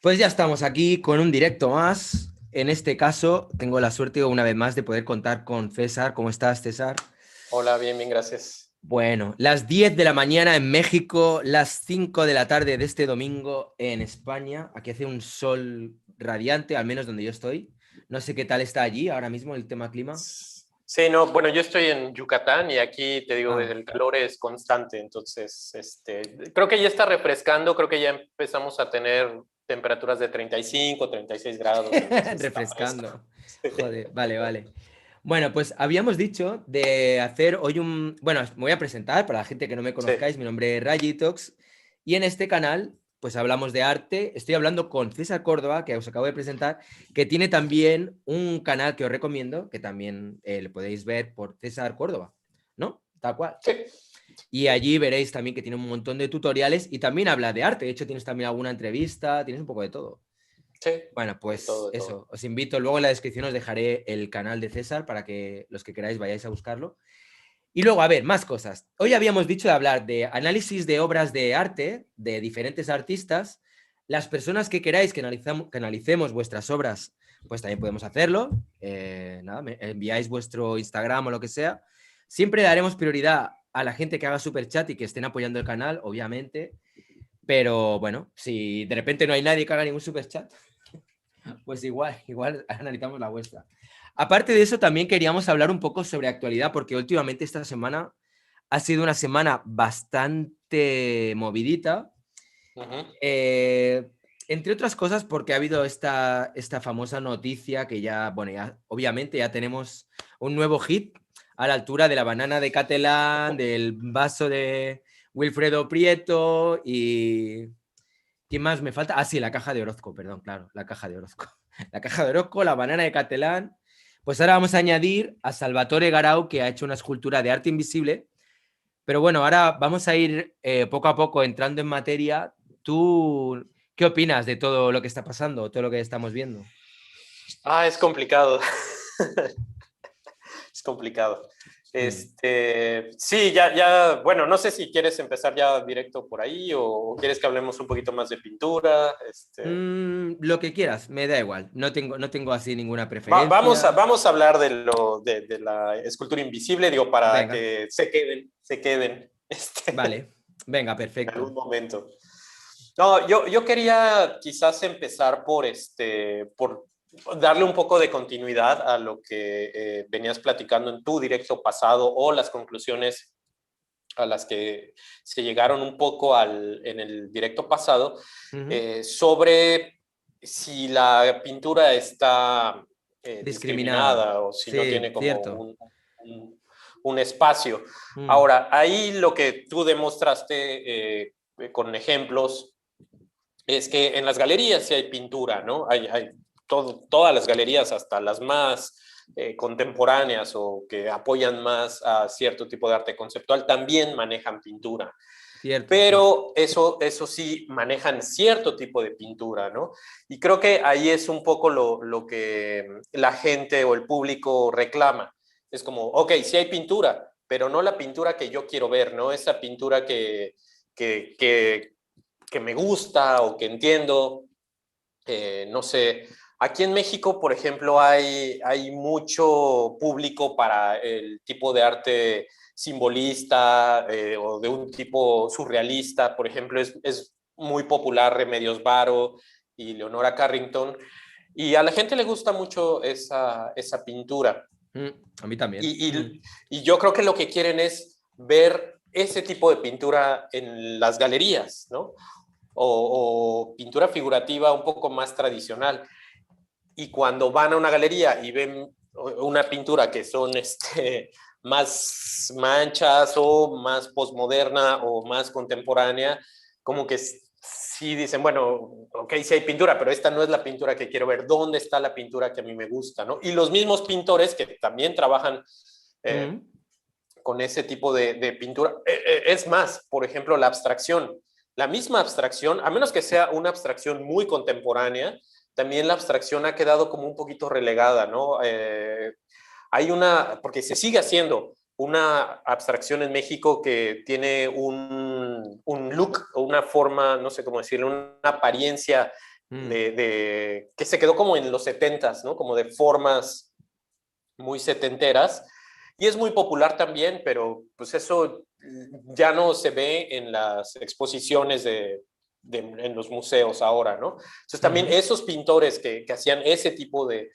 Pues ya estamos aquí con un directo más. En este caso, tengo la suerte una vez más de poder contar con César. ¿Cómo estás, César? Hola, bien, bien, gracias. Bueno, las 10 de la mañana en México, las 5 de la tarde de este domingo en España. Aquí hace un sol radiante, al menos donde yo estoy. No sé qué tal está allí ahora mismo el tema clima. Sí, no, bueno, yo estoy en Yucatán y aquí te digo, Ah, el calor es constante, entonces, creo que ya está refrescando, creo que ya empezamos a tener temperaturas de 35, 36 grados, entonces está fresco. refrescando. Joder, vale, vale. Bueno, pues habíamos dicho de hacer hoy un... Bueno, me voy a presentar para la gente que no me Sí, conozcáis. Mi nombre es Rayitox y en este canal pues hablamos de arte. Estoy hablando con César Córdoba, que os acabo de presentar, que tiene también un canal que os recomiendo, que también le podéis ver por César Córdoba, ¿no? Tal cual. sí, Y allí veréis también que tiene un montón de tutoriales y también habla de arte. De hecho, tienes también alguna entrevista, tienes un poco de todo. sí, Bueno, de todo, pues de todo. eso, os invito, luego en la descripción os dejaré el canal de César para que los que queráis vayáis a buscarlo. Y luego, a ver, más cosas. Hoy habíamos dicho de hablar de análisis de obras de arte de diferentes artistas. Las personas que queráis que analicemos vuestras obras, pues también podemos hacerlo. Nada, me enviáis vuestro Instagram o lo que sea. Siempre daremos prioridad a la gente que haga super chat y que estén apoyando el canal, obviamente. Pero bueno, si de repente no hay nadie que haga ningún super chat, pues igual analizamos la vuestra. Aparte de eso, también queríamos hablar un poco sobre actualidad, porque últimamente esta semana ha sido una semana bastante movidita. Ujú. eh, Entre otras cosas, porque ha habido esta famosa noticia que ya, bueno, ya, obviamente ya tenemos un nuevo hit a la altura de la banana de Catalán, del vaso de Wilfredo Prieto y ¿quién más me falta? Ah, sí, la caja de Orozco, perdón, claro, la caja de Orozco. La caja de Orozco, la banana de Catalán. Pues ahora vamos a añadir a Salvatore Garau, que ha hecho una escultura de arte invisible. Pero bueno, ahora vamos a ir poco a poco entrando en materia. ¿Tú qué opinas de todo lo que está pasando, todo lo que estamos viendo? Ah, es complicado. Es complicado. Mm. Sí, ya, bueno, no sé si quieres empezar ya directo por ahí o quieres que hablemos un poquito más de pintura. Lo que quieras, me da igual. No tengo así ninguna preferencia. Vamos a hablar de la escultura invisible, digo, para Venga, que se queden vale. Venga, en algún perfecto. momento. No, yo quería quizás empezar por darle un poco de continuidad a lo que venías platicando en tu directo pasado o las conclusiones a las que se llegaron un poco en el directo pasado Ujú. sobre si la pintura está Discriminada. discriminada o si no Sí, tiene como cierto. un espacio. Mm. Ahora, ahí lo que tú demostraste con ejemplos es que en las galerías sí hay pintura, ¿no? Hay todas las galerías, hasta las más contemporáneas o que apoyan más a cierto tipo de arte conceptual, también manejan pintura. Cierto, sí. Pero eso sí, manejan cierto tipo de pintura, ¿no? Y creo que ahí es un poco lo que la gente o el público reclama. Es como, ok, sí hay pintura, pero no la pintura que yo quiero ver, ¿no? Esa pintura que, que, que me gusta o que entiendo, no sé. Aquí en México, por ejemplo, hay mucho público para el tipo de arte simbolista o de un tipo surrealista. Por ejemplo, es muy popular Remedios Varo y Leonora Carrington. Y a la gente le gusta mucho esa pintura. Mm, a mí también. Y, Mm. y yo creo que lo que quieren es ver ese tipo de pintura en las galerías, ¿no? O pintura figurativa un poco más tradicional. Y cuando van a una galería y ven una pintura que son más manchas o más posmoderna o más contemporánea, como que sí dicen, bueno, ok, sí hay pintura, pero esta no es la pintura que quiero ver. ¿Dónde está la pintura que a mí me gusta? ¿No? Y los mismos pintores que también trabajan eh, Mm. con ese tipo de pintura. Es más, por ejemplo, la abstracción. La misma abstracción, a menos que sea una abstracción muy contemporánea, también la abstracción ha quedado como un poquito relegada, ¿no? Hay porque se sigue haciendo una abstracción en México que tiene un look o una forma, no sé cómo decirlo, una apariencia que se quedó como en los 70s, ¿no? Como de formas muy setenteras. Y es muy popular también, pero pues eso ya no se ve en las exposiciones en los museos ahora, ¿no? Entonces también esos pintores que hacían ese tipo de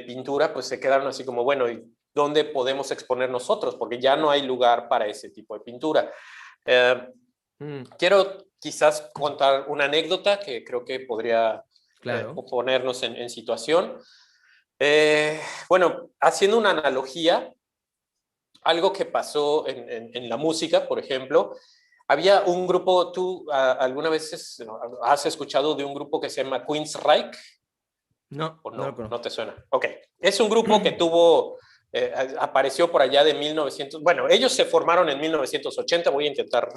pintura, pues se quedaron así como, bueno, ¿y dónde podemos exponer nosotros? Porque ya no hay lugar para ese tipo de pintura. Quiero quizás contar una anécdota que creo que podría Claro. ponernos en situación. Bueno, haciendo una analogía, algo que pasó en la música, por ejemplo, había un grupo, ¿tú alguna vez has escuchado de un grupo que se llama Queensryche? No, ¿O no lo no? ¿No conozco. te suena? Ok. Es un grupo que apareció por allá de 1900. Bueno, ellos se formaron en 1980. Voy a intentar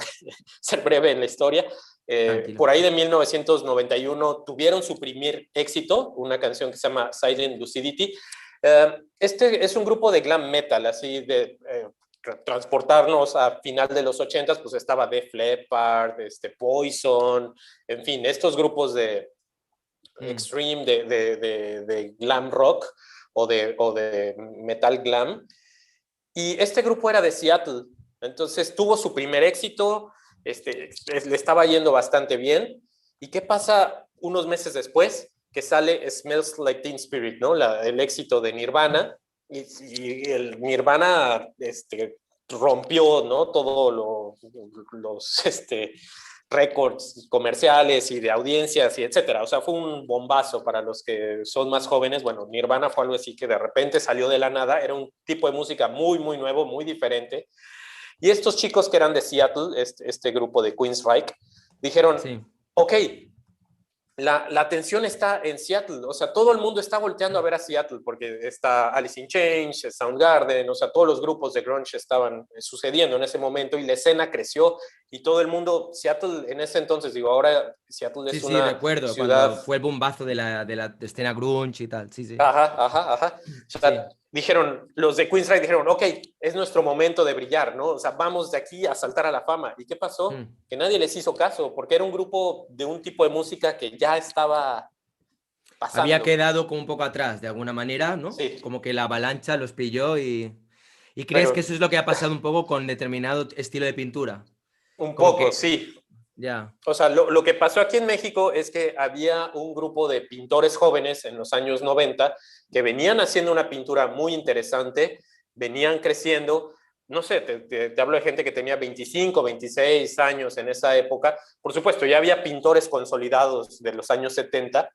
ser breve en la historia. Tranquilo. Por ahí de 1991 tuvieron su primer éxito, una canción que se llama Silent Lucidity. Este es un grupo de glam metal, así de transportarnos a final de los 80, pues estaba Def Leppard, Poison, en fin, estos grupos de extreme, de glam rock o de metal glam. Y este grupo era de Seattle, entonces tuvo su primer éxito, le estaba yendo bastante bien. ¿Y qué pasa unos meses después? Que sale Smells Like Teen Spirit, ¿no? El éxito de Nirvana, y el Nirvana rompió, ¿no? Todos los récords comerciales y de audiencias y etcétera. O sea, fue un bombazo para los que son más jóvenes. Bueno, Nirvana fue algo así que de repente salió de la nada. Era un tipo de música muy, muy nuevo, muy diferente. Y estos chicos que eran de Seattle, grupo de Queensryche, dijeron, Sí. ok, la atención está en Seattle, o sea, todo el mundo está volteando a ver a Seattle porque está Alice in Chains, Soundgarden, o sea, todos los grupos de grunge estaban sucediendo en ese momento y la escena creció y todo el mundo, Seattle en ese entonces, digo, ahora Seattle Sí, es sí, una recuerdo cuando ciudad. fue el bombazo de la escena grunge y tal. Sí, sí. Ajá, ajá, ajá. O sea, Sí. dijeron, los de Queensryche dijeron, ok, es nuestro momento de brillar, ¿no? O sea, vamos de aquí a saltar a la fama. ¿Y qué pasó? Que nadie les hizo caso, porque era un grupo de un tipo de música que ya estaba Había pasando. quedado como un poco atrás, de alguna manera, ¿no? Sí, Como que la avalancha los pilló ¿Y crees que pero eso es lo que ha pasado un poco con determinado estilo de pintura? un Como poco, que, sí. ya. O sea, lo que pasó aquí en México es que había un grupo de pintores jóvenes en los años 90 que venían haciendo una pintura muy interesante, venían creciendo. No sé, te hablo de gente que tenía 25, 26 años en esa época. Por supuesto, ya había pintores consolidados de los años 70,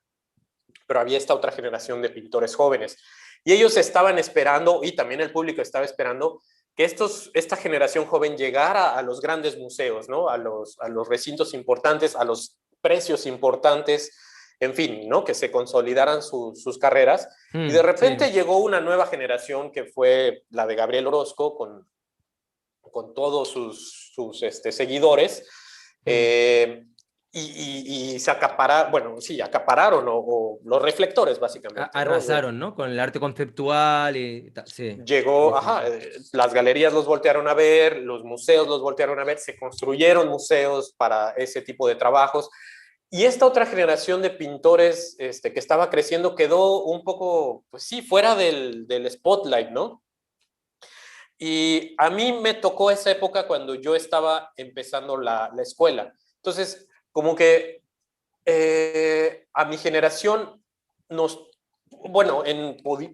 pero había esta otra generación de pintores jóvenes. Y ellos estaban esperando, y también el público estaba esperando, que esta generación joven llegara a los grandes museos, ¿no? A los recintos importantes, a los precios importantes, en fin, ¿no? Que se consolidaran sus carreras. Y de Sí. repente llegó una nueva generación que fue la de Gabriel Orozco, con todos sus seguidores. Eh, y se acapararon, bueno, sí, acapararon o los reflectores, básicamente, ¿no? Arrasaron, ¿no? Con el arte conceptual y tal. Sí, sí, Llegó, sí, ajá, sí. las galerías los voltearon a ver, los museos los voltearon a ver, se construyeron museos para ese tipo de trabajos. Y esta otra generación de pintores que estaba creciendo quedó un poco, pues sí, fuera del spotlight, ¿no? Y a mí me tocó esa época cuando yo estaba empezando la escuela. Entonces, como que a mi generación bueno,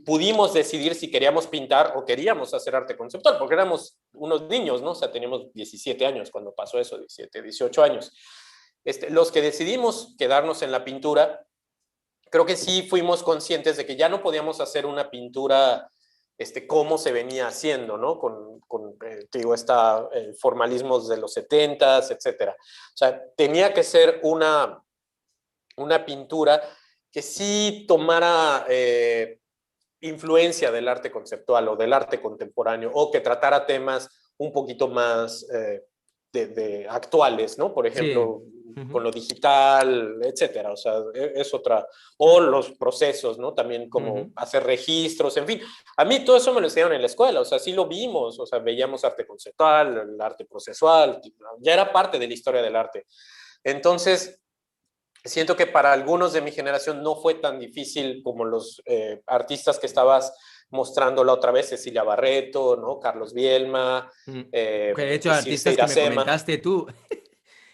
pudimos decidir si queríamos pintar o queríamos hacer arte conceptual, porque éramos unos niños, ¿no? O sea, teníamos 17 años cuando pasó eso, 17, 18 años. Los que decidimos quedarnos en la pintura, creo que sí fuimos conscientes de que ya no podíamos hacer una pintura como se venía haciendo, ¿no? Te digo, formalismos de los 70s, etcétera. O sea, tenía que ser una pintura que sí tomara influencia del arte conceptual o del arte contemporáneo, o que tratara temas un poquito más actuales, ¿no? Por Sí. ejemplo, con lo digital, etcétera. O sea, es otra. O los procesos, ¿no? También como hacer registros, en fin. A mí todo eso me lo enseñaron en la escuela, o sea, sí lo vimos, o sea, veíamos arte conceptual, el arte procesual, ya era parte de la historia del arte. Entonces, siento que para algunos de mi generación no fue tan difícil como los artistas que estabas mostrando la otra vez, Cecilia Barreto, ¿no? Carlos Bielma, Que de hecho, Circe artistas que me Iracema. comentaste tú,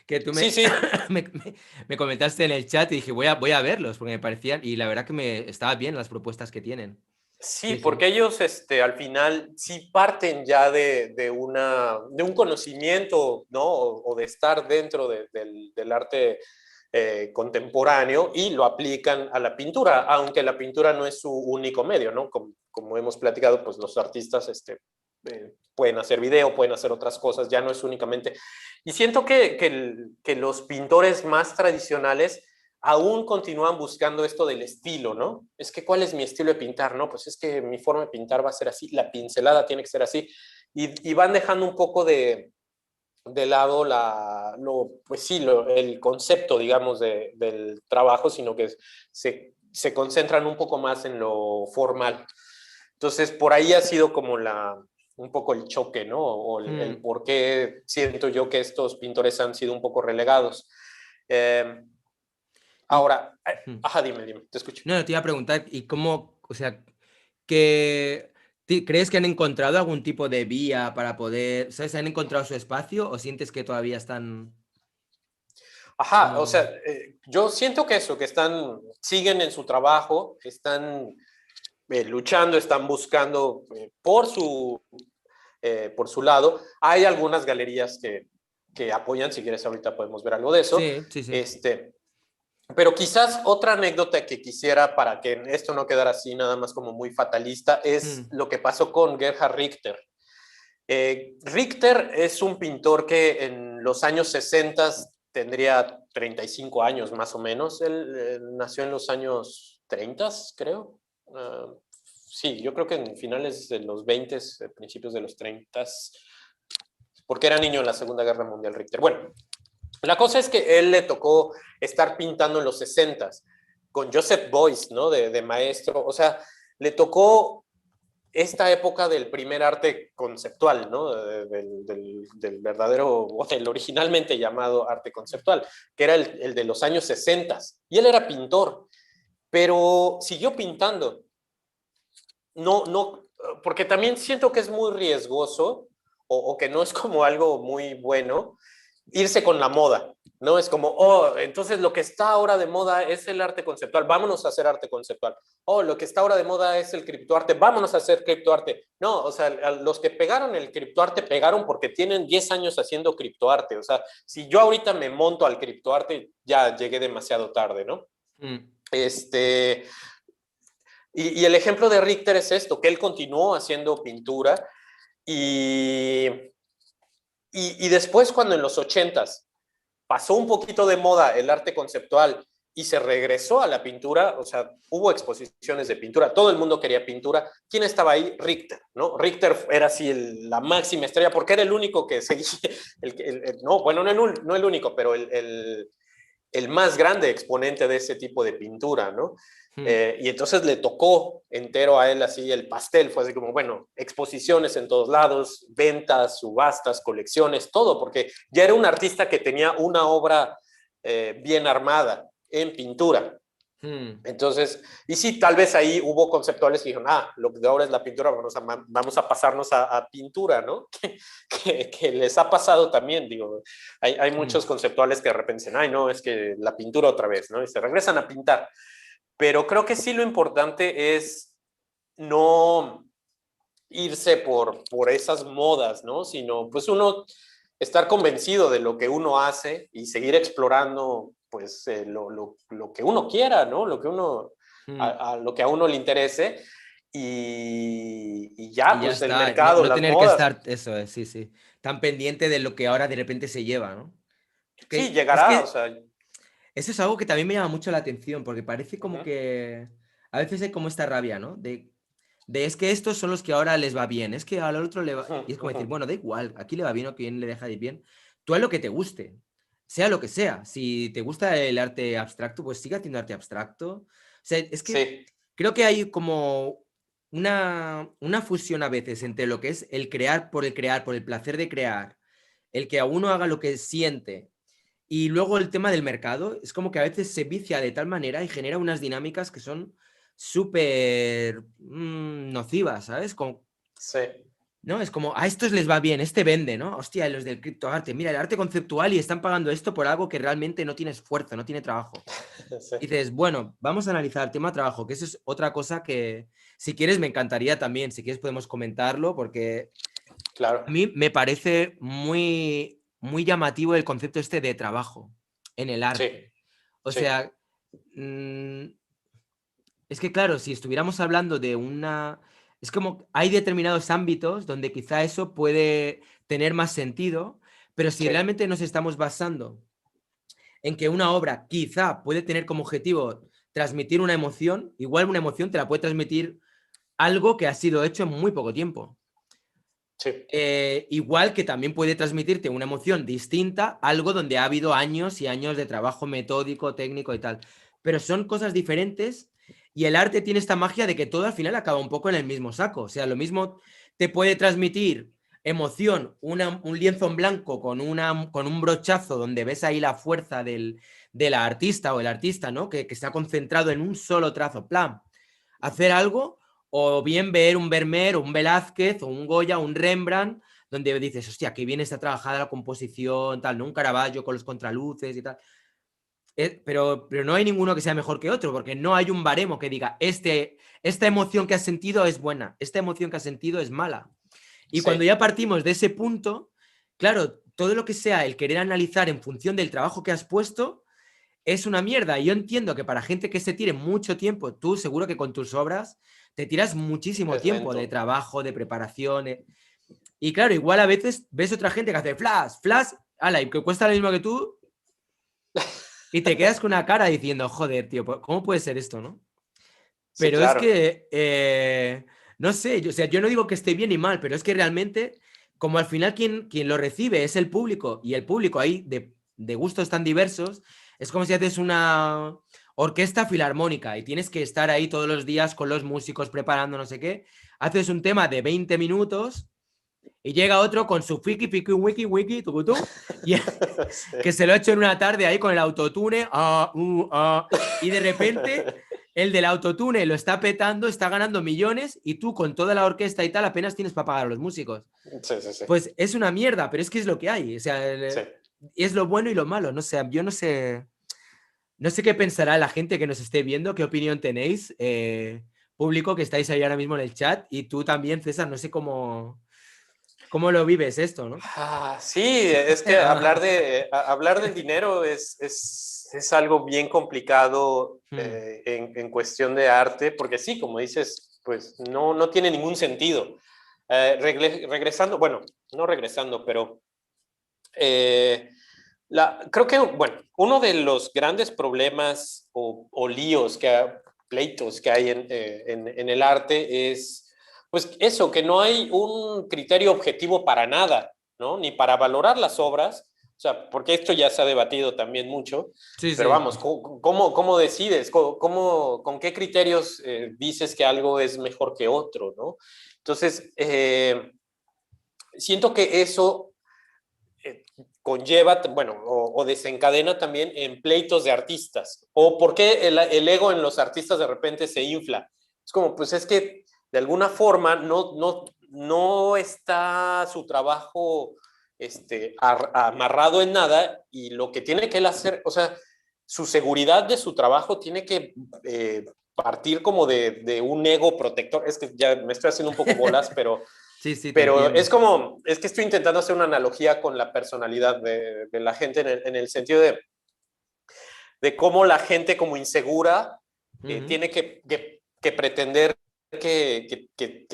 que tú Sí, sí, me comentaste en el chat y dije, voy a verlos, porque me parecían, y la verdad que me estaba bien las propuestas que tienen. sí, Sí, sí. porque ellos al final sí parten ya de un conocimiento, ¿no? O de estar dentro del arte contemporáneo y lo aplican a la pintura, aunque la pintura no es su único medio, ¿no? Como hemos platicado, pues los artistas pueden hacer video, pueden hacer otras cosas, ya no es únicamente. Y siento que los pintores más tradicionales aún continúan buscando esto del estilo, ¿no? Es que, ¿cuál es mi estilo de pintar? No, pues es que mi forma de pintar va a ser así, la pincelada tiene que ser así, y van dejando un poco de lado pues sí, el concepto, digamos, del trabajo, sino que se concentran un poco más en lo formal. Entonces, por ahí ha sido como un poco el choque, ¿no? O el Mm, por qué siento yo que estos pintores han sido un poco relegados. Eh, y, Ahora, mm. ajá, dime, te escucho. No, te iba a preguntar, ¿y cómo, o sea, que crees que han encontrado algún tipo de vía para poder, ¿sabes? ¿Han encontrado su espacio o sientes que todavía están Ajá, o sea, como... yo siento que eso, que siguen en su trabajo, están luchando, están buscando por su lado. Hay algunas galerías que apoyan, si quieres ahorita podemos ver algo de eso. Sí, sí, sí. Este, pero quizás otra anécdota que quisiera para que esto no quedara así nada más como muy fatalista es Mm, lo que pasó con Gerhard Richter. Richter es un pintor que en los años 60 tendría 35 años más o menos. Él nació en los años 30, creo. Sí, yo creo que en finales de los 20, principios de los 30, porque era niño en la Segunda Guerra Mundial Richter. Bueno, la cosa es que él le tocó estar pintando en los 60 con Joseph Beuys, ¿no? De maestro. O sea, le tocó esta época del primer arte conceptual, ¿no? Del verdadero, o del originalmente llamado arte conceptual, que era el de los años 60. Y él era pintor, pero siguió pintando. No, no, porque también siento que es muy riesgoso o que no es como algo muy bueno irse con la moda, ¿no? Es como, oh, entonces lo que está ahora de moda es el arte conceptual, vámonos a hacer arte conceptual. Oh, lo que está ahora de moda es el criptoarte, vámonos a hacer criptoarte. No, o sea, los que pegaron el criptoarte pegaron porque tienen 10 años haciendo criptoarte. O sea, si yo ahorita me monto al criptoarte, ya llegué demasiado tarde, ¿no? mm, Este, y el ejemplo de Richter es esto, que él continuó haciendo pintura y, y después cuando en los 80s pasó un poquito de moda el arte conceptual y se regresó a la pintura, o sea, hubo exposiciones de pintura, todo el mundo quería pintura. ¿Quién estaba ahí? Richter, ¿no? Richter era así la máxima estrella porque era el único que seguía, no, bueno, no el único, pero el más grande exponente de ese tipo de pintura, ¿no? mm. Y entonces le tocó entero a él así el pastel, fue así como, bueno, exposiciones en todos lados, ventas, subastas, colecciones, todo, porque ya era un artista que tenía una obra bien armada en pintura. Mm. Entonces, y sí, tal vez ahí hubo conceptuales que dijeron, lo que de ahora es la pintura, vamos a pasarnos a pintura, ¿no? Que les ha pasado también, digo, hay Mm. muchos conceptuales que de repente dicen, ay, no, es que la pintura otra vez, ¿no? Y se regresan a pintar. Pero creo que sí lo importante es no irse por esas modas, ¿no? Sino pues uno estar convencido de lo que uno hace y seguir explorando pues lo que uno quiera, ¿no? Lo que uno, Mm. a lo que a uno le interese y ya Y ya pues el está, no, mercado, no las tener que modas, estar, eso es, sí, sí, tan pendiente de lo que ahora de repente se lleva, ¿no? sí, Es llegará, o que sea, eso es algo que también me llama mucho la atención, porque parece uh como -huh, que a veces hay como esta rabia, ¿no? De es que estos son los que ahora les va bien, es que al otro le uh va... -huh, Y es como uh decir, -huh. bueno, da igual, aquí le va bien o quién le deja de ir bien. Tú haz lo que te guste, sea lo que sea. Si te gusta el arte abstracto, pues sigue haciendo arte abstracto. O sea, es que Sí, creo que hay como una fusión a veces entre lo que es el crear, por el placer de crear, el que a uno haga lo que siente Y luego el tema del mercado, es como que a veces se vicia de tal manera y genera unas dinámicas que son súper nocivas, ¿sabes? Sí, ¿No? Es como, a estos les va bien, este vende, ¿no? Hostia, los del criptoarte, mira, el arte conceptual y están pagando esto por algo que realmente no tiene esfuerzo, no tiene trabajo. sí, Y dices, bueno, vamos a analizar el tema trabajo, que eso es otra cosa que, si quieres, me encantaría también, si quieres podemos comentarlo, porque a claro. mí me parece muy, muy llamativo el concepto este de trabajo en el Sí, arte. O sí, sea, es que claro, si estuviéramos hablando de una... Es como hay determinados ámbitos donde quizá eso puede tener más sentido, pero si sí, realmente nos estamos basando en que una obra quizá puede tener como objetivo transmitir una emoción, igual una emoción te la puede transmitir algo que ha sido hecho en muy poco tiempo. sí, Igual que también puede transmitirte una emoción distinta, algo donde ha habido años y años de trabajo metódico, técnico y tal. Pero son cosas diferentes y el arte tiene esta magia de que todo al final acaba un poco en el mismo saco. O sea, lo mismo te puede transmitir emoción un lienzo en blanco con un brochazo donde ves ahí la fuerza de la artista o el artista, ¿no? Que está concentrado en un solo trazo, plan, hacer algo o bien ver un Vermeer o un Velázquez o un Goya o un Rembrandt, donde dices, hostia, qué bien está trabajada la composición, tal, ¿no? Un Caravaggio con los contraluces y tal. Pero no hay ninguno que sea mejor que otro, porque no hay un baremo que diga, esta emoción que has sentido es buena, esta emoción que has sentido es mala. Y cuando sí, ya partimos de ese punto, claro, todo lo que sea el querer analizar en función del trabajo que has puesto es una mierda. Y yo entiendo que para gente que se tire mucho tiempo, tú seguro que con tus obras te tiras muchísimo es tiempo de lento. trabajo, de preparación. Y claro, igual a veces ves otra gente que hace flash, flash, ala, y que cuesta lo mismo que tú, y te quedas con una cara diciendo, joder, tío, ¿cómo puede ser esto, no? Sí, Pero es claro. que, no sé, o sea, yo no digo que esté bien y mal, pero es que realmente, como al final quien lo recibe es el público, y el público ahí de gustos tan diversos, es como si haces una orquesta filarmónica y tienes que estar ahí todos los días con los músicos preparando no sé qué. Haces un tema de 20 minutos y llega otro con su fiki, fiki, wiki, wiki, tucutú, y que Sí. se lo ha hecho en una tarde ahí con el autotune, y de repente el del autotune lo está petando, está ganando millones y tú con toda la orquesta y tal apenas tienes para pagar a los músicos. Sí, sí, sí, Pues es una mierda, pero es que es lo que hay. O sea, sí. es lo bueno y lo malo. No sé, yo no sé, no sé qué pensará la gente que nos esté viendo, qué opinión tenéis, público que estáis ahí ahora mismo en el chat y tú también, César, no sé cómo lo vives esto, ¿no? Sí, es que hablar del dinero es algo bien complicado Hmm, en cuestión de arte, porque sí, como dices, pues no tiene ningún sentido. Regresando, bueno, no regresando, pero eh, creo que, bueno, uno de los grandes problemas o líos pleitos que hay en el arte es, pues eso, que no hay un criterio objetivo para nada, ¿no? Ni para valorar las obras, o sea, porque esto ya se ha debatido también mucho, sí, pero sí. vamos, ¿cómo decides? ¿Con qué criterios dices que algo es mejor que otro, ¿no? Entonces, siento que eso eh, conlleva, bueno, o desencadena también en pleitos de artistas. O por qué el ego en los artistas de repente se infla. Es como, pues es que de alguna forma no está su trabajo amarrado en nada y lo que tiene que él hacer, o sea, su seguridad de su trabajo tiene que partir como de un ego protector. Es que ya me estoy haciendo un poco bolas, Sí, sí, te pero entiendo. es que estoy intentando hacer una analogía con la personalidad de la gente en el sentido de cómo la gente como insegura Ujú. tiene que pretender que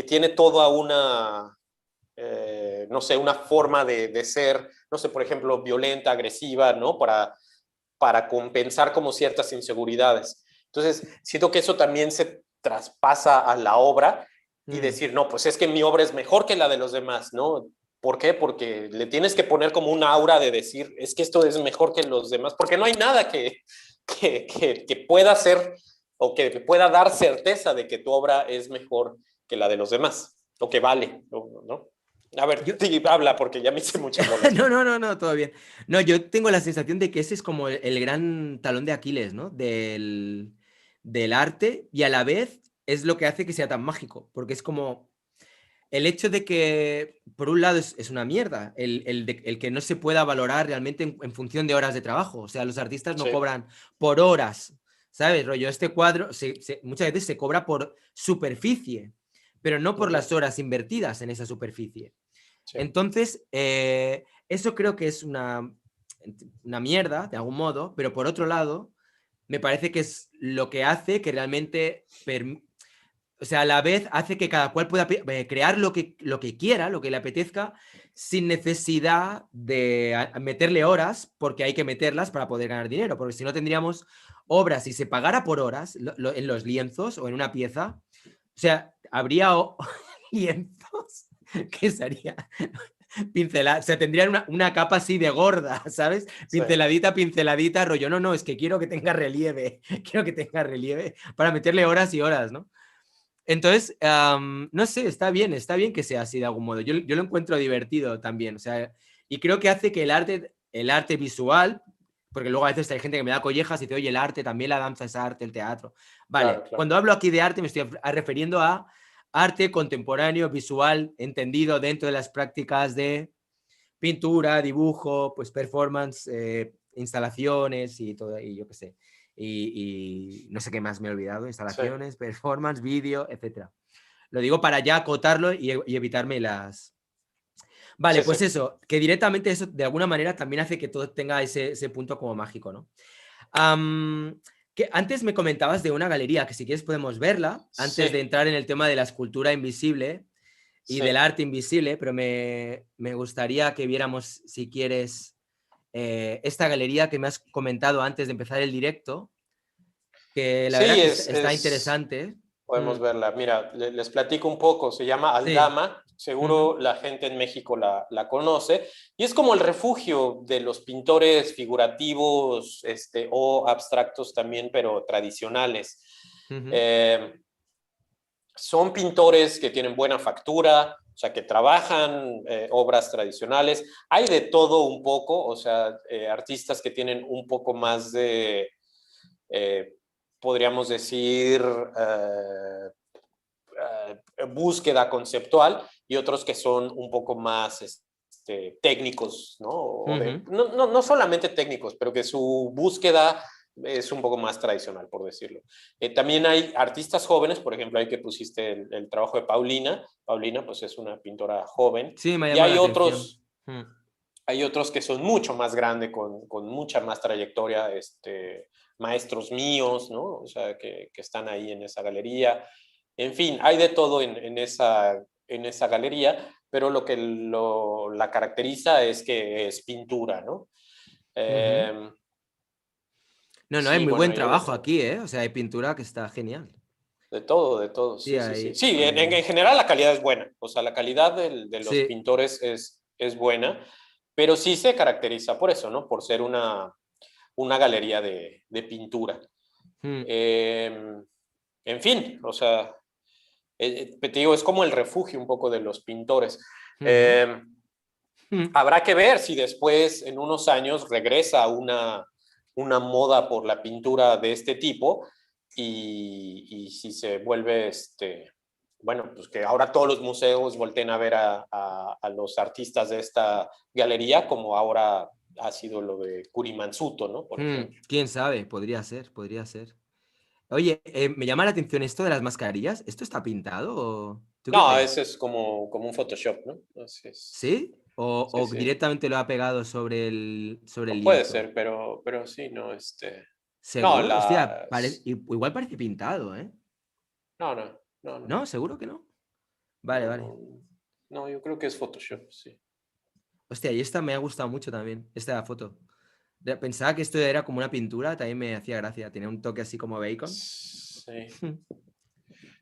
tiene toda una, no sé, una forma de ser, no sé, por ejemplo, violenta, agresiva, ¿no? Para compensar como ciertas inseguridades. Entonces, siento que eso también se traspasa a la obra y Mm. decir, no, pues es que mi obra es mejor que la de los demás, ¿no? ¿Por qué? Porque le tienes que poner como un aura de decir, es que esto es mejor que los demás, porque no hay nada que pueda ser o que pueda dar certeza de que tu obra es mejor que la de los demás, o que vale, ¿no? A ver, Yo, sí, habla porque ya me hice mucha bola. no, todo bien. No, yo tengo la sensación de que ese es como el gran talón de Aquiles, ¿no? Del arte y a la vez es lo que hace que sea tan mágico, porque es como el hecho de que, por un lado, es una mierda, el que no se pueda valorar realmente en función de horas de trabajo. O sea, los artistas no Sí. cobran por horas, ¿sabes? Rollo, este cuadro muchas veces se cobra por superficie, pero no por las horas invertidas en esa superficie. Sí. Entonces, eso creo que es una mierda, de algún modo, pero por otro lado, me parece que es lo que hace que realmente, o sea, a la vez hace que cada cual pueda crear lo que quiera, lo que le apetezca, sin necesidad de meterle horas, porque hay que meterlas para poder ganar dinero, porque si no tendríamos obras, si se pagara por horas en los lienzos o en una pieza, o sea, habría lienzos que sería pincelar, o sea, tendrían una capa así de gorda, ¿sabes? Sí. Pinceladita, rollo, no, es que quiero que tenga relieve, quiero que tenga relieve para meterle horas y horas, ¿no? Entonces, no sé, está bien que sea así de algún modo. Yo lo encuentro divertido también, o sea, y creo que hace que el arte visual, porque luego a veces hay gente que me da collejas y dice, oye, el arte, también la danza es arte, el teatro. Vale, Claro, claro. cuando hablo aquí de arte me estoy refiriendo a arte contemporáneo, visual, entendido dentro de las prácticas de pintura, dibujo, pues performance, instalaciones y todo, y yo qué sé. Y no sé qué más me he olvidado, Sí, instalaciones, performance, vídeo, etcétera. Lo digo para ya acotarlo y evitarme las... Vale, sí, pues sí. eso, que directamente eso de alguna manera también hace que todo tenga ese punto como mágico, ¿no? Am, que antes me comentabas de una galería, que si quieres podemos verla, antes de Sí, entrar en el tema de la escultura invisible y del sí. arte invisible, pero me gustaría que viéramos, si quieres, esta galería que me has comentado antes de empezar el directo, que la verdad Sí, que está interesante. podemos Mm, verla. Mira, les platico un poco. Se llama sí. Aldama. Ujú, Seguro la gente en México la conoce. Y es como el refugio de los pintores figurativos, o abstractos también, pero tradicionales. ujú, Eh, Son pintores que tienen buena factura, o sea, que trabajan obras tradicionales. Hay de todo un poco, o sea, artistas que tienen un poco más de, eh, podríamos decir, búsqueda conceptual y otros que son un poco más técnicos, ¿no? ujú, No solamente técnicos, pero que su búsqueda es un poco más tradicional, por decirlo. También hay artistas jóvenes, por ejemplo, ahí que pusiste el trabajo de Paulina. Paulina, pues es una pintora joven. sí, me ha Y llamado la atención. Mm, hay otros que son mucho más grandes, con mucha más trayectoria, maestros míos, ¿no? O sea, que están ahí en esa galería. En fin, hay de todo en esa galería, pero lo que la caracteriza es que es pintura, ¿no? ujú. Eh, No, hay sí, muy bueno, buen hay de trabajo todo. aquí, ¿eh? O sea, hay pintura que está genial. De todo, Sí, sí, sí, sí. hay, Sí, hay... en general la calidad es buena, o sea, la calidad de los Sí. pintores es buena, pero sí se caracteriza por eso, ¿no? Por ser una galería de pintura. Mm, Eh, en fin, o sea, te digo, es como el refugio un poco de los pintores. ujú, Eh, mm. Habrá que ver si después, en unos años, regresa una moda por la pintura de este tipo y si se vuelve, bueno, pues que ahora todos los museos volteen a ver a los artistas de esta galería, como ahora ha sido lo de Kurimansuto, ¿no? Por ejemplo. ¿Quién sabe? Podría ser, podría ser. Oye, me llama la atención esto de las mascarillas. ¿Esto está pintado o tú qué No, crees? ese es como un Photoshop, ¿no? Así es. ¿Sí? ¿O, Sí, o sí. directamente lo ha pegado sobre el O puede lienzo? ser, pero sí, no, No, ¿Seguro? Hostia, igual parece pintado, ¿eh? No, no, no, no, ¿No? ¿Seguro que no? Vale, no, vale. no, no, yo creo que es Photoshop, sí. Hostia, y esta me ha gustado mucho también, esta foto. Pensaba que esto era como una pintura, también me hacía gracia. Tenía un toque así como bacon. Sí.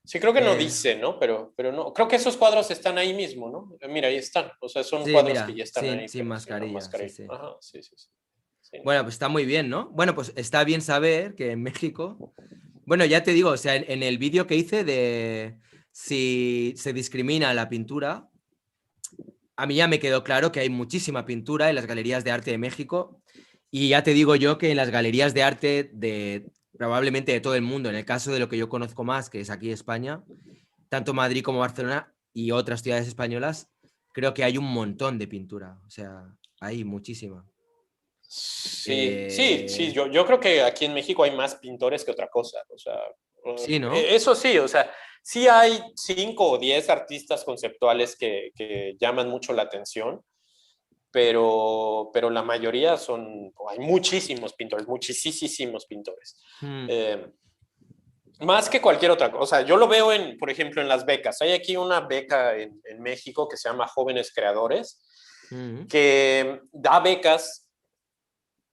Sí, creo que no Eh, dice, ¿no? Pero no, creo que esos cuadros están ahí mismo, ¿no? Mira, ahí están. O sea, son sí, cuadros que mira, ya están sin, ahí, sin pero sin la mascarilla, sí, mascarilla. sí. Ajá, sí, sí, sí. Sí, no. Bueno, pues está muy bien, ¿no? Bueno, pues está bien saber que en México, bueno, ya te digo, o sea, en el vídeo que hice de si se discrimina la pintura, a mí ya me quedó claro que hay muchísima pintura en las galerías de arte de México y ya te digo yo que en las galerías de arte de probablemente de todo el mundo, en el caso de lo que yo conozco más, que es aquí España, tanto Madrid como Barcelona y otras ciudades españolas, creo que hay un montón de pintura, o sea, hay muchísima. Sí, sí, sí, Eh, yo creo que aquí en México hay más pintores que otra cosa, o sea, sí, ¿no? eso sí, o sea, sí hay 5 o 10 artistas conceptuales que llaman mucho la atención, pero la mayoría hay muchísimos pintores, muchísimos pintores. Mm, Eh, Más que cualquier otra cosa. O sea, yo lo veo, por ejemplo, en las becas. Hay aquí una beca en México que se llama Jóvenes Creadores, mm, que da becas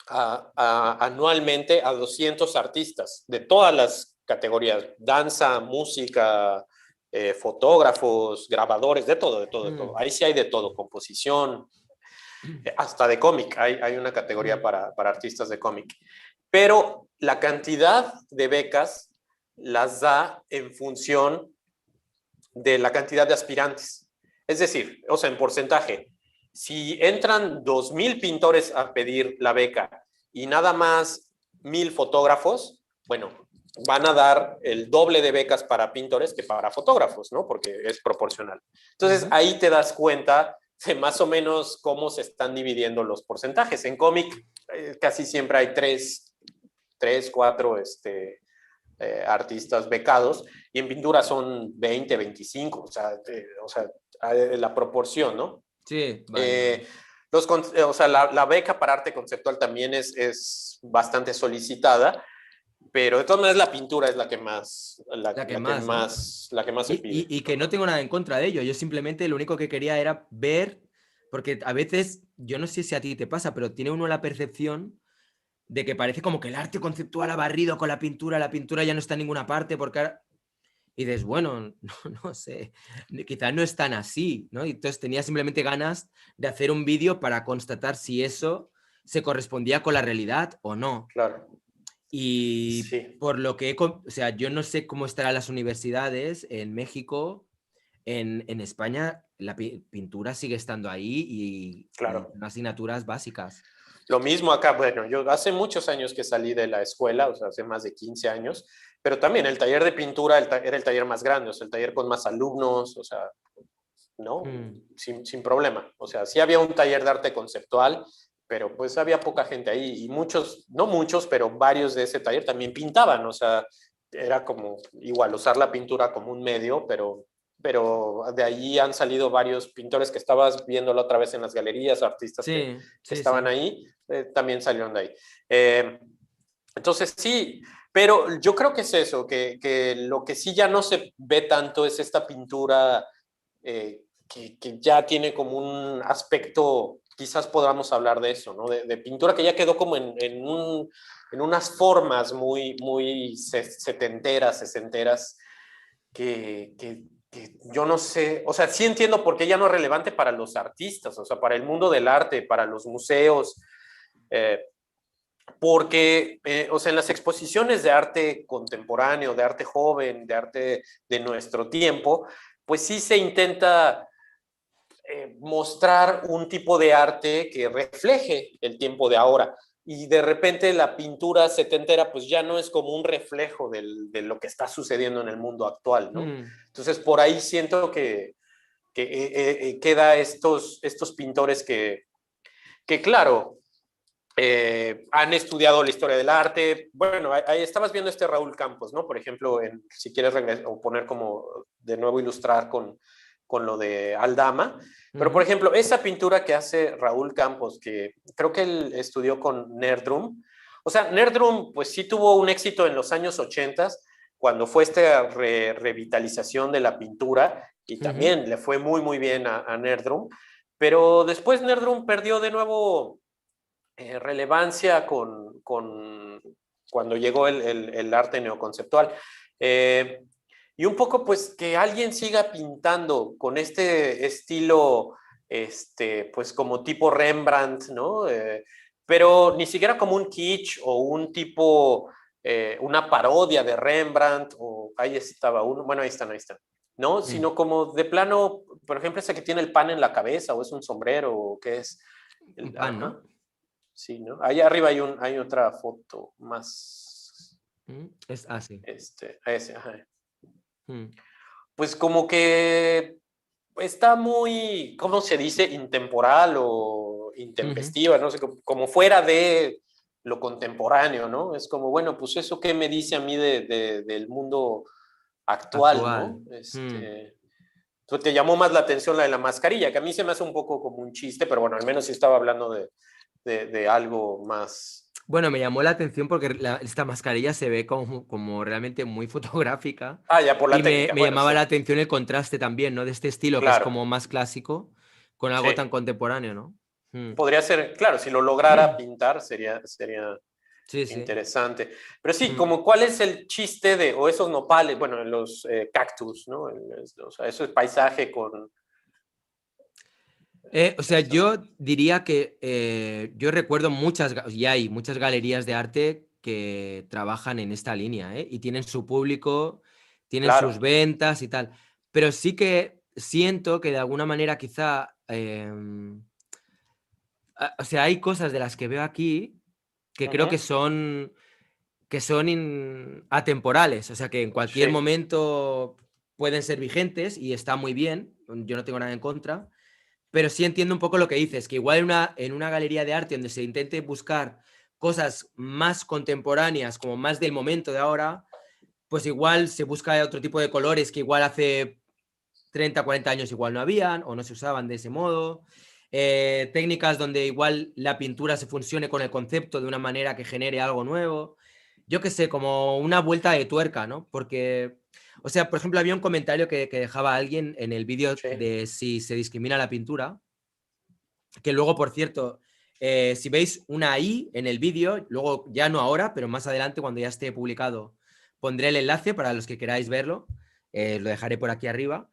anualmente a 200 artistas de todas las categorías: danza, música, fotógrafos, grabadores, de todo, de todo, de todo. mm, Ahí sí hay de todo, composición, hasta de cómic. Hay una categoría mm, para artistas de cómic. Pero la cantidad de becas las da en función de la cantidad de aspirantes. Es decir, o sea, en porcentaje, si entran 2,000 pintores a pedir la beca y nada más 1,000 fotógrafos, bueno, van a dar el doble de becas para pintores que para fotógrafos, ¿no? Porque es proporcional. Entonces, mm. ahí te das cuenta de más o menos cómo se están dividiendo los porcentajes. En cómic, casi siempre hay tres, cuatro artistas becados, y en pintura son 20, 25, o sea la proporción, ¿no? Sí, vale, vale. Eh, o sea, la beca para arte conceptual también es bastante solicitada, pero de todas maneras la pintura es la que más, La que más, ¿no? la que más se pide. Y que no tengo nada en contra de ello. Yo simplemente lo único que quería era ver, porque a veces, yo no sé si a ti te pasa, pero tiene uno la percepción de que parece como que el arte conceptual ha barrido con la pintura ya no está en ninguna parte, porque ahora... Y dices, bueno, no, no sé, quizás no es tan así, ¿no? Y entonces tenía simplemente ganas de hacer un vídeo para constatar si eso se correspondía con la realidad o no. Claro, Y sí. por lo que o sea, yo no sé cómo estarán las universidades en México, en España la pintura sigue estando ahí y Claro. son asignaturas básicas. Lo mismo acá, bueno, yo hace muchos años que salí de la escuela, o sea, hace más de 15 años, pero también el taller de pintura era el taller más grande, o sea, el taller con más alumnos, o sea, ¿no? Mm, Sin problema. O sea, sí había un taller de arte conceptual, pero pues había poca gente ahí, y muchos, no muchos, pero varios de ese taller también pintaban, o sea, era como igual usar la pintura como un medio, pero de allí han salido varios pintores que estabas viendo la otra vez en las galerías, artistas sí, que sí, estaban sí. ahí, también salieron de ahí. Eh, entonces sí, pero yo creo que es eso, que lo que sí ya no se ve tanto es esta pintura, que ya tiene como un aspecto, quizás podamos hablar de eso, ¿no? De pintura que ya quedó como en unas formas muy setenteras, sesenteras, que yo no sé, o sea, sí entiendo por qué ya no es relevante para los artistas, o sea, para el mundo del arte, para los museos, eh, porque, o sea, en las exposiciones de arte contemporáneo, de arte joven, de arte de nuestro tiempo, pues sí se intenta mostrar un tipo de arte que refleje el tiempo de ahora. Y de repente la pintura setentera pues ya no es como un reflejo de lo que está sucediendo en el mundo actual, ¿no? Mm, Entonces por ahí siento que queda estos pintores que claro, han estudiado la historia del arte. Bueno, ahí estabas viendo Raúl Campos, ¿no? Por ejemplo, si quieres o poner como de nuevo ilustrar con lo de Aldama. Pero, por ujú. ejemplo, esa pintura que hace Raúl Campos, que creo que él estudió con Nerdrum. O sea, Nerdrum, pues sí tuvo un éxito en los años 80, cuando fue esta revitalización de la pintura, y Ujú. también le fue muy bien a Nerdrum. Pero después Nerdrum perdió de nuevo relevancia cuando llegó el arte neoconceptual. Eh, y un poco, pues, que alguien siga pintando con este estilo, pues, como tipo Rembrandt, ¿no? Pero ni siquiera como un kitsch o un tipo, una parodia de Rembrandt, o ahí estaba uno, bueno, ahí están, ¿no? Mm. Sino como de plano por ejemplo, ese que tiene el pan en la cabeza, o es un sombrero, o qué es. Un pan, Ajá. ¿no? Sí, ¿no? Allá arriba hay otra foto más, Sí. ese, ajá. Mm, Pues como que está muy, ¿cómo se dice? Intemporal o ujú. intempestiva, no sé, como fuera de lo contemporáneo, ¿no? Es como, bueno, pues eso qué me dice a mí del mundo actual, Actual. ¿no? Mm. Pues te llamó más la atención la de la mascarilla, que a mí se me hace un poco como un chiste, pero bueno, al menos sí estaba hablando de algo más. Bueno, me llamó la atención porque esta mascarilla se ve como realmente muy fotográfica Ah, ya por la y me, técnica, me bueno, llamaba sí, la atención el contraste también, ¿no? De este estilo que es claro, como más clásico con sí. algo tan contemporáneo, ¿no? Mm. Podría ser, claro, si lo lograra pintar sería Sí, sí. interesante. Pero sí, Mm. como cuál es el chiste o esos nopales, bueno, los cactus, ¿no? O sea, eso es paisaje con O sea, paisaje. yo diría que yo recuerdo y hay muchas galerías de arte que trabajan en esta línea, ¿eh? Y tienen su público, tienen sus Claro. ventas y tal. Pero sí que siento que de alguna manera quizá, o sea, hay cosas de las que veo aquí que creo Ujú. que son atemporales, o sea, que en cualquier Sí, momento pueden ser vigentes y está muy bien, yo no tengo nada en contra, pero sí entiendo un poco lo que dices, que igual en una galería de arte donde se intente buscar cosas más contemporáneas, como más del momento de ahora, pues igual se busca otro tipo de colores que igual hace 30, 40 años igual no habían o no se usaban de ese modo. Técnicas donde igual la pintura se funcione con el concepto de una manera que genere algo nuevo. Yo qué sé, como una vuelta de tuerca, ¿no? Porque, o sea, por ejemplo, había un comentario que dejaba alguien en el vídeo sí. de si se discrimina la pintura, que luego, por cierto, si veis una I en el vídeo, luego ya no ahora, pero más adelante cuando ya esté publicado, pondré el enlace para los que queráis verlo, lo dejaré por aquí arriba.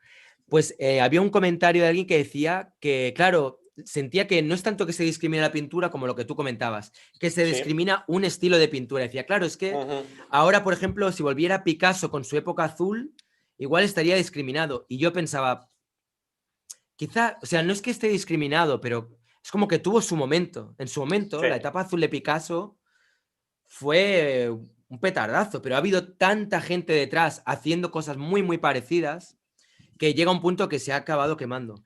Pues había un comentario de alguien que decía que, claro, sentía que no es tanto que se discrimina la pintura como lo que tú comentabas, que se Sí. discrimina un estilo de pintura. Decía, claro, es que Ujú. ahora, por ejemplo, si volviera Picasso con su época azul, igual estaría discriminado. Y yo pensaba, quizá, o sea, no es que esté discriminado, pero es como que tuvo su momento. En su momento, Sí. la etapa azul de Picasso fue un petardazo, pero ha habido tanta gente detrás haciendo cosas muy, muy parecidas que llega un punto que se ha acabado quemando. Sí.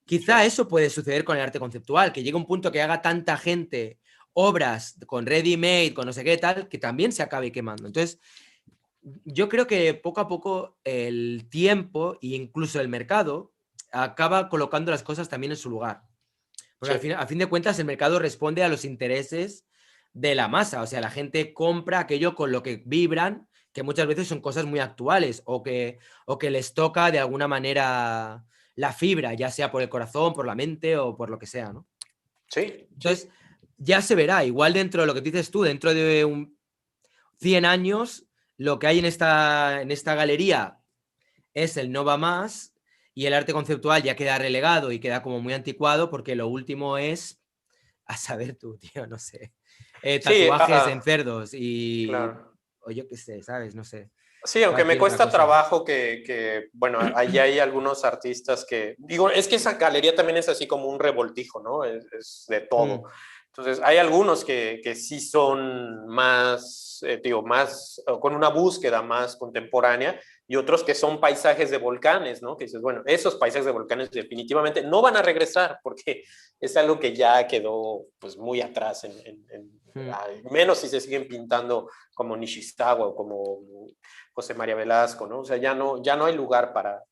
Quizá eso puede suceder con el arte conceptual, que llega un punto que haga tanta gente obras con ready-made, con no sé qué tal, que también se acabe quemando. Entonces, yo creo que poco a poco el tiempo e incluso el mercado acaba colocando las cosas también en su lugar. Porque Sí. a fin de cuentas el mercado responde a los intereses de la masa. O sea, la gente compra aquello con lo que vibran, que muchas veces son cosas muy actuales o que les toca de alguna manera la fibra, ya sea por el corazón, por la mente o por lo que sea, ¿no? Sí. Entonces, Sí. ya se verá. Igual dentro de lo que dices tú, dentro de 100 años, lo que hay en esta galería es el no va más y el arte conceptual ya queda relegado y queda como muy anticuado porque lo último es, a saber tú, tío, no sé, Sí, tatuajes en cerdos claro. o yo qué sé, ¿sabes? No sé, Sí, aunque me cualquier otra cuesta cosa. trabajo bueno, ahí hay algunos artistas digo, es que esa galería también es así como un revoltijo, ¿no? Es de todo. Mm, Entonces, hay algunos que sí son más, digo, más, con una búsqueda más contemporánea y otros que son paisajes de volcanes, ¿no? Que dices, bueno, esos paisajes de volcanes definitivamente no van a regresar porque es algo que ya quedó pues muy atrás, mm, menos si se siguen pintando como Nishizawa o como José María Velasco, ¿no? O sea, ya no hay lugar para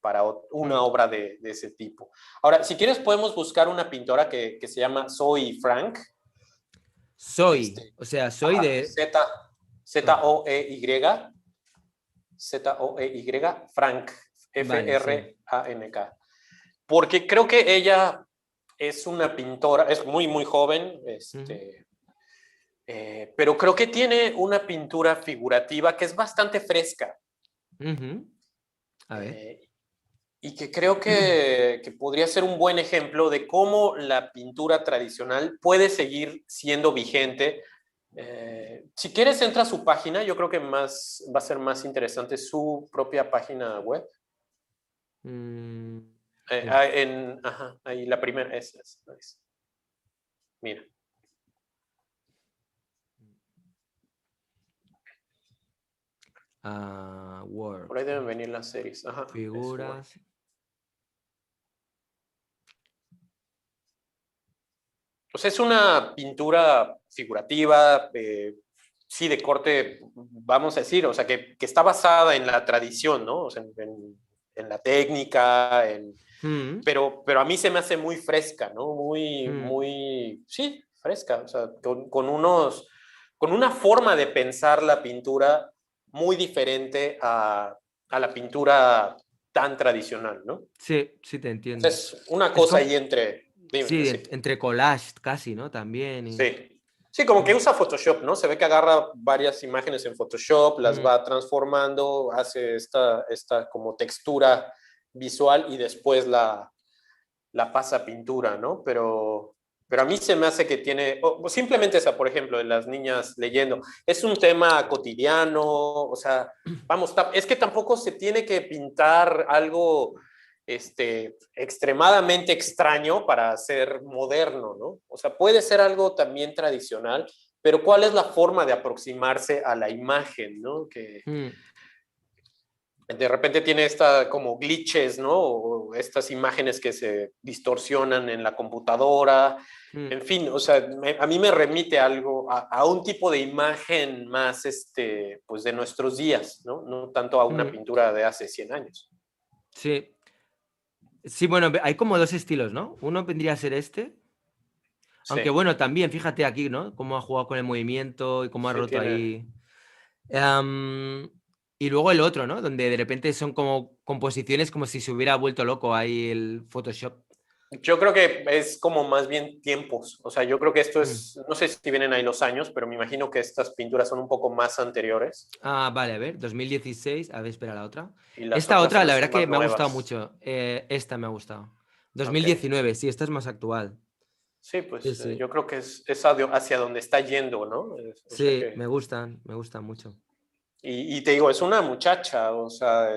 una mm. obra de ese tipo. Ahora, si quieres, podemos buscar una pintora que se llama Zoe Frank. Soy, o sea, soy Ajá, de... oh, Z-O-E-Y, Z-O-E-Y, Frank, vale, sí. F-R-A-N-K. Porque creo que ella es una pintora, es muy, muy joven, Ujú, pero creo que tiene una pintura figurativa que es bastante fresca. ujú. A ver. eh, y que creo que podría ser un buen ejemplo de cómo la pintura tradicional puede seguir siendo vigente. Si quieres, entra a su página, yo creo que va a ser más interesante su propia página web. Mm, Ahí la primera es. Mira. Work. Por ahí deben venir las series. Ajá, Figuras. Pues es una pintura figurativa, sí, de corte, vamos a decir, o sea, que está basada en la tradición, ¿no? O sea, en la técnica, pero a mí se me hace muy fresca, ¿no? Muy, sí, fresca, o sea, con una forma de pensar la pintura muy diferente a la pintura tan tradicional, ¿no? Sí, sí, te entiendo. Es una Es cosa como, ahí entre... Dime, sí, sí. entre collage casi, ¿no? También. Sí. Sí, como que usa Photoshop, ¿no? Se ve que agarra varias imágenes en Photoshop, las va transformando, hace esta como textura visual y después la pasa a pintura, ¿no? Pero a mí se me hace que tiene, o simplemente esa, por ejemplo, de las niñas leyendo, es un tema cotidiano, o sea, vamos, es que tampoco se tiene que pintar algo extremadamente extraño para ser moderno, ¿no? O sea, puede ser algo también tradicional, pero ¿cuál es la forma de aproximarse a la imagen, ¿no? Que de repente tiene como glitches, ¿no? O estas imágenes que se distorsionan en la computadora. En fin, o sea, a mí me remite algo a un tipo de imagen más, pues de nuestros días, ¿no? No tanto a una pintura de hace 100 años. Sí. Sí, bueno, hay como dos estilos, ¿no? Uno vendría a ser este. Aunque Sí. bueno, también fíjate aquí, ¿no? Cómo ha jugado con el movimiento y cómo ha Sí, roto tiene... ahí. Y luego el otro, ¿no? Donde de repente son como composiciones como si se hubiera vuelto loco ahí el Photoshop. Yo creo que es como más bien tiempos. O sea, yo creo que esto es, no sé si vienen ahí los años, pero me imagino que estas pinturas son un poco más anteriores. Vale, a ver, 2016. A ver, espera la otra. Y las Esta otras se otra, me la hacen verdad que más me ha gustado nuevas. mucho. Esta me ha gustado. Ok. 2019, sí, esta es más actual. Sí, Sí, pues sí. yo creo que es hacia donde está yendo, ¿no? O sea Sí, que... me gustan mucho. Y te digo, es una muchacha, o sea,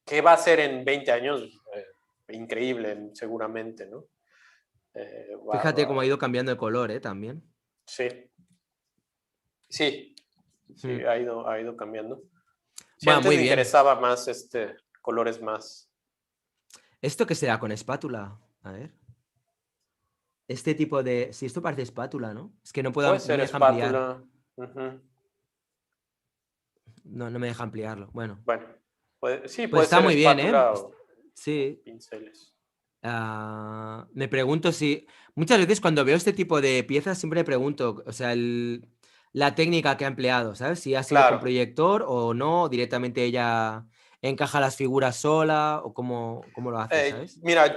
¿qué va a hacer en 20 años? Increíble, seguramente, ¿no? Fíjate cómo ha ido cambiando de color, también. Sí, sí, sí, ha ido cambiando. Sí, Bueno, antes muy me bien. interesaba más colores más. ¿Esto qué será con espátula? A ver. Este tipo de... Sí, esto parece espátula, ¿no? Es que no Puede no ser me deja ampliar. espátula. Ujú. No me deja ampliarlo. Bueno. Bueno, sí, Pues puede está ser muy bien, ¿eh? espátula o Sí. pinceles. Me pregunto si... Muchas veces cuando veo este tipo de piezas siempre me pregunto, o sea, la técnica que ha empleado, ¿sabes? Si ha sido con Claro. proyector o no, directamente ella encaja las figuras sola o cómo lo hace, ¿sabes? Mira,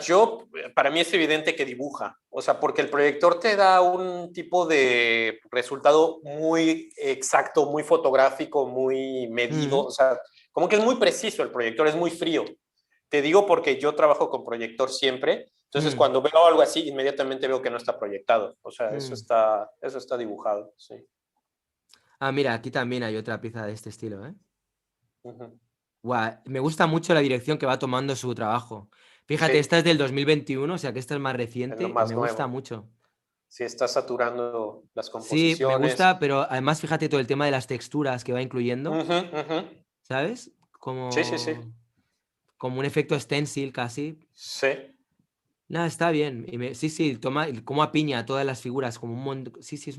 para mí es evidente que dibuja, o sea, porque el proyector te da un tipo de resultado muy exacto, muy fotográfico, muy medido, o sea, como que es muy preciso el proyector, es muy frío. Te digo porque yo trabajo con proyector siempre, entonces cuando veo algo así, inmediatamente veo que no está proyectado, o sea, eso está dibujado, sí. Mira, aquí también hay otra pieza de este estilo, ¿eh? Uh-huh. Guau, me gusta mucho la dirección que va tomando su trabajo. Fíjate, esta Sí, es del 2021, o sea que esta es más es lo reciente y más me gusta nuevo. mucho. Sí, está saturando las Sí, me composiciones. gusta, pero además fíjate todo el tema de las texturas que va incluyendo, Uh-huh, uh-huh. ¿sabes? Sí, sí, sí. Como un efecto stencil casi. Sí. Nada, está bien. Sí, sí, toma cómo apiña todas las figuras, como un montón. Sí, sí, es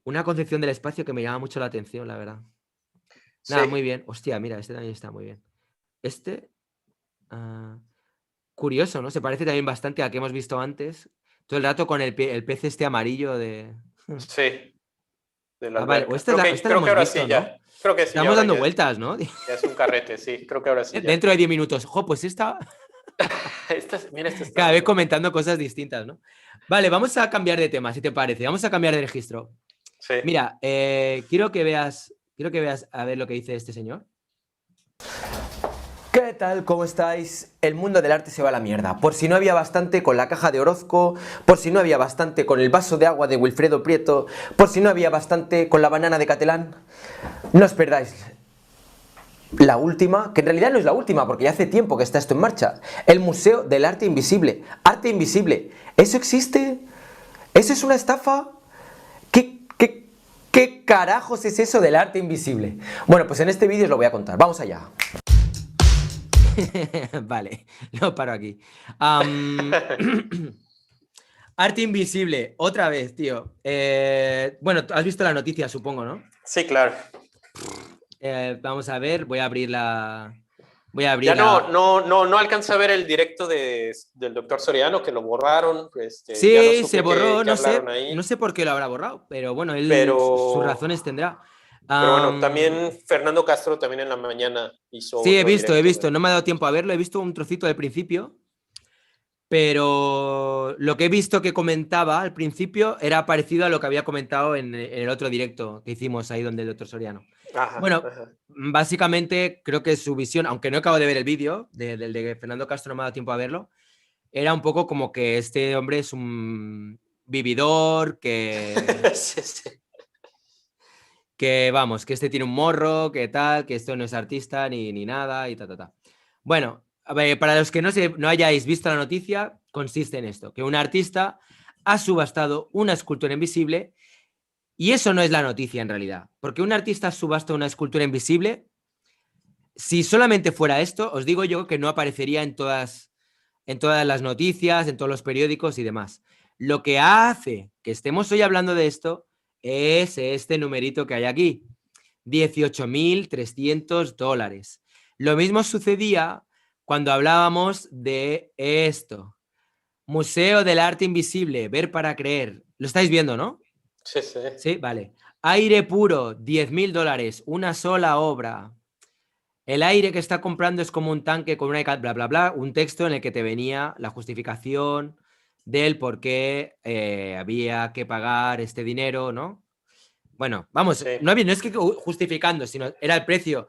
una concepción del espacio que me llama mucho la atención, la verdad. Nada, muy Sí, bien. Hostia, mira, este también está muy bien. Este, ah, curioso, ¿no? Se parece también bastante al que hemos visto antes. Todo el rato con el pez este amarillo de... sí, de la Vale, o alberca. Creo que, esta la creo que hemos ahora visto, sí ¿no? ya. Creo que sí, ya Estamos ahora dando vueltas, ¿no? ya es un carrete, sí. Creo que ahora sí ya. Dentro de 10 minutos. Jo, pues esta... Mira, esta está Cada vez buena. comentando cosas distintas, ¿no? Vale, vamos a cambiar de tema, si te parece. Vamos a cambiar de registro. Sí. Mira, quiero que veas a ver lo que dice este señor. ¿Qué tal? ¿Cómo estáis? El mundo del arte se va a la mierda. Por si no había bastante con la caja de Orozco, por si no había bastante con el vaso de agua de Wilfredo Prieto, por si no había bastante con la banana de Catalán, no os perdáis la última, que en realidad no es la última, porque ya hace tiempo que está esto en marcha. El Museo del Arte Invisible. Arte invisible. ¿Eso existe? ¿Eso es una estafa? ¿Qué carajos es eso del arte invisible? Bueno, pues en este vídeo os lo voy a contar. Vamos allá. Vale, lo paro aquí. Arte invisible, otra vez, tío. Bueno, has visto la noticia, supongo, ¿no? Sí, claro. Vamos a ver, voy a abrir la... Ya no alcancé a ver el directo del doctor Soriano, que lo borraron. Ya no Sí, se supe borró, qué hablaron ahí. no sé por qué lo habrá borrado, pero bueno, él sus Pero, razones tendrá. pero bueno, también Fernando Castro también en la mañana hizo Sí, otro he directo. visto, no me ha dado tiempo a verlo, he visto un trocito del principio, pero lo que he visto que comentaba al principio era parecido a lo que había comentado en el otro directo que hicimos ahí donde el doctor Soriano. Ajá, Bueno, ajá. básicamente creo que su visión, aunque no acabo de ver el vídeo del de Fernando Castro, no me ha dado tiempo a verlo, era un poco como que este hombre es un vividor, Sí, sí. que vamos, que este tiene un morro, que tal, que esto no es artista ni nada y ta. Bueno, a ver, para los que no hayáis visto la noticia, consiste en esto, que un artista ha subastado una escultura invisible y eso no es la noticia en realidad, porque un artista subasta una escultura invisible, si solamente fuera esto, os digo yo que no aparecería en todas las noticias, en todos los periódicos y demás. Lo que hace que estemos hoy hablando de esto es este numerito que hay aquí, $18.300. Lo mismo sucedía cuando hablábamos de esto. Museo del Arte Invisible, ver para creer. Lo estáis viendo, ¿no? Sí, sí. Sí, vale. Aire puro, $10.000, una sola obra. El aire que está comprando es como un tanque con una bla, bla, bla, un texto en el que te venía la justificación del por qué había que pagar este dinero, ¿no? Bueno, vamos, Sí. no es que justificando, sino era el precio al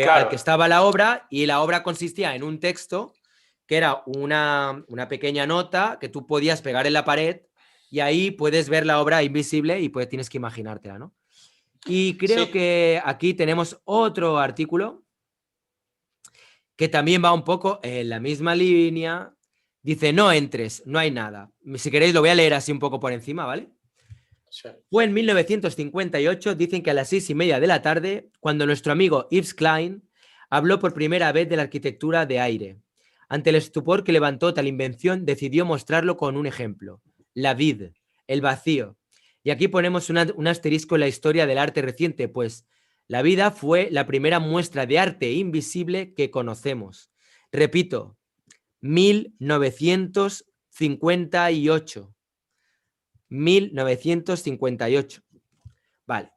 Claro. que estaba la obra y la obra consistía en un texto que era una pequeña nota que tú podías pegar en la pared y ahí puedes ver la obra invisible y pues tienes que imaginártela, ¿no? Y creo Sí. que aquí tenemos otro artículo que también va un poco en la misma línea. Dice, no entres, no hay nada. Si queréis lo voy a leer así un poco por encima, ¿vale? Sí. Fue en 1958, dicen que a las 6:30 de la tarde, cuando nuestro amigo Yves Klein habló por primera vez de la arquitectura de aire. Ante el estupor que levantó tal invención, decidió mostrarlo con un ejemplo: la vid, el vacío. Y aquí ponemos un asterisco en la historia del arte reciente, pues la vida fue la primera muestra de arte invisible que conocemos. Repito, 1958. 1958. Vale.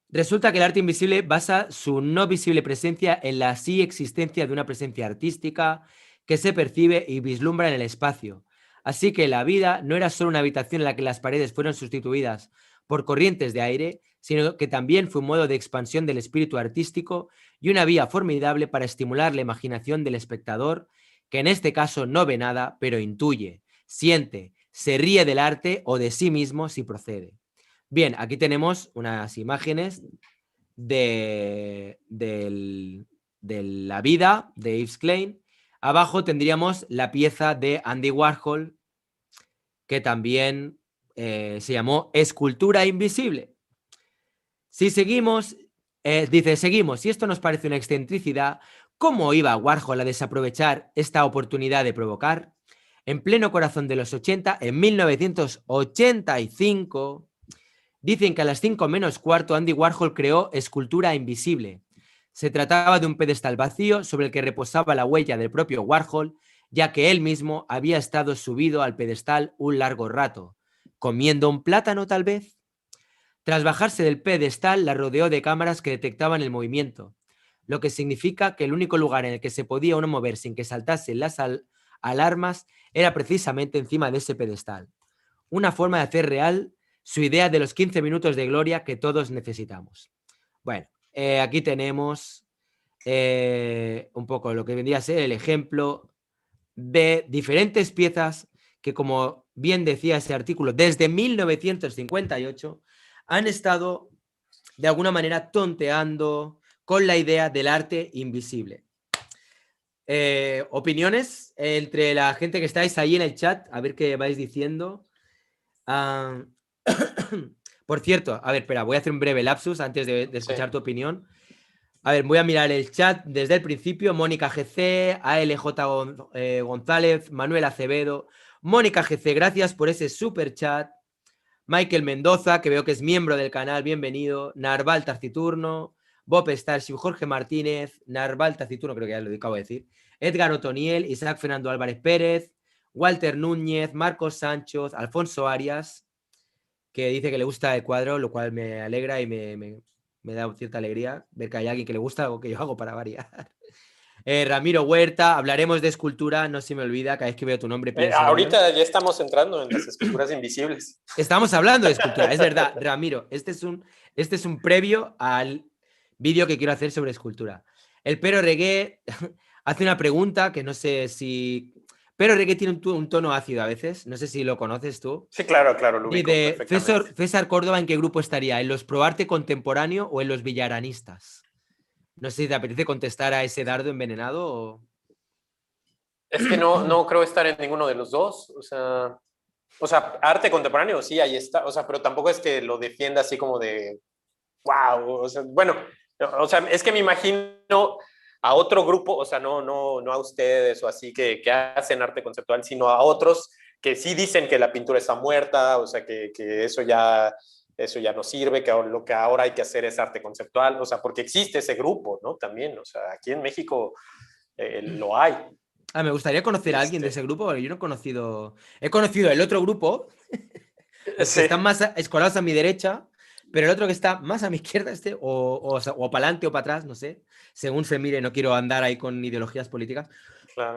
Resulta que el arte invisible basa su no visible presencia en la sí existencia de una presencia artística que se percibe y vislumbra en el espacio. Así que la vida no era solo una habitación en la que las paredes fueron sustituidas por corrientes de aire, sino que también fue un modo de expansión del espíritu artístico y una vía formidable para estimular la imaginación del espectador, que en este caso no ve nada, pero intuye, siente, se ríe del arte o de sí mismo si procede. Bien, aquí tenemos unas imágenes de la vida de Yves Klein. Abajo tendríamos la pieza de Andy Warhol, que también se llamó Escultura Invisible. Si seguimos, seguimos, si esto nos parece una excentricidad, ¿cómo iba Warhol a desaprovechar esta oportunidad de provocar? En pleno corazón de los 80, en 1985, dicen que a las 5 menos cuarto Andy Warhol creó Escultura Invisible. Se trataba de un pedestal vacío sobre el que reposaba la huella del propio Warhol, ya que él mismo había estado subido al pedestal un largo rato, comiendo un plátano tal vez. Tras bajarse del pedestal, la rodeó de cámaras que detectaban el movimiento, lo que significa que el único lugar en el que se podía uno mover sin que saltasen las alarmas era precisamente encima de ese pedestal. Una forma de hacer real su idea de los 15 minutos de gloria que todos necesitamos. Bueno, aquí tenemos un poco lo que vendría a ser el ejemplo de diferentes piezas que, como bien decía ese artículo, desde 1958 han estado de alguna manera tonteando con la idea del arte invisible. Opiniones entre la gente que estáis ahí en el chat, a ver qué vais diciendo. Ah, por cierto, a ver, espera, voy a hacer un breve lapsus antes de escuchar tu opinión. A ver, voy a mirar el chat desde el principio. Mónica GC, ALJ González, Manuel Acevedo. Mónica GC, gracias por ese super chat. Michael Mendoza, que veo que es miembro del canal, bienvenido. Narval Taciturno, Bob Starship, Jorge Martínez, Narval Taciturno, creo que ya lo acabo de decir. Edgar Otoniel, Isaac Fernando Álvarez Pérez, Walter Núñez, Marcos Sánchez, Alfonso Arias, que dice que le gusta el cuadro, lo cual me alegra y me da cierta alegría ver que hay alguien que le gusta algo que yo hago para variar. Ramiro Huerta, hablaremos de escultura, no se me olvida, cada vez que veo tu nombre pienso en ello. Ahorita ya estamos entrando en las esculturas invisibles. Estamos hablando de escultura, es verdad, Ramiro, este es un previo al vídeo que quiero hacer sobre escultura. El Pero Reggae hace una pregunta que no sé si... Pero Reggae tiene un tono ácido a veces, no sé si lo conoces tú. Sí, claro, lo ubico Dice, perfectamente. César Córdoba, ¿en qué grupo estaría? ¿En los Proarte Contemporáneo o en los Villaranistas? No sé si te apetece contestar a ese dardo envenenado o... Es que no creo estar en ninguno de los dos. O sea, arte contemporáneo, sí, ahí está. O sea, pero tampoco es que lo defienda así como de, wow. O sea, bueno, o sea, es que me imagino a otro grupo, o sea, no a ustedes o así que hacen arte conceptual, sino a otros que sí dicen que la pintura está muerta, o sea, que eso ya no sirve, que lo que ahora hay que hacer es arte conceptual, o sea, porque existe ese grupo, ¿no? También, o sea, aquí en México lo hay. Me gustaría conocer a alguien de ese grupo, porque yo no he conocido... He conocido el otro grupo, los que Sí. están más escolados a mi derecha, pero el otro que está más a mi izquierda, o para adelante o para atrás, no sé, según se mire, no quiero andar ahí con ideologías políticas, Claro.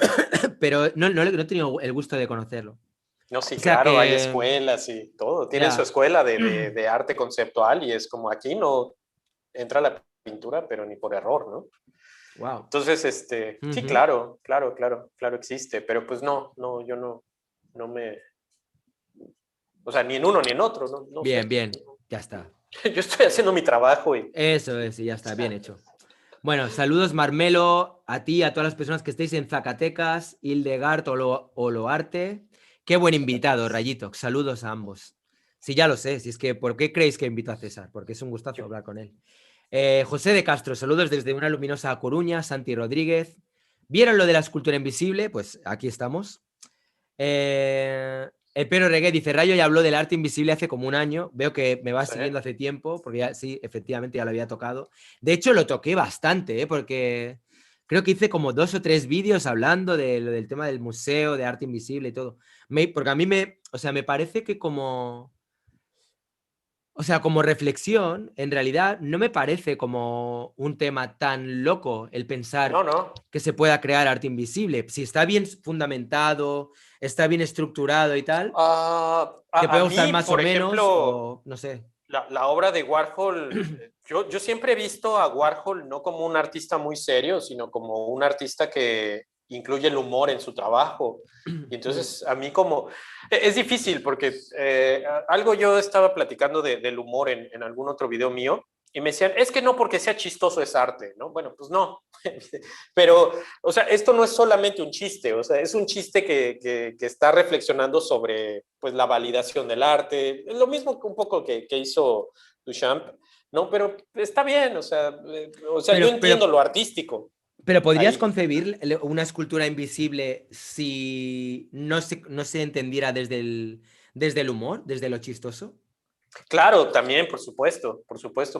pero no he tenido el gusto de conocerlo. No, sí, O sea claro, hay que, escuelas y todo. Tienen su ya, escuela de arte conceptual y es como aquí no entra la pintura, pero ni por error, ¿no? wow. Entonces, sí, claro existe, pero pues yo no me, o sea, ni en uno ni en otro, no sé. Bien, ya está. Yo estoy haciendo mi trabajo y... Eso es, y ya está, bien hecho. Bueno, saludos Marmelo, a ti, a todas las personas que estéis en Zacatecas, Hildegard o Loarte. Qué buen invitado, Rayito. Saludos a ambos. Sí, ya lo sé, si es que, ¿por qué creéis que invito a César? Porque es un gustazo hablar con él. José de Castro, saludos desde una luminosa Coruña, Santi Rodríguez. ¿Vieron lo de la escultura invisible? Pues aquí estamos. El Pero Reggae dice, Rayo ya habló del arte invisible hace como un año. Veo que me va Sí. siguiendo hace tiempo, porque ya, sí, efectivamente ya lo había tocado. De hecho, lo toqué bastante, porque creo que hice como 2 o 3 vídeos hablando del tema del museo, de arte invisible y todo. Porque a mí o sea, me parece que como reflexión, en realidad no me parece como un tema tan loco el pensar No. que se pueda crear arte invisible. Si está bien fundamentado, está bien estructurado y tal, te A puede gustar mí, más o por menos, ejemplo, o no sé. la obra de Warhol, yo siempre he visto a Warhol no como un artista muy serio, sino como un artista que incluye el humor en su trabajo. Y entonces a mí como... Es difícil porque algo yo estaba platicando del humor en algún otro video mío y me decían, es que no porque sea chistoso es arte, ¿no? Bueno, pues no. Pero, o sea, esto no es solamente un chiste, o sea, es un chiste que está reflexionando sobre, pues, la validación del arte, lo mismo que un poco que hizo Duchamp, ¿no? Pero está bien, yo Pero, entiendo lo artístico pero ¿podrías ahí. concebir una escultura invisible si no se entendiera desde el humor, desde lo chistoso? Claro, también, por supuesto,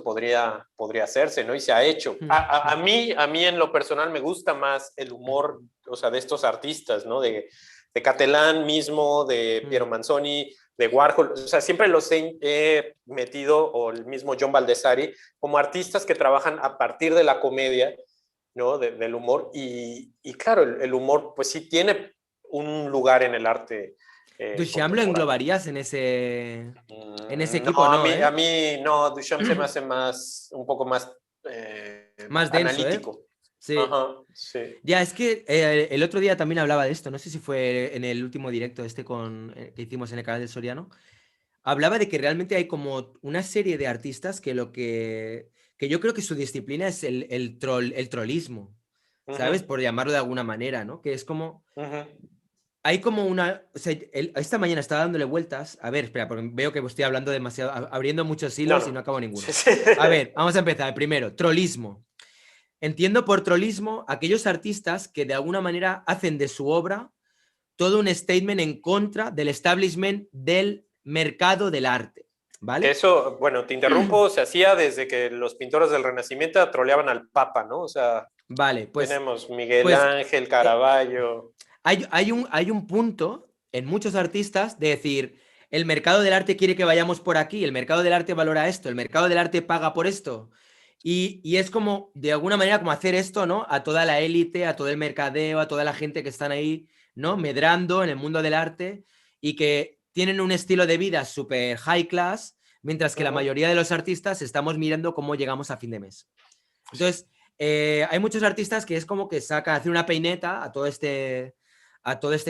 podría hacerse, ¿no? Y se ha hecho. A mí en lo personal me gusta más el humor, o sea, de estos artistas, ¿no? De Catalán mismo, de Piero Manzoni, de Warhol, o sea, siempre los he metido, o el mismo John Baldessari, como artistas que trabajan a partir de la comedia, ¿no? Del humor, y claro, el humor, pues sí tiene un lugar en el arte Duchamp lo contemporáneo. englobarías en ese No, equipo, ¿no? a mí no, Duchamp se me hace un poco más Más denso, ¿eh? analítico. Sí. Ajá, sí. Ya, es que el otro día también hablaba de esto, no sé si fue en el último directo que hicimos en el canal del Soriano. hablaba de que realmente hay como una serie de artistas que yo creo que su disciplina es el trollismo, ¿sabes? Ujú, Por llamarlo de alguna manera, ¿no? Que es como, ujú. hay como una, o sea, esta mañana estaba dándole vueltas, a ver, espera, porque veo que estoy hablando demasiado, abriendo muchos No, hilos y no. no acabo Sí, ninguno. sí. A ver, vamos a empezar. Primero, trollismo. Entiendo por trollismo aquellos artistas que de alguna manera hacen de su obra todo un statement en contra del establishment del mercado del arte, Que ¿vale? eso, bueno, te interrumpo, se hacía desde que los pintores del Renacimiento troleaban al Papa, ¿no? O sea, Vale, tenemos Miguel pues Ángel, eh, Caravaggio. hay un punto en muchos artistas de decir, el mercado del arte quiere que vayamos por aquí, el mercado del arte valora esto, el mercado del arte paga por esto. Y es como, de alguna manera, como hacer esto, ¿no? A toda la élite, a todo el mercadeo, a toda la gente que están ahí, ¿no? Medrando en el mundo del arte y que tienen un estilo de vida súper high class, mientras que la Ujú. mayoría de los artistas estamos mirando cómo llegamos a fin de mes. Entonces, hay muchos artistas que es como que sacan, hacen una peineta a todo este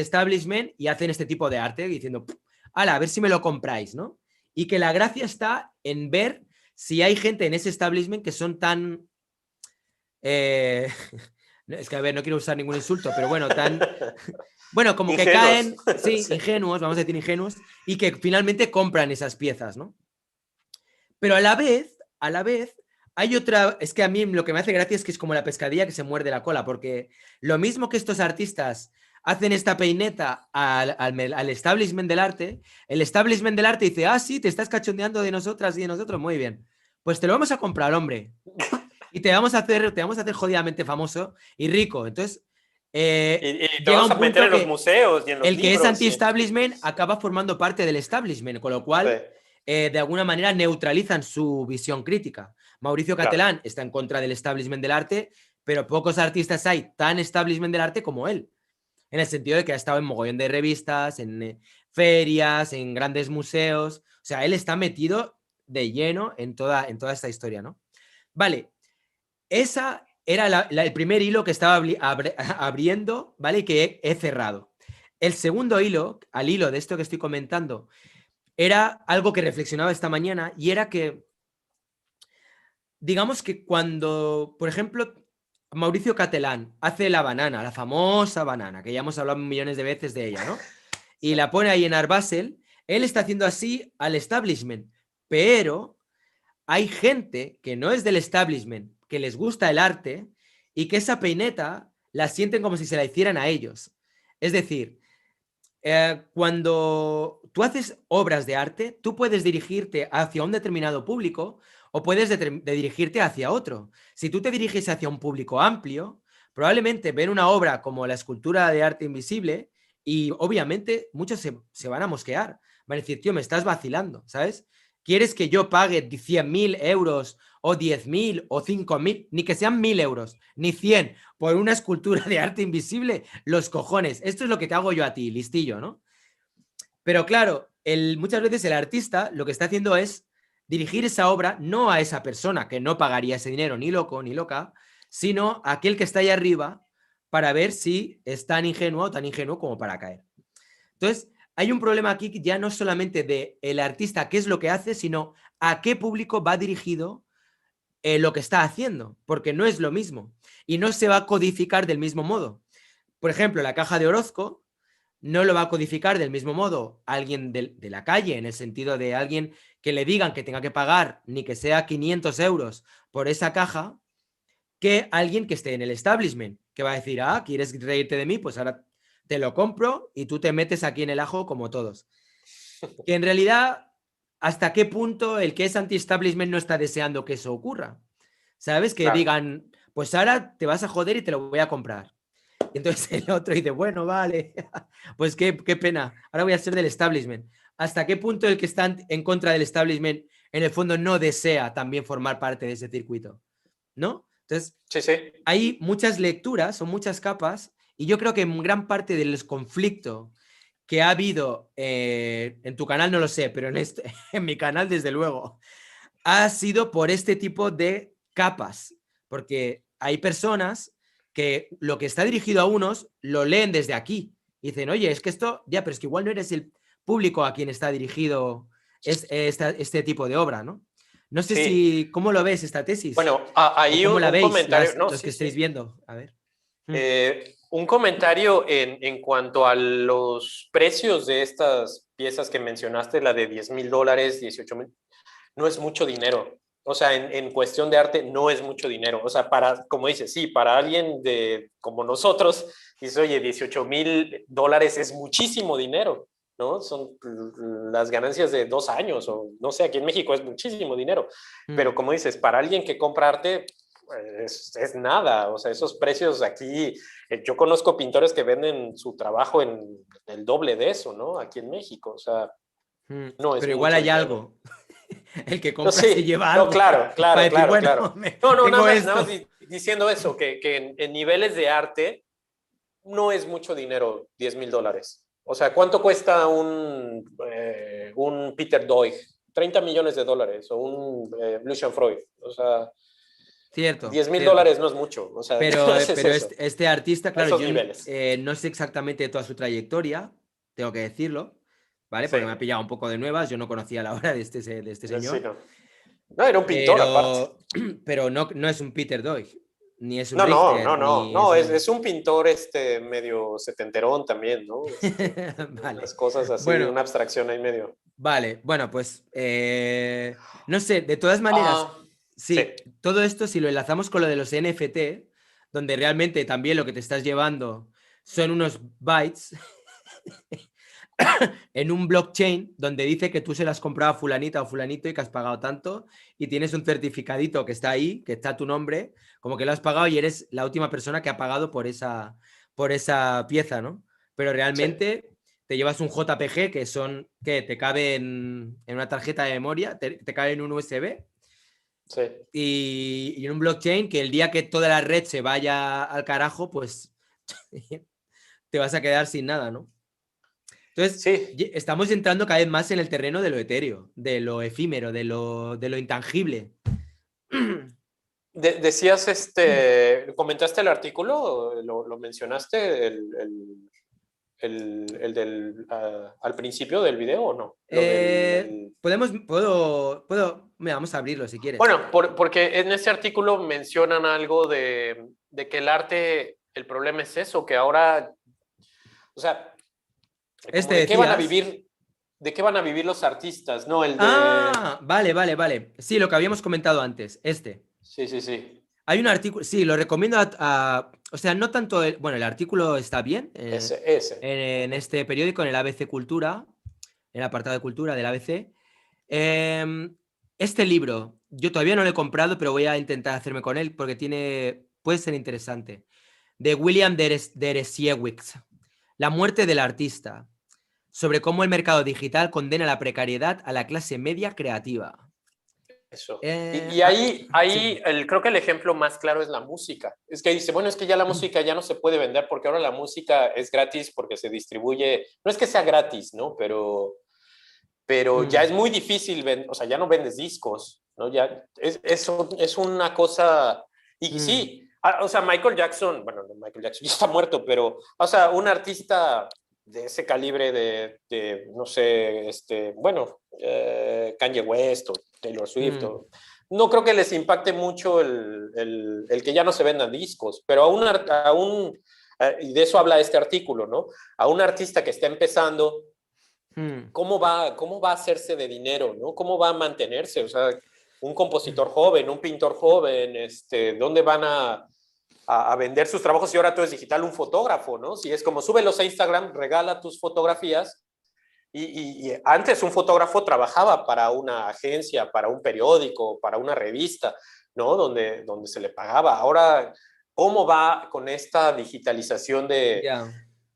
establishment y hacen este tipo de arte diciendo, ala, a ver si me lo compráis, ¿no? Y que la gracia está en ver si hay gente en ese establishment que son tan... eh, es que, a ver, no quiero usar ningún insulto, pero bueno, tan... Bueno, como que Ingenuos. caen, sí, Sí. ingenuos, vamos a decir ingenuos, y que finalmente compran esas piezas, ¿no? Pero a la vez, hay otra. Es que a mí lo que me hace gracia es que es como la pescadilla que se muerde la cola, porque lo mismo que estos artistas hacen esta peineta al establishment del arte, el establishment del arte dice, ah, sí, te estás cachondeando de nosotras y de nosotros, muy bien. Pues te lo vamos a comprar, hombre. Y te vamos a hacer jodidamente famoso y rico. Entonces, Y te llega vamos un a meter punto en los que museos y en los el que es libros. Sí. anti-establishment acaba formando parte del establishment, con lo Sí, cual, de alguna manera, neutralizan su visión crítica. Mauricio claro. Catalán está en contra del establishment del arte, pero pocos artistas hay tan establishment del arte como él, en el sentido de que ha estado en mogollón de revistas, en ferias, en grandes museos. O sea, él está metido de lleno en toda esta historia, ¿no? Vale, esa era el primer hilo que estaba abriendo, ¿vale? Y que he cerrado. El segundo hilo, al hilo de esto que estoy comentando, era algo que reflexionaba esta mañana y era que, digamos que cuando, por ejemplo, Mauricio Catelán hace la banana, la famosa banana, que ya hemos hablado millones de veces de ella, ¿no? Y Sí, la pone ahí en Art Basel, él está haciendo así al establishment, pero hay gente que no es del establishment, que les gusta el arte y que esa peineta la sienten como si se la hicieran a ellos. Es decir, cuando tú haces obras de arte, tú puedes dirigirte hacia un determinado público o puedes dirigirte hacia otro. Si tú te diriges hacia un público amplio, probablemente ven una obra como la escultura de arte invisible y obviamente muchos se van a mosquear. Van a decir, tío, me estás vacilando, ¿sabes? ¿Quieres que yo pague 100.000 euros o 10.000 o 5.000, ni que sean 1.000 euros, ni 100 por una escultura de arte invisible? Los cojones. Esto es lo que te hago yo a ti, listillo, ¿no? Pero claro, muchas veces el artista lo que está haciendo es dirigir esa obra no a esa persona que no pagaría ese dinero, ni loco, ni loca, sino a aquel que está ahí arriba para ver si es tan ingenuo o tan ingenuo como para caer. Entonces, hay un problema aquí ya no solamente de el artista, qué es lo que hace, sino a qué público va dirigido lo que está haciendo, porque no es lo mismo y no se va a codificar del mismo modo. Por ejemplo, la caja de Orozco no lo va a codificar del mismo modo alguien de la calle, en el sentido de alguien que le digan que tenga que pagar ni que sea 500 euros por esa caja, que alguien que esté en el establishment, que va a decir, ah, ¿quieres reírte de mí? Pues ahora te lo compro y tú te metes aquí en el ajo como todos. Que en realidad, ¿hasta qué punto el que es anti-establishment no está deseando que eso ocurra? ¿Sabes? Que claro. digan, pues ahora te vas a joder y te lo voy a comprar. Y entonces el otro dice, bueno, vale, pues qué pena, ahora voy a ser del establishment. ¿Hasta qué punto el que está en contra del establishment en el fondo no desea también formar parte de ese circuito? ¿No? Entonces, Sí, sí. hay muchas lecturas, son muchas capas, y yo creo que en gran parte del conflicto que ha habido en tu canal, no lo sé, pero en mi canal, desde luego, ha sido por este tipo de capas, porque hay personas que lo que está dirigido a unos lo leen desde aquí y dicen, oye, es que esto, ya, pero es que igual no eres el público a quien está dirigido este tipo de obra, ¿no? No sé Sí. si, ¿cómo lo ves esta tesis? Bueno, ¿O ahí cómo la un veis comentario, no, los sí, que estáis sí. viendo? A ver. Un comentario en cuanto a los precios de estas piezas que mencionaste, la de $10,000, 18,000, no es mucho dinero. O sea, en cuestión de arte no es mucho dinero. O sea, como dices, sí, para alguien como nosotros, dice, oye, $18,000 es muchísimo dinero, ¿no? Son las ganancias de 2 años, o no sé, aquí en México es muchísimo dinero. Pero como dices, para alguien que compra arte, es nada. O sea, esos precios aquí, yo conozco pintores que venden su trabajo en el doble de eso, ¿no? Aquí en México. O sea, no es Pero igual mucho hay dinero. algo. El que No, compra se sí, lleva no, algo claro, para claro, decir, claro, bueno, claro. No, tengo nada más esto. diciendo eso, que en niveles de arte no es mucho dinero, $10,000. O sea, ¿cuánto cuesta un Peter Doig? $30 millones, o un Lucian Freud. O sea, Cierto, diez mil cierto. dólares no es mucho. O sea, no haces Pero eso, este artista, a claro, esos yo niveles. no sé exactamente toda su trayectoria, tengo que decirlo, ¿vale? Sí, Porque me ha pillado un poco de nuevas, yo no conocía la obra de este sí, señor, no. No, era un pintor aparte. pero, pero no es un Peter Doig, ni es un No, no, Richter, no, no, ni es no, un... es un pintor medio setenterón también, ¿no? Vale, Unas cosas así, bueno, una abstracción ahí medio. vale, bueno, pues no sé, de todas maneras, Ah, sí, sí, todo esto si lo enlazamos con lo de los NFT, donde realmente también lo que te estás llevando son unos bytes en un blockchain donde dice que tú se las has comprado a fulanita o fulanito y que has pagado tanto y tienes un certificadito que está ahí, que está tu nombre, como que lo has pagado y eres la última persona que ha pagado por esa pieza, ¿no? Pero sí, realmente te llevas un JPG que son, que te cabe en una tarjeta de memoria, te cabe en un USB sí. y en un blockchain que el día que toda la red se vaya al carajo, pues te vas a quedar sin nada, ¿no? Entonces, Sí, estamos entrando cada vez más en el terreno de lo etéreo, de lo efímero, de lo intangible. decías, comentaste el artículo, lo mencionaste, al principio del video, ¿o no? Mira, vamos a abrirlo si quieres. Bueno, porque en ese artículo mencionan algo de que el arte, el problema es eso, que ahora, o sea, Este como de qué van a decías. vivir, de qué van a vivir los artistas, ¿no? El de... Ah, vale, vale, vale. Sí, lo que habíamos comentado antes, este. Sí, sí, sí. Hay un artículo, sí, lo recomiendo o sea, no tanto, bueno, el artículo está bien Ese. en Ujú. este periódico, en el ABC Cultura, en el apartado de cultura del ABC. Em, este libro, yo todavía no lo he comprado, pero voy a intentar hacerme con él porque puede ser interesante. De William Deresiewicz, La muerte del artista, sobre cómo el mercado digital condena la precariedad a la clase media creativa. Eso. Y ahí, Sí. creo que el ejemplo más claro es la música. Es que dice, bueno, es que ya la música ya no se puede vender porque ahora la música es gratis porque se distribuye, no es que sea gratis, ¿no? Pero ya es Mm, muy difícil, o sea, ya no vendes discos, ¿no? Ya es una cosa, y mm, sí, o sea, Michael Jackson, bueno, no, Michael Jackson ya está muerto, pero, o sea, un artista de ese calibre no sé, bueno, Kanye West o Taylor Swift, mm. no creo que les impacte mucho el que ya no se vendan discos, pero y de eso habla este artículo, ¿no? A un artista que está empezando, Mm. ¿cómo va a hacerse de dinero, ¿no? ¿Cómo va a mantenerse? O sea, un compositor joven, un pintor joven, ¿dónde van a vender sus trabajos si ahora todo es digital? Un fotógrafo, ¿no? Si es como súbelos a Instagram, regala tus fotografías. Y antes un fotógrafo trabajaba para una agencia, para un periódico, para una revista, ¿no? Donde se le pagaba. Ahora, ¿cómo va con esta digitalización Ya.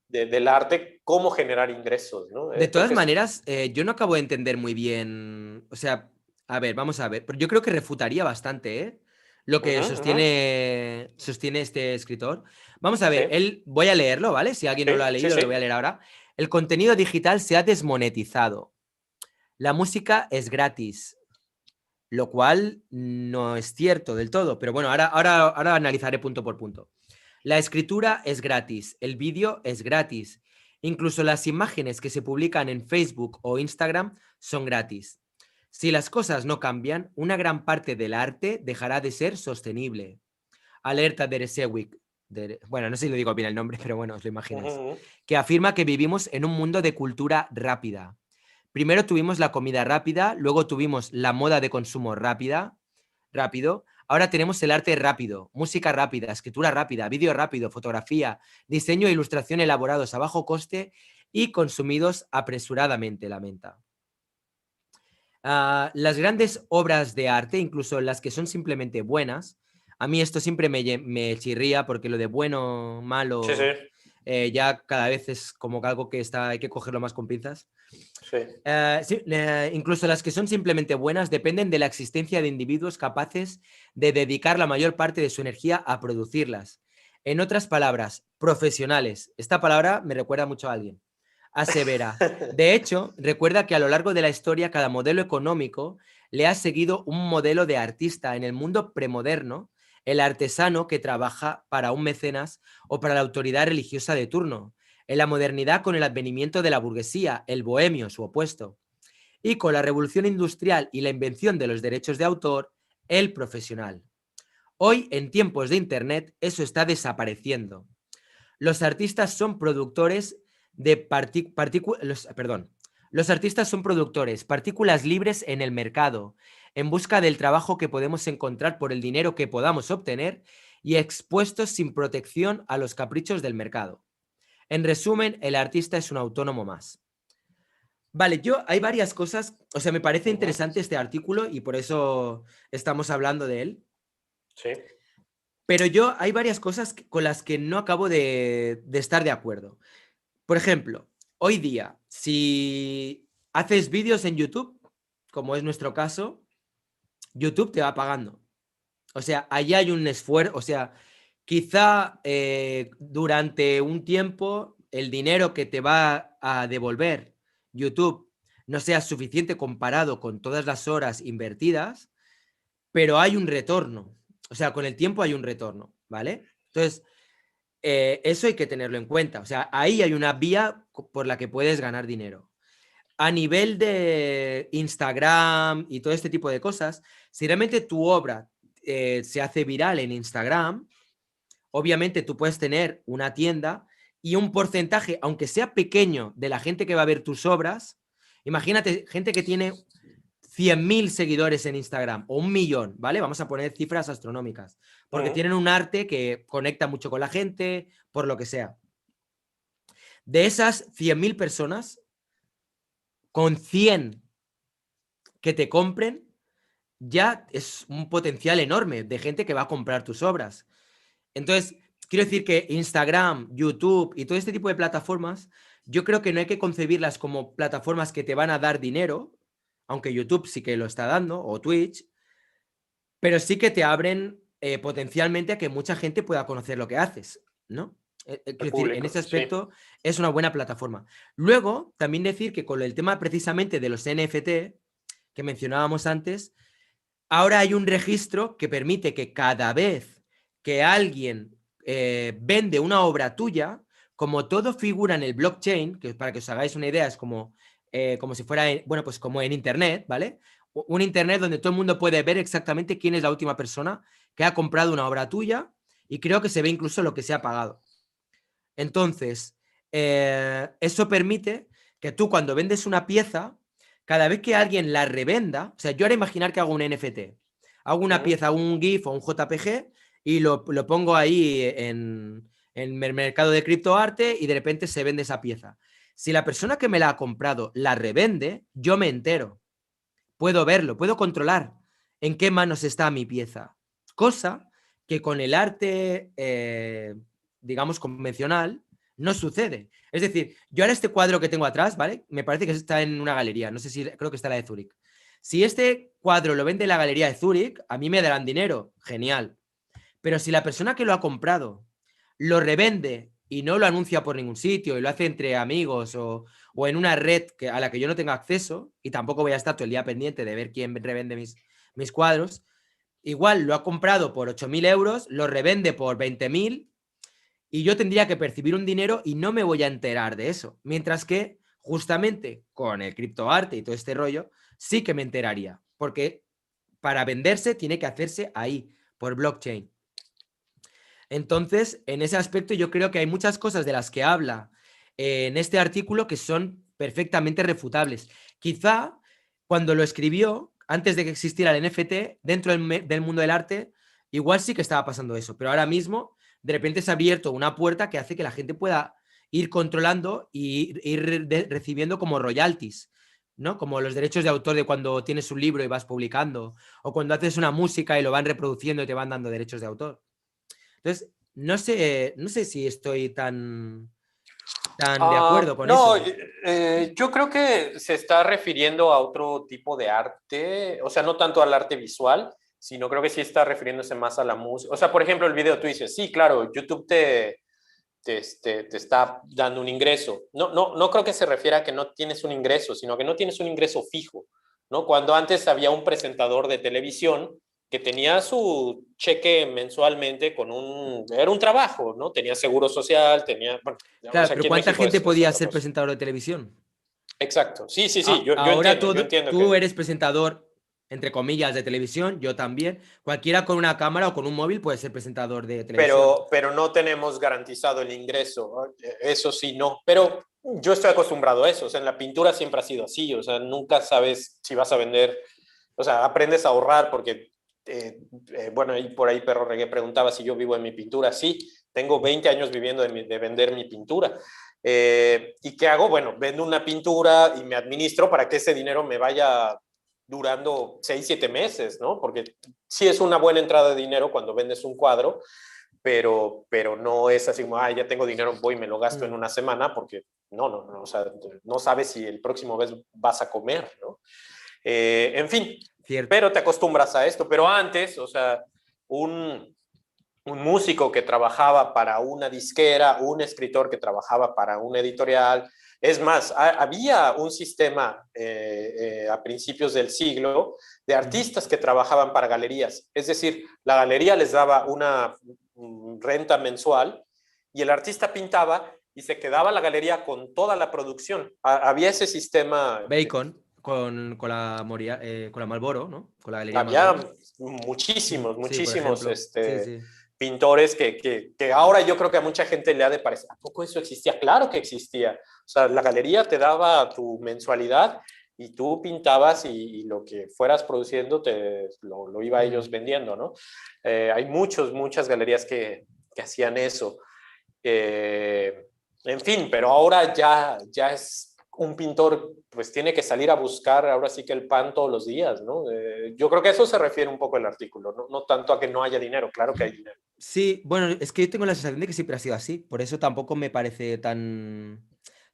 del arte? ¿Cómo generar ingresos, ¿no? De Creo todas que es... maneras, yo no acabo de entender muy bien. O sea, a ver, vamos a ver. Pero yo creo que refutaría bastante, ¿eh? Lo que Ujú, ujú. sostiene este escritor. Vamos a ver, Sí, voy a leerlo, ¿vale? Si alguien no lo ha sí, sí, leído, lo voy a sí. leer ahora. El contenido digital se ha desmonetizado. La música es gratis, lo cual no es cierto del todo. Pero bueno, ahora analizaré punto por punto. La escritura es gratis, el vídeo es gratis. Incluso las imágenes que se publican en Facebook o Instagram son gratis. Si las cosas no cambian, una gran parte del arte dejará de ser sostenible. Alerta Deresiewicz, bueno, no sé si lo digo bien el nombre, pero bueno, os lo imagináis, que afirma que vivimos en un mundo de cultura rápida. Primero tuvimos la comida rápida, luego tuvimos la moda de consumo rápido, ahora tenemos el arte rápido, música rápida, escritura rápida, vídeo rápido, fotografía, diseño e ilustración elaborados a bajo coste y consumidos apresuradamente, lamenta. Las grandes obras de arte, incluso las que son simplemente buenas, a mí esto siempre me chirría porque lo de bueno, malo, Sí, sí. ya cada vez es como algo que hay que cogerlo más con pinzas. Sí. Sí, incluso las que son simplemente buenas dependen de la existencia de individuos capaces de dedicar la mayor parte de su energía a producirlas. En otras palabras, profesionales. Esta palabra me recuerda mucho a alguien. Asevera. De hecho, recuerda que a lo largo de la historia cada modelo económico le ha seguido un modelo de artista en el mundo premoderno, el artesano que trabaja para un mecenas o para la autoridad religiosa de turno. En la modernidad, con el advenimiento de la burguesía, el bohemio, su opuesto. Y con la revolución industrial y la invención de los derechos de autor, el profesional. Hoy, en tiempos de Internet, eso está desapareciendo. Los artistas son productores de los artistas son productores, partículas libres en el mercado, en busca del trabajo que podemos encontrar por el dinero que podamos obtener y expuestos sin protección a los caprichos del mercado. En resumen, el artista es un autónomo más. Vale, hay varias cosas, o sea, me parece interesante este artículo y por eso estamos hablando de él. Sí. Pero hay varias cosas con las que no acabo de estar de acuerdo. Por ejemplo, hoy día, si haces vídeos en YouTube, como es nuestro caso, YouTube te va pagando. O sea, ahí hay un esfuerzo, o sea, quizá durante un tiempo el dinero que te va a devolver YouTube no sea suficiente comparado con todas las horas invertidas, pero hay un retorno. O sea, con el tiempo hay un retorno, ¿vale? Entonces, eso hay que tenerlo en cuenta. O sea, ahí hay una vía por la que puedes ganar dinero. A nivel de Instagram y todo este tipo de cosas, si realmente tu obra se hace viral en Instagram, obviamente tú puedes tener una tienda y un porcentaje, aunque sea pequeño, de la gente que va a ver tus obras. Imagínate, gente que tiene 100.000 seguidores en Instagram o 1.000.000, ¿vale? Vamos a poner cifras astronómicas, porque tienen un arte que conecta mucho con la gente, por lo que sea. De esas 100.000 personas, con 100 que te compren, ya es un potencial enorme de gente que va a comprar tus obras. Entonces, quiero decir que Instagram, YouTube y todo este tipo de plataformas, yo creo que no hay que concebirlas como plataformas que te van a dar dinero, aunque YouTube sí que lo está dando, o Twitch, pero sí que te abren potencialmente a que mucha gente pueda conocer lo que haces, ¿no? Quiero decir, en ese aspecto es una buena plataforma. Luego, también decir que con el tema precisamente de los NFT que mencionábamos antes, ahora hay un registro que permite que cada vez que alguien vende una obra tuya, como todo figura en el blockchain, que para que os hagáis una idea es como si fuera, bueno, pues como en Internet, ¿vale? Un Internet donde todo el mundo puede ver exactamente quién es la última persona que ha comprado una obra tuya y creo que se ve incluso lo que se ha pagado. Entonces, eso permite que tú cuando vendes una pieza, cada vez que alguien la revenda, o sea, yo ahora imaginar que hago un NFT, hago una pieza, un GIF o un JPG y lo pongo ahí en el mercado de criptoarte y de repente se vende esa pieza. Si la persona que me la ha comprado la revende, yo me entero. Puedo verlo, puedo controlar en qué manos está mi pieza. Cosa que con el arte, digamos, convencional, no sucede. Es decir, yo ahora este cuadro que tengo atrás, ¿vale? Me parece que está en una galería, no sé si, creo que está la de Zúrich. Si este cuadro lo vende la galería de Zúrich, a mí me darán dinero, genial. Pero si la persona que lo ha comprado lo revende y no lo anuncia por ningún sitio y lo hace entre amigos o en una red a la que yo no tenga acceso y tampoco voy a estar todo el día pendiente de ver quién revende mis cuadros, igual lo ha comprado por 8.000 euros, lo revende por 20.000 y yo tendría que percibir un dinero y no me voy a enterar de eso. Mientras que justamente con el criptoarte y todo este rollo, sí que me enteraría, porque para venderse tiene que hacerse ahí, por blockchain. Entonces, en ese aspecto yo creo que hay muchas cosas de las que habla en este artículo que son perfectamente refutables. Quizá cuando lo escribió, antes de que existiera el NFT, dentro del mundo del arte, igual sí que estaba pasando eso, pero ahora mismo de repente se ha abierto una puerta que hace que la gente pueda ir controlando y ir recibiendo como royalties, ¿no? Como los derechos de autor de cuando tienes un libro y vas publicando, o cuando haces una música y lo van reproduciendo y te van dando derechos de autor. Entonces, no sé si estoy tan de acuerdo con No, eso. yo creo que se está refiriendo a otro tipo de arte, o sea, no tanto al arte visual, sino creo que sí está refiriéndose más a la música. O sea, por ejemplo, el video, tú dices, sí, claro, YouTube te está dando un ingreso. No, no, no creo que se refiera a que no tienes un ingreso, sino que no tienes un ingreso fijo, ¿no? Cuando antes había un presentador de televisión que tenía su cheque mensualmente era un trabajo, ¿no? Tenía seguro social, bueno, o Claro, sea, pero aquí en ¿cuánta México gente es podía otra ser cosa. presentador de televisión? Exacto, sí, sí, sí, Ahora yo todo, entiendo tú que, eres presentador, entre comillas, de televisión, yo también. Cualquiera con una cámara o con un móvil puede ser presentador de televisión. pero no tenemos garantizado el ingreso, eso sí, no, pero yo estoy acostumbrado a eso, o sea, en la pintura siempre ha sido así, o sea, nunca sabes si vas a vender, o sea, aprendes a ahorrar porque, bueno, y por ahí Perro Reggae preguntaba si yo vivo en mi pintura, sí, tengo 20 años viviendo de vender mi pintura. ¿Y qué hago? Bueno, vendo una pintura y me administro para que ese dinero me vaya durando 6 7 meses, ¿no? Porque sí es una buena entrada de dinero cuando vendes un cuadro, pero no es así como, ah, ya tengo dinero, voy y me lo gasto en Mm, una semana, porque no, o sea, no sabes si el próximo mes vas a comer, ¿no? En fin, cierto. pero te acostumbras a esto, pero antes, o sea, un músico que trabajaba para una disquera, un escritor que trabajaba para una editorial. Es más, había un sistema a principios del siglo de Ujú. artistas que trabajaban para galerías. Es decir, la galería les daba una renta mensual y el artista pintaba y se quedaba la galería con toda la producción. Había ese sistema, Bacon con la Marlboro, ¿no? Con la galería había Marlboro. muchísimos, Sí, por muchísimos ejemplo. Sí, sí. pintores que ahora yo creo que a mucha gente le ha de parecer, ¿a poco eso existía? Claro que existía. O sea, la galería te daba tu mensualidad y tú pintabas y lo que fueras produciendo lo iba a ellos Mm. vendiendo, ¿no? Hay muchas galerías que hacían eso. Eh, en fin, pero ahora ya es un pintor, pues tiene que salir a buscar ahora sí que el pan todos los días, ¿no? Yo creo que a eso se refiere un poco el artículo, ¿no? No tanto a que no haya dinero, claro que hay dinero. Sí, bueno, es que yo tengo la sensación de que siempre ha sido así, por eso tampoco me parece tan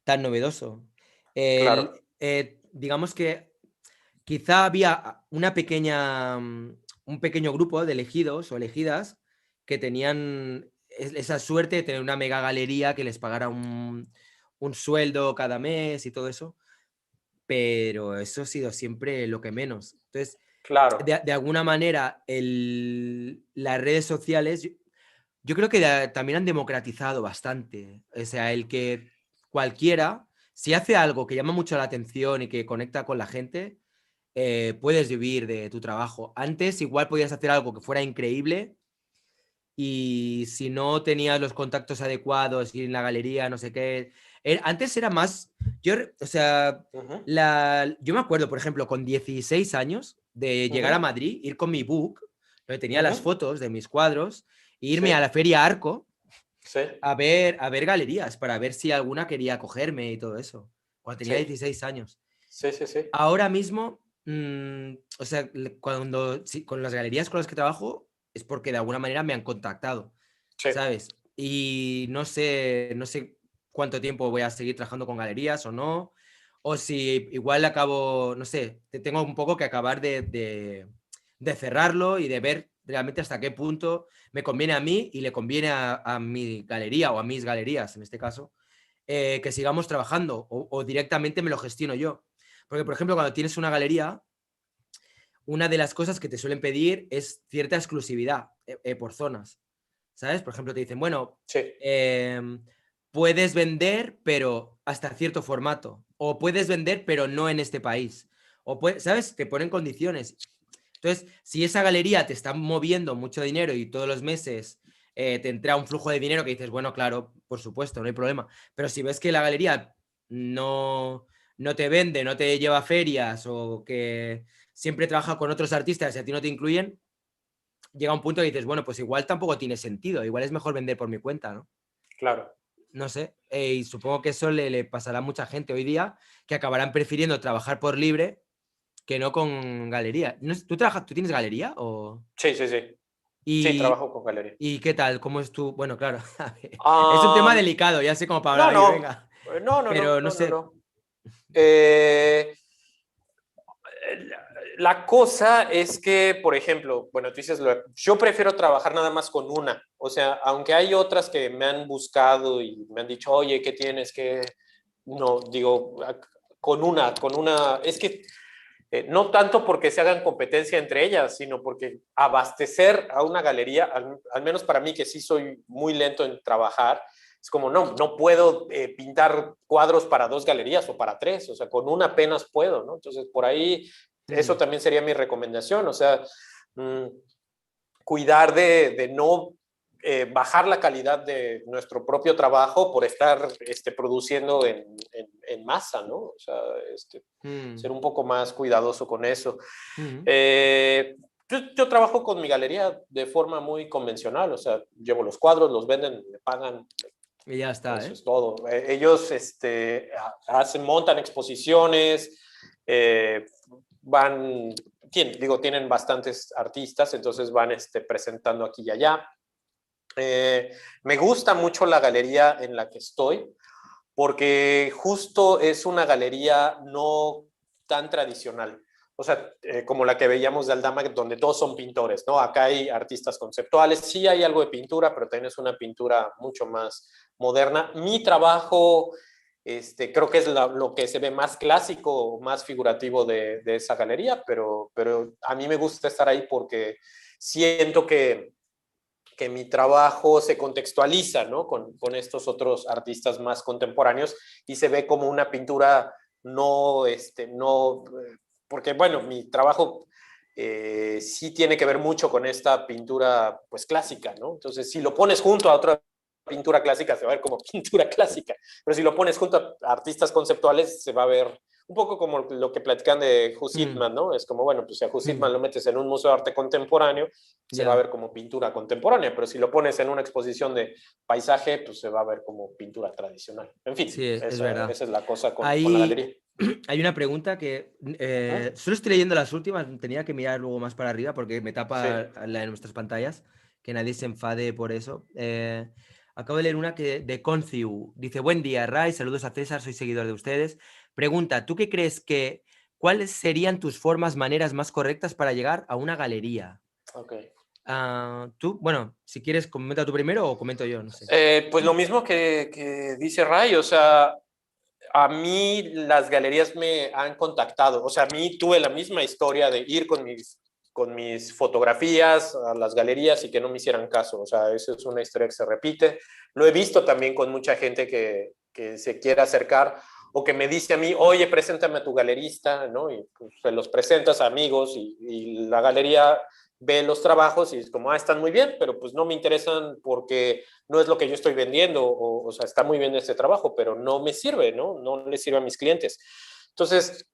novedoso. Claro. Digamos que quizá había un pequeño grupo de elegidos o elegidas que tenían esa suerte de tener una mega galería que les pagara un sueldo cada mes y todo eso, pero eso ha sido siempre lo que menos. Entonces, Claro. de alguna manera, las redes sociales, yo creo que también han democratizado bastante. O sea, el que cualquiera, si hace algo que llama mucho la atención y que conecta con la gente, puedes vivir de tu trabajo. Antes igual podías hacer algo que fuera increíble y si no tenías los contactos adecuados y en la galería, no sé qué. Antes era más, o sea, Ujú, yo me acuerdo, por ejemplo, con 16 años de llegar a ujú, Madrid, ir con mi book, donde tenía las ujú. fotos de mis cuadros, e irme a la Sí, feria Arco sí, a ver galerías para ver si alguna quería cogerme y todo eso, cuando tenía sí, 16 años. sí, sí, sí. Ahora mismo, o sea, sí, con las galerías con las que trabajo es porque de alguna manera me han contactado, Sí, ¿sabes? Y no sé cuánto tiempo voy a seguir trabajando con galerías o no, o si igual acabo, no sé, tengo un poco que acabar de cerrarlo y de ver realmente hasta qué punto me conviene a mí y le conviene a mi galería o a mis galerías, en este caso, que sigamos trabajando o directamente me lo gestiono yo. Porque, por ejemplo, cuando tienes una galería, una de las cosas que te suelen pedir es cierta exclusividad por zonas. ¿sabes? Por ejemplo, te dicen, bueno, Sí, puedes vender, pero hasta cierto formato. O puedes vender, pero no en este país. O ¿sabes? Te ponen condiciones. Entonces, si esa galería te está moviendo mucho dinero y todos los meses te entra un flujo de dinero que dices, bueno, claro, por supuesto, no hay problema. Pero si ves que la galería no te vende, no te lleva a ferias o que siempre trabaja con otros artistas y a ti no te incluyen, llega un punto que dices, bueno, pues igual tampoco tiene sentido, igual es mejor vender por mi cuenta, ¿no? claro. No sé, y supongo que eso le pasará a mucha gente hoy día que acabarán prefiriendo trabajar por libre que no con galería. ¿Tú tienes galería o...? Sí, sí, sí. Sí, Y, trabajo con galería. ¿Y qué tal? ¿Cómo es tu...? Bueno, claro, a ver, es un tema Am, delicado, ya sé cómo para no, hablar, oye, no, venga, no, no, no, pero no no, no, sé. no. Eh, la cosa es que, por ejemplo, bueno, tú dices, yo prefiero trabajar nada más con una. O sea, aunque hay otras que me han buscado y me han dicho, oye, ¿qué tienes que...? No, digo, con una, es que no tanto porque se hagan competencia entre ellas, sino porque abastecer a una galería, al menos para mí que sí soy muy lento en trabajar, es como, no puedo pintar cuadros para 2 galerías o para 3, o sea, con una apenas puedo, ¿no? Entonces, por ahí, eso Mm, también sería mi recomendación, o sea, mmm, cuidar de no bajar la calidad de nuestro propio trabajo por estar produciendo en masa, ¿no? O sea, ser mm, un poco más cuidadoso con eso. mm. Eh, yo trabajo con mi galería de forma muy convencional, o sea, llevo los cuadros, los venden, me pagan, Y ya está, eso ¿eh? es todo. Ellos montan exposiciones, eh, van, tienen bastantes artistas, entonces van presentando aquí y allá. Me gusta mucho la galería en la que estoy, porque justo es una galería no tan tradicional. O sea, como la que veíamos de Aldama, donde todos son pintores, ¿no? Acá hay artistas conceptuales, sí hay algo de pintura, pero también es una pintura mucho más moderna. Mi trabajo, creo que es lo que se ve más clásico, más figurativo de esa galería, pero a mí me gusta estar ahí porque siento que mi trabajo se contextualiza, ¿no? Con estos otros artistas más contemporáneos y se ve como una pintura no, porque bueno, mi trabajo sí tiene que ver mucho con esta pintura pues clásica, ¿no? Entonces, si lo pones junto a otra pintura clásica, se va a ver como pintura clásica, pero si lo pones junto a artistas conceptuales, se va a ver un poco como lo que platican de Hugh Mm, Hitman, ¿no? Es como, bueno, pues si a Hugh mm, Hitman lo metes en un museo de arte contemporáneo, se va a ya, ver como pintura contemporánea, pero si lo pones en una exposición de paisaje, pues se va a ver como pintura tradicional. En fin, sí, es verdad. esa es la cosa con la Hay, galería. Uh hay una pregunta que -huh. solo estoy leyendo las últimas, tenía que mirar luego más para arriba porque me Sí. tapa la de nuestras pantallas, que nadie se enfade por eso. Acabo de leer una que de Conciu. Dice, buen día, Ray, saludos a César, soy seguidor de ustedes. Pregunta, ¿tú qué crees cuáles serían tus formas, maneras más correctas para llegar a una galería? Ok. Tú, bueno, si quieres, comenta tú primero o comento yo, no sé. Pues lo mismo que dice Ray, o sea, a mí las galerías me han contactado, o sea, a mí tuve la misma historia de ir con mis fotografías a las galerías y que no me hicieran caso, o sea, eso es una historia que se repite. Lo he visto también con mucha gente que se quiere acercar o que me dice a mí, oye, preséntame a tu galerista, ¿no? Y pues, se los presentas a amigos y la galería ve los trabajos y es como, están muy bien, pero pues no me interesan porque no es lo que yo estoy vendiendo, o sea, está muy bien este trabajo, pero no me sirve, ¿no? No le sirve a mis clientes. Entonces,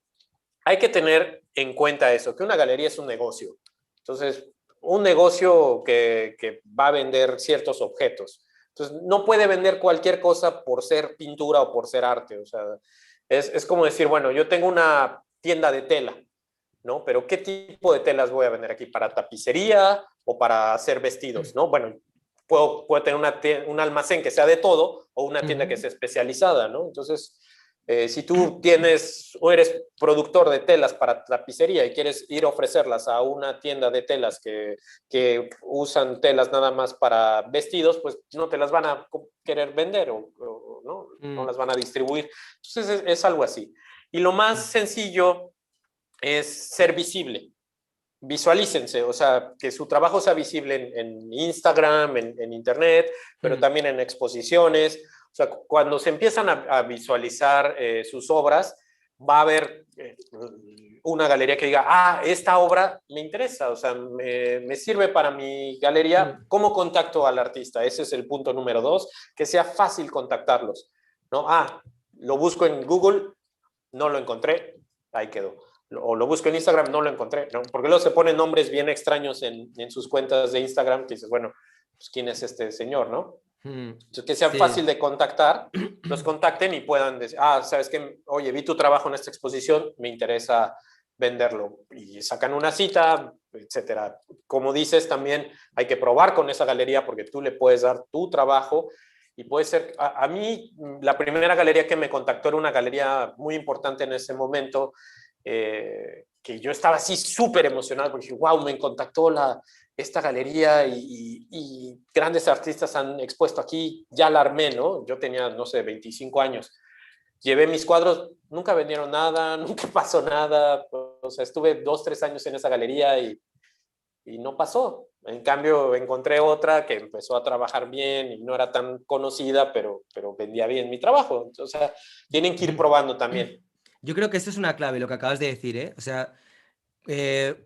hay que tener en cuenta eso, que una galería es un negocio. Entonces, un negocio que va a vender ciertos objetos. Entonces, no puede vender cualquier cosa por ser pintura o por ser arte. O sea, es como decir, bueno, yo tengo una tienda de tela, ¿no? Pero ¿qué tipo de telas voy a vender aquí? ¿Para tapicería o para hacer vestidos, ¿no? Bueno, puedo tener un almacén que sea de todo o una tienda que Ujú. sea especializada, ¿no? Entonces, si tú tienes o eres productor de telas para tapicería y quieres ir a ofrecerlas a una tienda de telas que usan telas nada más para vestidos, pues no te las van a querer vender o no Mm, las van a distribuir. Entonces es algo así. Y lo más sencillo es ser visible. visualícense, o sea, que su trabajo sea visible en Instagram, en Internet, pero también en exposiciones. O sea, cuando se empiezan a visualizar sus obras, va a haber una galería que diga, ah, esta obra me interesa, o sea, me sirve para mi galería. ¿Cómo contacto al artista? Ese es el punto número 2, que sea fácil contactarlos, ¿no? Ah, lo busco en Google, no lo encontré, ahí quedó. O lo busco en Instagram, no lo encontré, ¿no? Porque luego se ponen nombres bien extraños en sus cuentas de Instagram, que dices, bueno, pues ¿quién es este señor, no? Entonces, que sea Sí. fácil de contactar, los contacten y puedan decir, ah, sabes que, oye, vi tu trabajo en esta exposición, me interesa venderlo. Y sacan una cita, etcétera. Como dices, también hay que probar con esa galería porque tú le puedes dar tu trabajo y puede ser, a mí, la primera galería que me contactó era una galería muy importante en ese momento, que yo estaba así súper emocionado porque dije, wow, me contactó esta galería y grandes artistas han expuesto aquí, ya la armé, ¿no? Yo tenía, no sé, 25 años. Llevé mis cuadros, nunca vendieron nada, nunca pasó nada, o sea, estuve 2, 3 años en esa galería y no pasó. En cambio, encontré otra que empezó a trabajar bien y no era tan conocida, pero vendía bien mi trabajo. O sea, tienen que ir probando también. Yo creo que esto es una clave, lo que acabas de decir, ¿eh? O sea,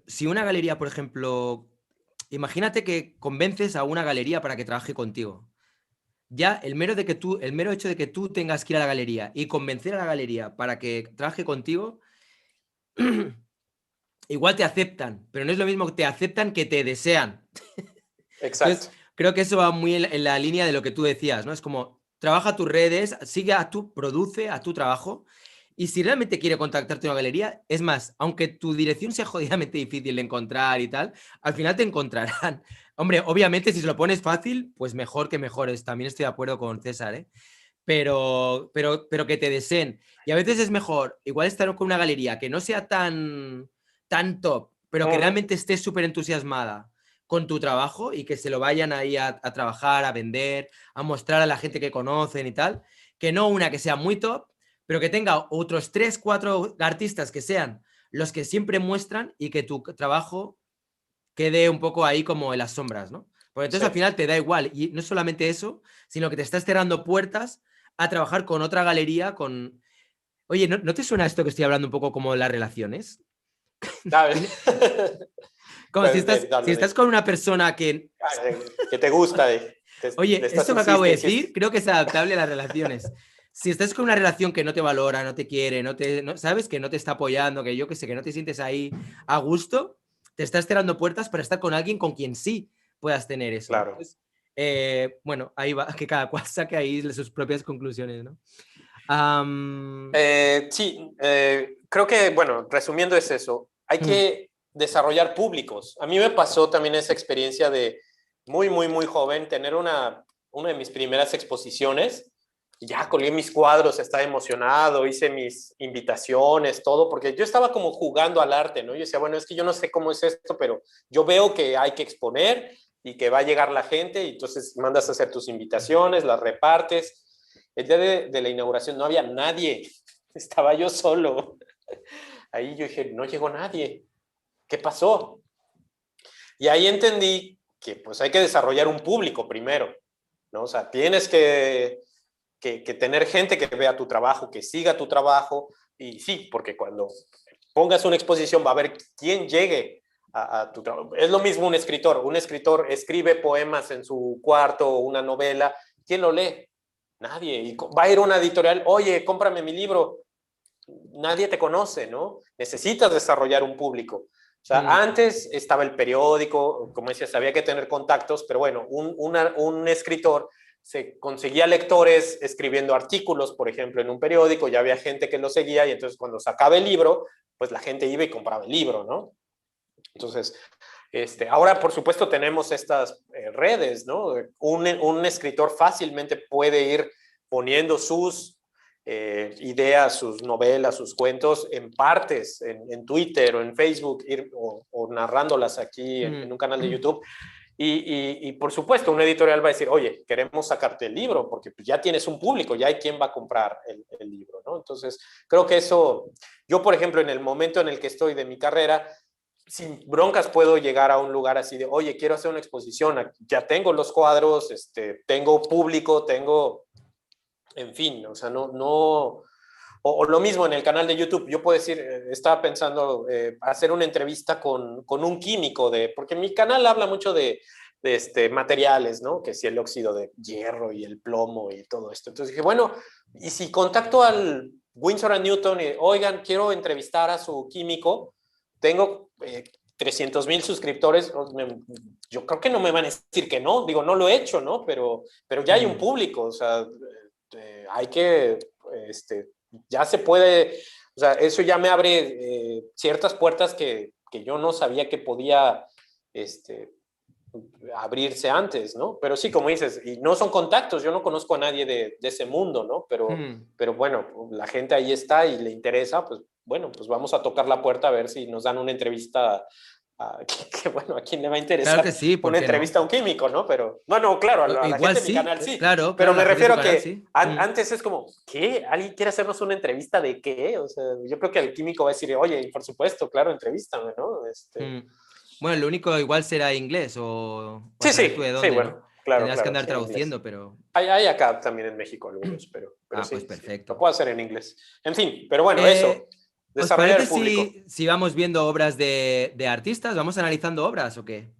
si una galería, por ejemplo, imagínate que convences a una galería para que trabaje contigo. Ya el mero hecho de que tú tengas que ir a la galería y convencer a la galería para que trabaje contigo, igual te aceptan, pero no es lo mismo que te aceptan que te desean. Exacto. Entonces, creo que eso va muy en la línea de lo que tú decías, ¿no? Es como, trabaja tus redes, sigue produce a tu trabajo. Y si realmente quiere contactarte una galería, es más, aunque tu dirección sea jodidamente difícil de encontrar y tal, al final te encontrarán. Hombre, obviamente si se lo pones fácil, pues mejor que mejores. También estoy de acuerdo con César, ¿eh? Pero que te deseen. Y a veces es mejor, igual estar con una galería que no sea tan top, pero que realmente estés súper entusiasmada con tu trabajo y que se lo vayan ahí a trabajar, a vender, a mostrar a la gente que conocen y tal, que no una que sea muy top, pero que tenga otros 3, 4 artistas que sean los que siempre muestran y que tu trabajo quede un poco ahí como en las sombras, ¿no? Porque entonces Sí. al final te da igual. Y no solamente eso, sino que te estás cerrando puertas a trabajar con otra galería, con... Oye, ¿no te suena esto que estoy hablando un poco como de las relaciones? Dale. Como si Dale, estás, si dale, estás con una persona que... que te gusta, Oye, de esta esto que acabo de subsistencia. decir creo que es adaptable a las relaciones. Si estás con una relación que no te valora, no te quiere, sabes que no te está apoyando, que yo que sé, que no te sientes ahí a gusto, te estás cerrando puertas para estar con alguien con quien sí puedas tener eso, ¿no? Claro. Entonces, bueno, ahí va, que cada cual saque ahí sus propias conclusiones, ¿no? Sí, creo que, bueno, resumiendo es eso. Hay que desarrollar públicos. A mí me pasó también esa experiencia de muy, muy, muy joven, tener una de mis primeras exposiciones. Ya colgué mis cuadros, estaba emocionado, hice mis invitaciones, todo, porque yo estaba como jugando al arte, ¿no? Yo decía, bueno, es que yo no sé cómo es esto, pero yo veo que hay que exponer y que va a llegar la gente, y entonces mandas a hacer tus invitaciones, las repartes. El día de la inauguración no había nadie, estaba yo solo. Ahí yo dije, no llegó nadie, ¿qué pasó? Y ahí entendí que pues hay que desarrollar un público primero, ¿no? O sea, tienes que tener gente que vea tu trabajo, que siga tu trabajo, y sí, porque cuando pongas una exposición va a haber quien llegue a tu trabajo. Es lo mismo un escritor escribe poemas en su cuarto o una novela, ¿quién lo lee? Nadie. Y va a ir una editorial, oye, cómprame mi libro. Nadie te conoce, ¿no? Necesitas desarrollar un público. O sea, antes estaba el periódico, como decías, había que tener contactos, pero bueno, un escritor se conseguía lectores escribiendo artículos, por ejemplo, en un periódico, ya había gente que lo seguía y entonces cuando sacaba el libro, pues la gente iba y compraba el libro, ¿no? Entonces, ahora, por supuesto, tenemos estas redes, ¿no? Un escritor fácilmente puede ir poniendo sus ideas, sus novelas, sus cuentos en partes, en Twitter o en Facebook, o narrándolas aquí en un canal de YouTube. Y por supuesto, una editorial va a decir, oye, queremos sacarte el libro, porque ya tienes un público, ya hay quien va a comprar el libro, ¿no? Entonces, creo que eso, yo, por ejemplo, en el momento en el que estoy de mi carrera, sin broncas puedo llegar a un lugar así de, oye, quiero hacer una exposición, ya tengo los cuadros, tengo público, tengo, en fin, o sea, o lo mismo en el canal de YouTube, yo puedo decir, estaba pensando hacer una entrevista con un químico, porque mi canal habla mucho de materiales, ¿no? Que si el óxido de hierro y el plomo y todo esto. Entonces dije, bueno, y si contacto al Winsor & Newton y, oigan, quiero entrevistar a su químico, tengo 300,000 suscriptores, yo creo que no me van a decir que no, digo, no lo he hecho, ¿no? Pero ya hay un público, o sea, hay que, ya se puede, o sea, eso ya me abre ciertas puertas que yo no sabía que podía abrirse antes, ¿no? Pero sí, como dices, y no son contactos, yo no conozco a nadie de ese mundo, ¿no? Pero bueno, la gente ahí está y le interesa, pues bueno, pues vamos a tocar la puerta a ver si nos dan una entrevista. Bueno, ¿a quién le va a Claro interesar que sí, ¿por una qué no? entrevista a un químico, no? Pero, no, claro, a la Igual gente de mi sí, canal sí, claro, pero claro, me la gente de tu refiero a canal que sí. antes es como, ¿qué? ¿Alguien quiere hacernos una entrevista de qué? O sea, yo creo que el químico va a decir, oye, por supuesto, claro, entrevístame, ¿no? Bueno, lo único igual será inglés o Sí, saber tú sí, de sí, dónde, ¿no? bueno, claro, Tendrás que claro, andar sí, en inglés. traduciendo, pero... Hay acá también en México algunos, pero Ah, pues sí, sí, lo perfecto. puedo hacer en inglés. En fin, pero bueno, eso, Eh, ¿Os desarrollar parece el público. si vamos viendo obras de artistas? ¿Vamos analizando obras o qué?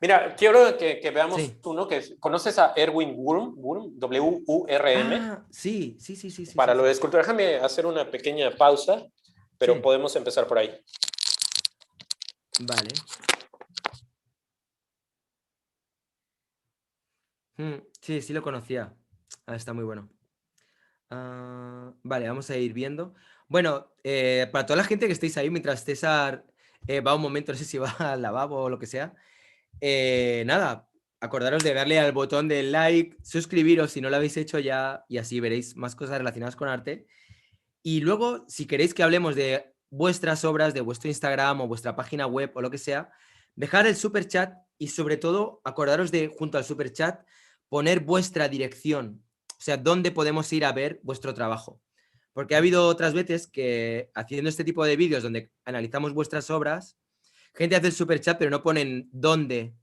Mira, quiero que veamos Sí. uno ¿conoces a Erwin Wurm? W-U-R-M, Ah, sí, sí, sí, sí, sí, para sí, lo de sí. escultura. Déjame hacer una pequeña pausa, pero Sí, podemos empezar por ahí. vale. Sí, sí lo conocía. Ah, está muy bueno. Vale, vamos a ir viendo. Bueno, para toda la gente que estéis ahí, mientras César va un momento, no sé si va al lavabo o lo que sea, nada, acordaros de darle al botón de like, suscribiros si no lo habéis hecho ya, y así veréis más cosas relacionadas con arte. Y luego, si queréis que hablemos de vuestras obras, de vuestro Instagram o vuestra página web o lo que sea, dejar el super chat y sobre todo acordaros de, junto al super chat, poner vuestra dirección, o sea, dónde podemos ir a ver vuestro trabajo. Porque ha habido otras veces que haciendo este tipo de vídeos donde analizamos vuestras obras, gente hace el super chat pero no ponen dónde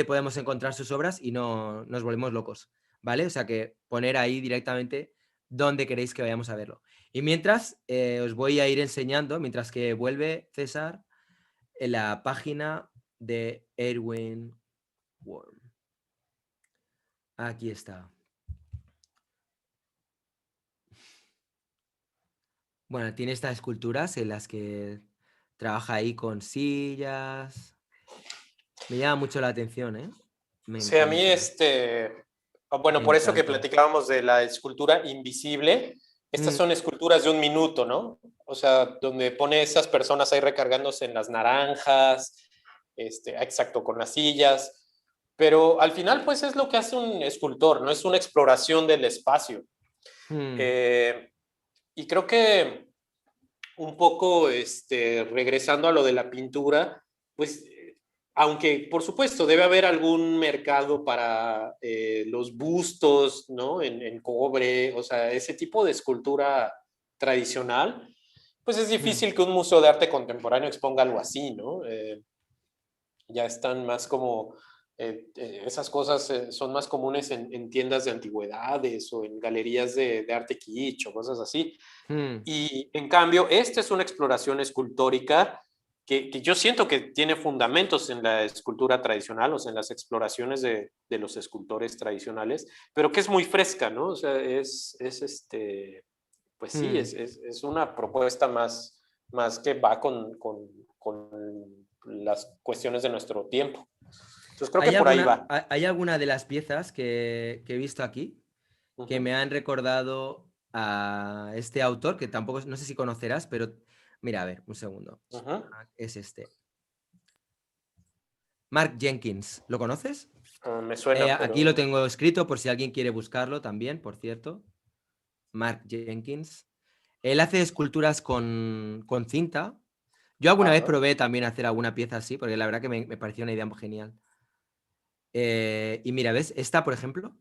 podemos encontrar sus obras y no nos volvemos locos, ¿vale? O sea que poner ahí directamente dónde queréis que vayamos a verlo. Y mientras os voy a ir enseñando, mientras que vuelve César, en la página de Erwin Worm. Aquí está. Bueno, tiene estas esculturas en las que trabaja ahí con sillas. Me llama mucho la atención, ¿eh? Me Sí, a mí, encanta. bueno, Me por eso que encanta. platicábamos de la escultura invisible, estas Mm, son esculturas de un minuto, ¿no? O sea, donde pone esas personas ahí recargándose en las naranjas, exacto, con las sillas, pero al final, pues es lo que hace un escultor, ¿no? Es una exploración del espacio. mm, Eh, y creo que un poco, regresando a lo de la pintura, pues, aunque por supuesto debe haber algún mercado para los bustos, ¿no? En cobre, o sea, ese tipo de escultura tradicional, pues es mm. difícil que un museo de arte contemporáneo exponga algo así, ¿no? Ya están más como, esas cosas son más comunes en tiendas de antigüedades o en galerías de arte kitsch o cosas así. Mm. Y en cambio, esta es una exploración escultórica que yo siento que tiene fundamentos en la escultura tradicional, o sea, en las exploraciones de los escultores tradicionales, pero que es muy fresca, ¿no? O sea, pues sí, Mm. es una propuesta más que va con las cuestiones de nuestro tiempo. Entonces creo que por ahí va. Hay alguna de las piezas que he visto aquí que Ujú. me han recordado a este autor, que tampoco, no sé si conocerás, pero mira, a ver, un segundo. Ujú. Es este. Mark Jenkins, ¿lo conoces? Me suena, Aquí lo pero... tengo escrito por si alguien quiere buscarlo también, por cierto. Mark Jenkins. Él hace esculturas con cinta. Yo alguna vez Ajá, probé también hacer alguna pieza así, porque la verdad que me pareció una idea genial. Y mira, ¿ves? Esta, por ejemplo,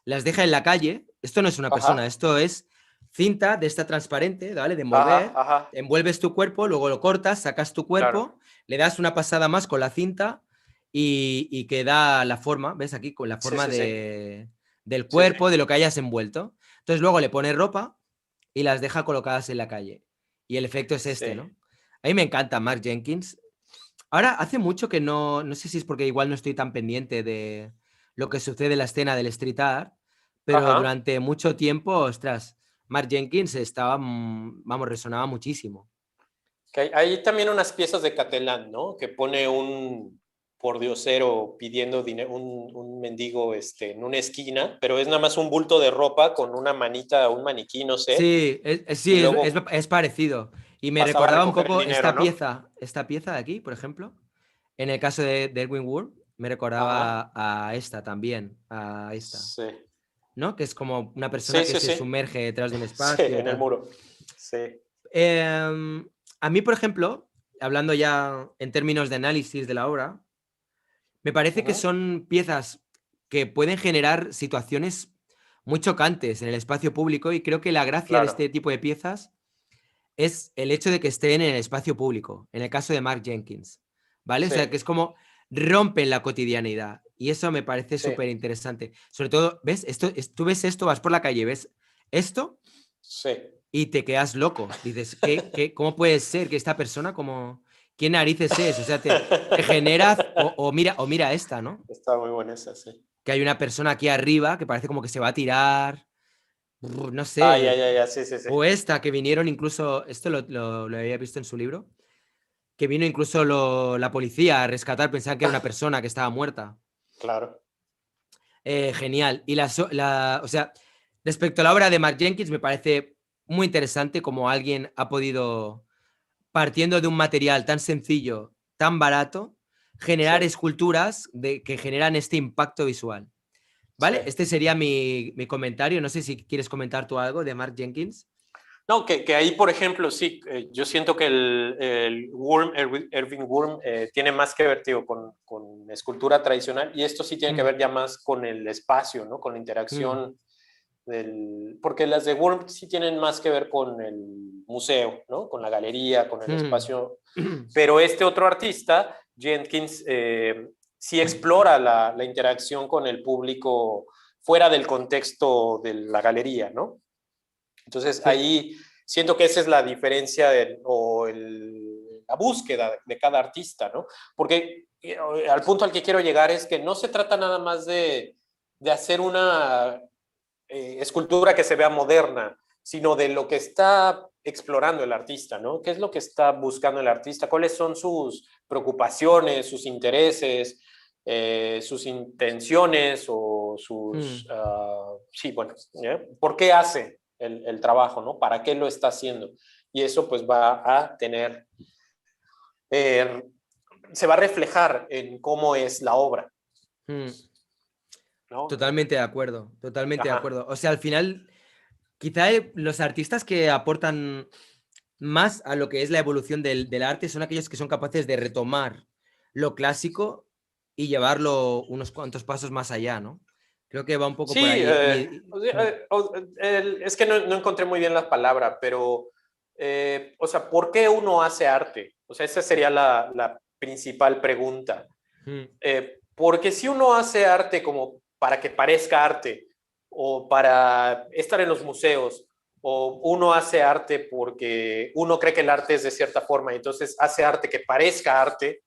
las deja en la calle. Esto no es una persona, ajá. esto es cinta de esta transparente, ¿vale? De Ajá, envolver, ajá, envuelves tu cuerpo, luego lo cortas, sacas tu claro. cuerpo, le das una pasada más con la cinta y queda la forma, ¿ves aquí? Con la Sí, forma sí, sí. del Sí, cuerpo, sí. de lo que hayas envuelto. Entonces luego le pones ropa y las deja colocadas en la calle. Y el efecto es este, Sí. ¿no? A mí me encanta Mark Jenkins. Ahora, hace mucho que no sé si es porque igual no estoy tan pendiente de lo que sucede en la escena del street art, pero Ajá. durante mucho tiempo, ostras, Mark Jenkins estaba, vamos, resonaba muchísimo. Que hay también unas piezas de Catalán, ¿no? Que pone un pordiosero pidiendo dinero, un mendigo en una esquina, pero es nada más un bulto de ropa con una manita, un maniquí, no sé, Sí, y sí, luego es parecido. Y me pasaba a recordaba un recoger el poco dinero, ¿no? esta pieza de aquí, por ejemplo, en el caso de Edwin Wood, me Ajá. recordaba a esta también, a esta, Sí. ¿no? Que es como una persona Sí, que sí, se sí. sumerge detrás de un Sí, espacio y en el tal. muro. Sí. A mí, por ejemplo, hablando ya en términos de análisis de la obra, me parece que Ujú. son piezas que pueden generar situaciones muy chocantes en el espacio público y creo que la gracia de este Claro. tipo de piezas es el hecho de que estén en el espacio público, en el caso de Mark Jenkins, ¿vale? O sea, que Sí, es como rompen la cotidianidad y eso me parece sí, súper interesante. Sobre todo, ¿ves? Tú ves esto, vas por la calle, ves esto sí. y te quedas loco. Dices, cómo puede ser que esta persona, como, qué narices es? O sea, te genera, o mira esta, ¿no? Está muy buena esa, sí. Que hay una persona aquí arriba que parece como que se va a tirar, no Ay, ay, sé. ay, ay, sí, sí, sí. O esta, que vinieron incluso, esto lo había visto en su libro, que vino incluso la policía a rescatar, pensaban que era una persona que estaba muerta. Claro. Genial. Y o sea, respecto a la obra de Mark Jenkins, me parece muy interesante como alguien ha podido, partiendo de un material tan sencillo, tan barato, Sí, generar esculturas que generan este impacto visual. sí. ¿Vale? Este sería mi comentario. No sé si quieres comentar tú algo de Mark Jenkins. No, que ahí, por ejemplo, sí, yo siento que el Wurm, Erwin Wurm, tiene más que ver, tío, con escultura tradicional y esto sí tiene que Mm, ver ya más con el espacio, ¿no? Con la mm, interacción porque las de Wurm sí tienen más que ver con el museo, ¿no? Con la galería, con el mm. espacio, pero este otro artista, Jenkins, sí explora la interacción con el público fuera del contexto de la galería, ¿no? Entonces Sí. ahí siento que esa es la diferencia la búsqueda de cada artista, ¿no? Porque al punto al que quiero llegar es que no se trata nada más de hacer una escultura que se vea moderna, sino de lo que está explorando el artista, ¿no? ¿Qué es lo que está buscando el artista? ¿Cuáles son sus preocupaciones, sus intereses, sus intenciones o sus... Mm, sí, bueno, ¿por qué hace el trabajo, ¿no? ¿Para qué lo está haciendo? Y eso pues va a tener, eh, se va a reflejar en cómo es la obra, mm. ¿no? Totalmente de acuerdo, totalmente de Ajá. acuerdo. O sea, al final, quizá los artistas que aportan más a lo que es la evolución del arte son aquellos que son capaces de retomar lo clásico y llevarlo unos cuantos pasos más allá, ¿no? Creo que va un poco por Sí, ahí. o sea, es que no encontré muy bien la palabra, pero, o sea, ¿por qué uno hace arte? O sea, esa sería la principal pregunta. Mm, Porque si uno hace arte como para que parezca arte, o para estar en los museos, o uno hace arte porque uno cree que el arte es de cierta forma, y entonces hace arte que parezca arte,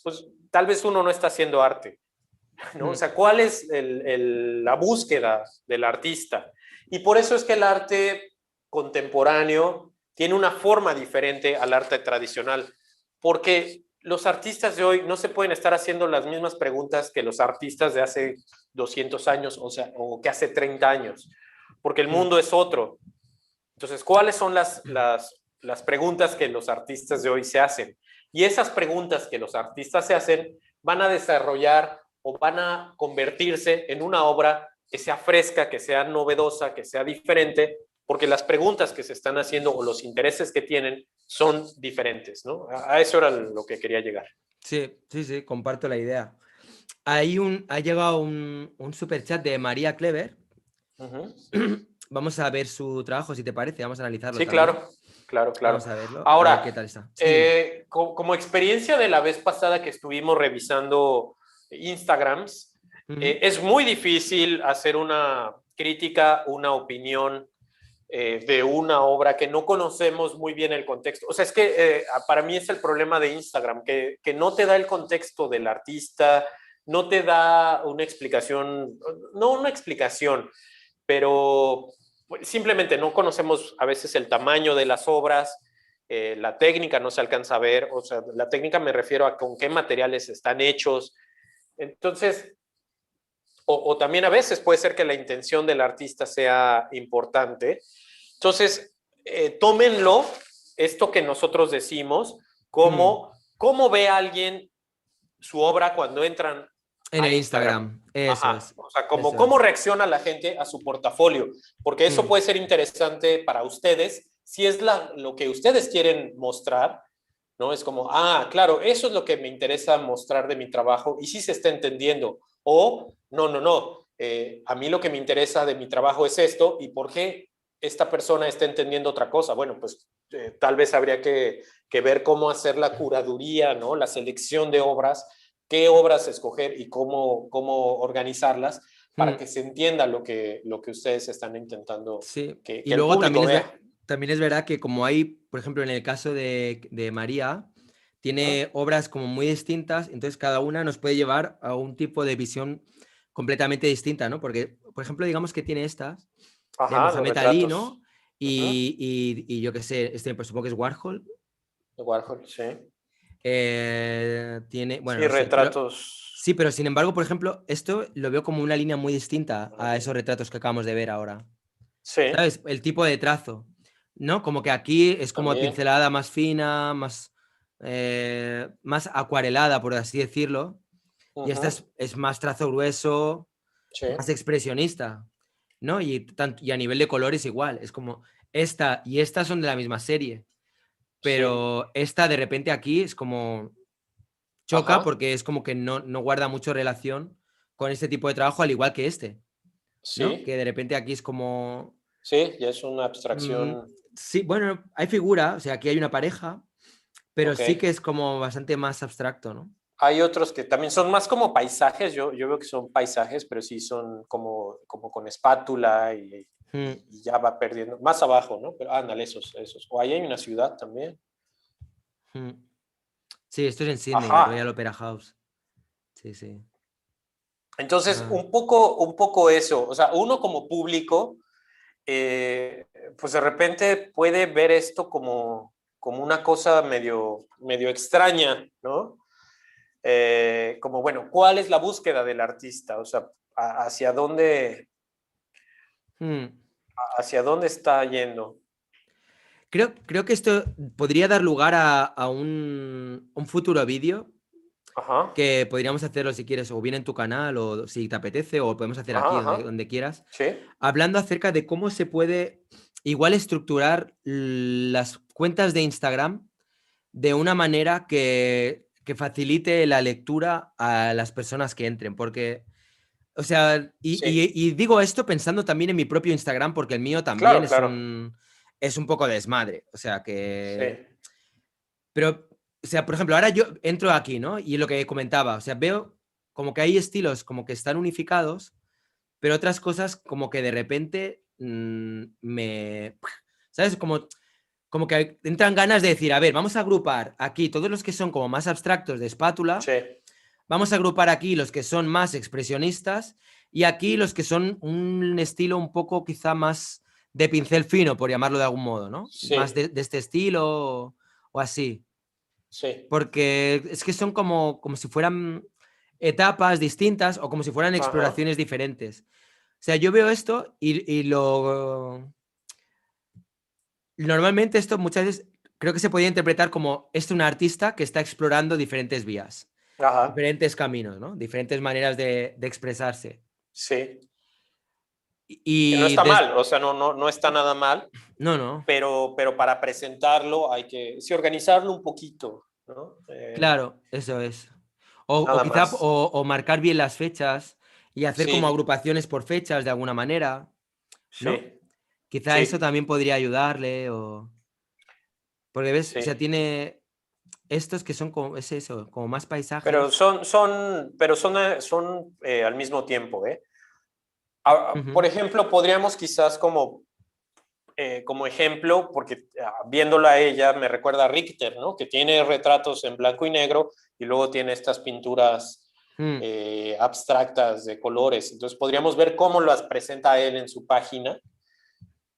pues tal vez uno no está haciendo arte. ¿No? O mm, sea, ¿cuál es la búsqueda del artista? Y por eso es que el arte contemporáneo tiene una forma diferente al arte tradicional, porque los artistas de hoy no se pueden estar haciendo las mismas preguntas que los artistas de hace 200 años, o sea, o que hace 30 años, porque el mm. mundo es otro. Entonces, ¿cuáles son las preguntas que los artistas de hoy se hacen? Y esas preguntas que los artistas se hacen van a desarrollar o van a convertirse en una obra que sea fresca, que sea novedosa, que sea diferente, porque las preguntas que se están haciendo o los intereses que tienen son diferentes, ¿no? A eso era lo que quería llegar. Sí, sí, sí, comparto la idea. Ha llegado un super chat de María Clever Uh -huh. vamos a ver su trabajo, si te parece, vamos a analizarlo Sí, también. claro, claro, claro. Vamos a verlo, a ver qué Ahora, tal está. Sí, dime. como experiencia de la vez pasada que estuvimos revisando Instagrams, Ujú. es muy difícil hacer una crítica, una opinión de una obra que no conocemos muy bien el contexto. O sea, es que para mí es el problema de Instagram, que no te da el contexto del artista, no te da una explicación, no una explicación, pero pues, simplemente no conocemos a veces el tamaño de las obras, la técnica no se alcanza a ver, o sea, la técnica me refiero a con qué materiales están hechos. Entonces, o también a veces puede ser que la intención del artista sea importante. Entonces, tómenlo, esto que nosotros decimos, Mm. como cómo ve alguien su obra cuando entran En a el Instagram. Instagram, eso Ajá, es. o sea, Eso cómo es. reacciona la gente a su portafolio, porque eso Mm. puede ser interesante para ustedes si es lo que ustedes quieren mostrar, ¿no? Es como, ah, claro, eso es lo que me interesa mostrar de mi trabajo y sí se está entendiendo. O, no, no, no, a mí lo que me interesa de mi trabajo es esto y por qué esta persona está entendiendo otra cosa. Bueno, pues tal vez habría que ver cómo hacer la curaduría, ¿no? La selección de obras, qué obras escoger y cómo organizarlas para Mm. que se entienda lo que ustedes están intentando Sí. que Y el luego público vea. también es verdad que como hay, por ejemplo, en el caso de María, ¿Ah? tiene obras como muy distintas, entonces cada una nos puede llevar a un tipo de visión completamente distinta, ¿no? Porque, por ejemplo, digamos que tiene estas de Ajá, de Mohamed Ali, retratos. ¿no? Ujú. Y yo qué sé, este pues supongo que es Warhol. De Warhol, sí. Tiene, bueno, Sí, no sé, pero retratos. sí, pero sin embargo, por ejemplo, esto lo veo como una línea muy distinta a esos retratos que acabamos de ver ahora. Sí, ¿Sabes? El tipo de trazo, ¿no? Como que aquí es como también. pincelada más fina, más acuarelada, por así decirlo. Y esta Ujú. es más trazo grueso, Sí, más expresionista, ¿no? Y a nivel de colores igual. Es como esta y esta son de la misma serie, sí. pero esta de repente aquí es como choca Ajá, porque es como que no guarda mucho relación con este tipo de trabajo, al igual que este, ¿no? sí. Que de repente aquí es como Sí, ya es una Mm, abstracción. sí, bueno, hay figura, o sea, aquí hay una pareja, pero Ok. sí que es como bastante más abstracto, ¿no? Hay otros que también son más como paisajes. Yo veo que son paisajes, pero sí son como con espátula Mm, y ya va perdiendo. Más abajo, ¿no? Pero ándale, esos. O ahí hay una ciudad también. mm. Sí, esto es en Sydney, la Ajá. Royal Opera House. Sí, sí. Entonces, Ah, un poco eso. O sea, uno como público eh, pues de repente puede ver esto como una cosa medio extraña, ¿no? Como, bueno, ¿cuál es la búsqueda del artista? O sea, mm. hacia dónde está yendo? Creo que esto podría dar lugar a un futuro vídeo Ajá, que podríamos hacerlo si quieres, o bien en tu canal, o si te apetece, o podemos hacer aquí ajá, donde, ajá, donde quieras, sí, hablando acerca de cómo se puede igual estructurar las cuentas de Instagram de una manera que facilite la lectura a las personas que entren, porque, o sea, sí, y digo esto pensando también en mi propio Instagram, porque el mío también claro, claro, es un poco desmadre, o sea, sí, pero, o sea, por ejemplo, ahora yo entro aquí, ¿no? Y lo que comentaba, o sea, veo como que hay estilos como que están unificados, pero otras cosas como que de repente ¿sabes? Como que entran ganas de decir, a ver, vamos a agrupar aquí todos los que son como más abstractos de espátula, sí, vamos a agrupar aquí los que son más expresionistas y aquí los que son un estilo un poco quizá más de pincel fino, por llamarlo de algún modo, ¿no? Más sí, de este estilo o así. sí, Porque es que son como si fueran etapas distintas o como si fueran ajá, exploraciones diferentes. O sea, yo veo esto y lo... Normalmente esto muchas veces creo que se podría interpretar como un artista que está explorando diferentes vías, ajá, diferentes caminos, ¿no? Diferentes maneras de expresarse. sí. Que no Y está mal, o sea, no está nada mal, no, no, pero para presentarlo hay que sí, organizarlo un poquito, ¿no? claro, eso es. O Nada quizá más. o marcar bien las fechas y hacer como Sí, agrupaciones por fechas de alguna manera, ¿no? sí. Quizá eso Sí, también podría ayudarle o... Porque ves, o sea, sí. tiene estos que son como, es eso, como más Pero paisajes. son al mismo tiempo, ¿eh? Por Ujú. ejemplo, podríamos quizás como ejemplo, porque viéndola a ella me recuerda a Richter, ¿no? Que tiene retratos en blanco y negro y luego tiene estas pinturas Mm. abstractas de colores. Entonces podríamos ver cómo las presenta él en su página.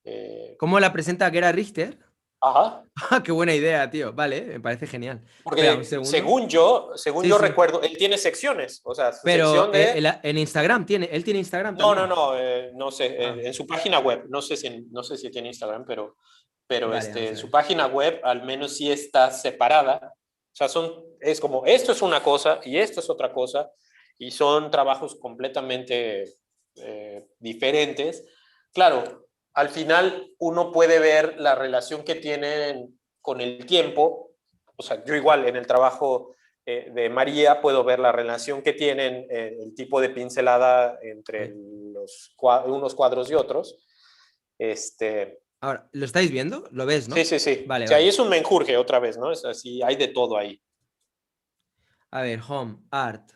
Eh, ¿Cómo la presenta Gerhard Richter? ajá, Ah, qué buena idea, tío. Vale, me parece genial. Espera, un porque segundo. según Sí, yo sí. recuerdo, él tiene secciones, o sea, su Pero sección de... en Instagram tiene, él tiene Instagram No, no, también. no, no sé, Ah, en su página web, no sé si tiene Instagram, pero vale, vamos en a su ver. página web al menos sí está separada. O sea, es como, esto es una cosa y esto es otra cosa, y son trabajos completamente diferentes. Claro, al final uno puede ver la relación que tienen con el tiempo. O sea, yo igual en el trabajo de María puedo ver la relación que tienen, el tipo de pincelada entre Uy. unos cuadros y otros. Este, Ahora, ¿lo estáis viendo? ¿Lo ves, sí, no? sí, sí. Vale, Sí, ahí vale. es un menjurje otra vez, ¿no? Es así, hay de todo ahí. A ver, Home, Art.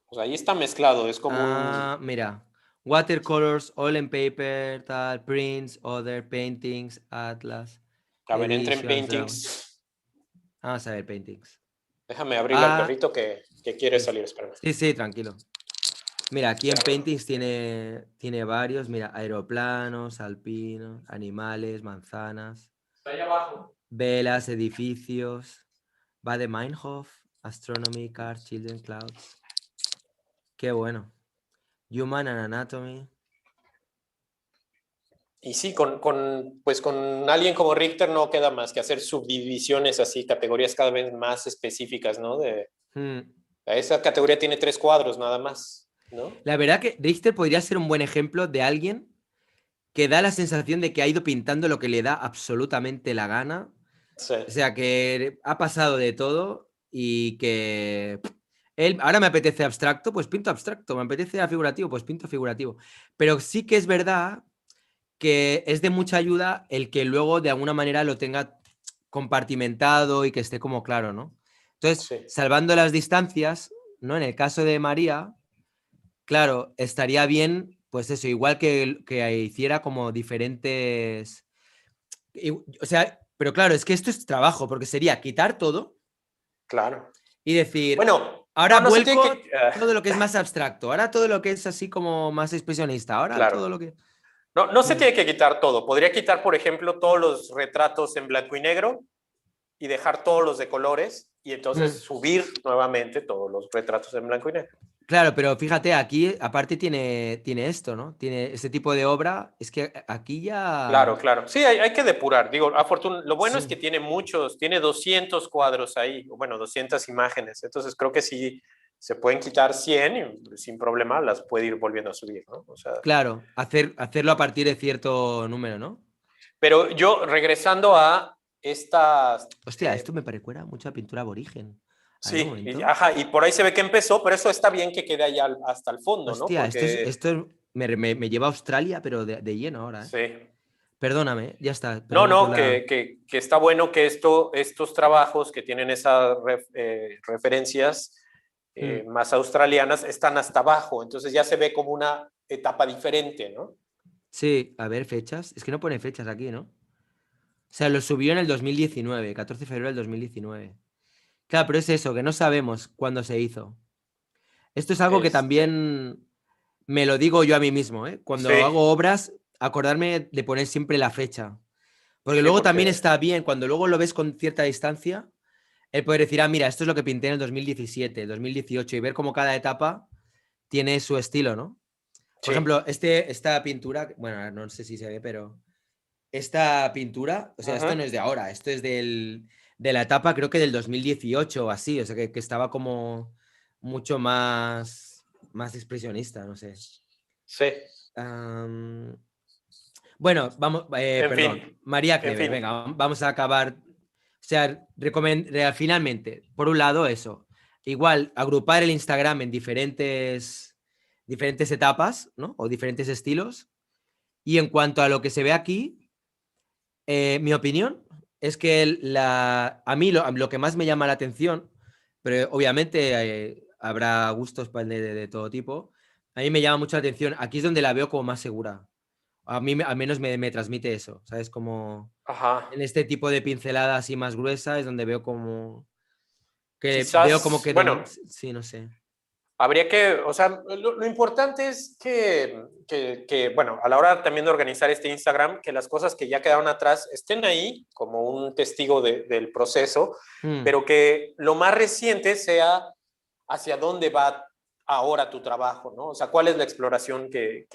O sea, ahí está mezclado, es como un... Ah, mira. Watercolors, oil and paper, tal, prints, other paintings, atlas, A ver, entra en editions, drawing. paintings. Vamos a ver, paintings. Déjame abrirle al Ah, perrito que quiere sí, salir, espérame. sí, sí, tranquilo. Mira, aquí en paintings tiene varios. Mira, aeroplanos, alpinos, animales, manzanas, Está ahí abajo. velas, edificios. Va de Meinhof, Astronomy, Cars, Children, Clouds. Qué bueno. Human and Anatomy. Y sí, pues con alguien como Richter no queda más que hacer subdivisiones así, categorías cada vez más específicas, ¿no? Hmm. Esa categoría tiene 3 cuadros nada más, ¿no? La verdad que Richter podría ser un buen ejemplo de alguien que da la sensación de que ha ido pintando lo que le da absolutamente la gana. Sí, O sea, que ha pasado de todo y que él, ahora me apetece abstracto, pues pinto abstracto, me apetece figurativo, pues pinto figurativo. Pero sí que es verdad que es de mucha ayuda el que luego de alguna manera lo tenga compartimentado y que esté como claro, ¿no? Entonces, sí, salvando las distancias, ¿no? En el caso de María, claro, estaría bien, pues eso, igual que hiciera como diferentes... O sea, pero claro, es que esto es trabajo, porque sería quitar todo claro. y decir, Bueno, ahora no se tiene que... vuelco todo lo que es más abstracto, ahora todo lo que es así como más expresionista, ahora todo claro. lo que... No se Mm. tiene que quitar todo. Podría quitar, por ejemplo, todos los retratos en blanco y negro y dejar todos los de colores y entonces Mm. subir nuevamente todos los retratos en blanco y negro. Claro, pero fíjate, aquí aparte tiene esto, ¿no? Tiene este tipo de obra, es que aquí Claro, ya... claro. Sí, hay que depurar. Digo, lo bueno es que Sí, tiene tiene 200 cuadros ahí, o bueno, 200 imágenes. Entonces creo que sí se pueden quitar 100 y sin problema las puede ir volviendo a subir, ¿no? O sea, claro, hacerlo a partir de cierto número, ¿no? pero yo regresando a estas, Hostia, esto me recuerda mucho a pintura aborigen. A ver, un sí, momento. ajá, y por ahí se ve que empezó, pero eso está bien que quede ahí hasta el fondo, ¿no? Hostia, Porque, me lleva a Australia, pero de lleno ahora, ¿eh? sí. Perdóname, ya está, No, perdona por no, la... que está bueno que estos trabajos que tienen esas referencias Mm. más australianas están hasta abajo, entonces ya se ve como una etapa diferente, ¿no? Sí, a ver, fechas. Es que no pone fechas aquí, ¿no? O sea, lo subió en el 2019, 14 de febrero del 2019. Claro, pero es eso, que no sabemos cuándo se hizo. Esto es algo que Este, también me lo digo yo a mí mismo, ¿eh? Cuando sí, hago obras, acordarme de poner siempre la fecha. Porque sí, luego también porque está bien, cuando luego lo ves con cierta distancia, el poder decir, ah, mira, esto es lo que pinté en el 2017, 2018, y ver cómo cada etapa tiene su estilo, ¿no? Por sí. ejemplo, esta pintura, bueno, no sé si se ve, pero esta pintura, o sea, esto no Ujú. es de ahora, esto es de la etapa, creo que del 2018 o así, o sea, que estaba como mucho más expresionista, no sé. Sí, Am, bueno, vamos, en fin, perdón, María en Kreber, fin. venga, vamos a acabar. O sea, finalmente, por un lado, eso. Igual, agrupar el Instagram en diferentes etapas, ¿no? O diferentes estilos. Y en cuanto a lo que se ve aquí, mi opinión es que a mí lo que más me llama la atención, pero obviamente habrá gustos de todo tipo, a mí me llama mucho la atención. Aquí es donde la veo como más segura. A mí al menos me transmite eso, ¿sabes? Como Ajá. en este tipo de pincelada así más gruesa es donde veo como Quizás, que, bueno, sí, no sé. habría que, o sea, lo importante es bueno, a la hora también de organizar este Instagram, que las cosas que ya quedaron atrás estén ahí como un testigo del proceso, Mm. pero que lo más reciente sea hacia dónde va ahora tu trabajo, ¿no? O sea, cuál es la exploración que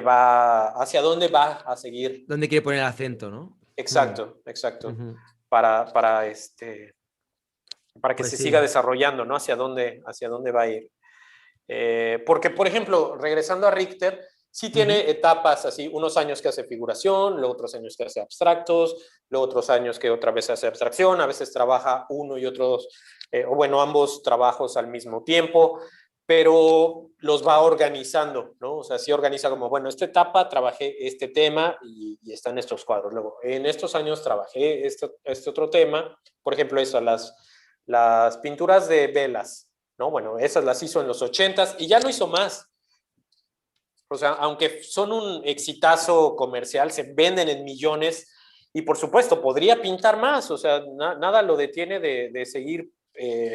va, hacia dónde va a seguir. ¿Dónde quiere poner el acento, no? Mm. Exacto, exacto, Ujú. para, para que Pues se sí. siga desarrollando, ¿no? Hacia dónde va a ir. Porque, por ejemplo, regresando a Richter, sí Ujú. tiene etapas así, unos años que hace figuración, luego otros años que hace abstractos, luego otros años que otra vez hace abstracción, a veces trabaja uno y otros, o bueno, ambos trabajos al mismo tiempo, pero los va organizando, ¿no? O sea, sí organiza como, bueno, esta etapa trabajé este tema y están estos cuadros. Luego, en estos años trabajé este otro tema, por ejemplo, eso, las pinturas de velas, ¿no? Bueno, esas las hizo en los 80s y ya no hizo más. O sea, aunque son un exitazo comercial, se venden en millones y por supuesto podría pintar más, o sea, nada lo detiene de seguir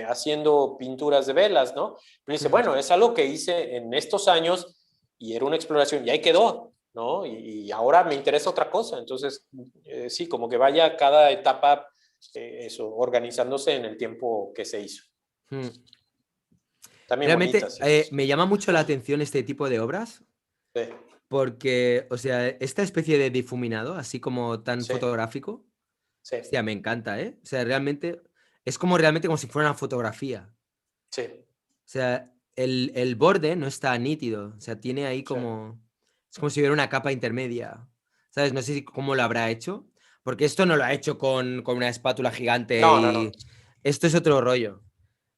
haciendo pinturas de velas, ¿no? Pero dice, Mm. bueno, es algo que hice en estos años y era una exploración y ahí quedó, ¿no? Y ahora me interesa otra cosa. Entonces, sí, como que vaya cada etapa, eso, organizándose en el tiempo que se hizo. Mm. También Realmente bonitas esas. me llama mucho la atención este tipo de obras Sí, porque, o sea, esta especie de difuminado, así como tan sí, fotográfico, sí, hostia, me encanta, ¿eh? O sea, realmente es como realmente como si fuera una fotografía. sí, O sea, el borde no está nítido, o sea, tiene ahí sí. como, es como si hubiera una capa intermedia, ¿sabes? No sé cómo lo habrá hecho, porque esto no lo ha hecho con una espátula gigante No, no, no. y esto es otro rollo.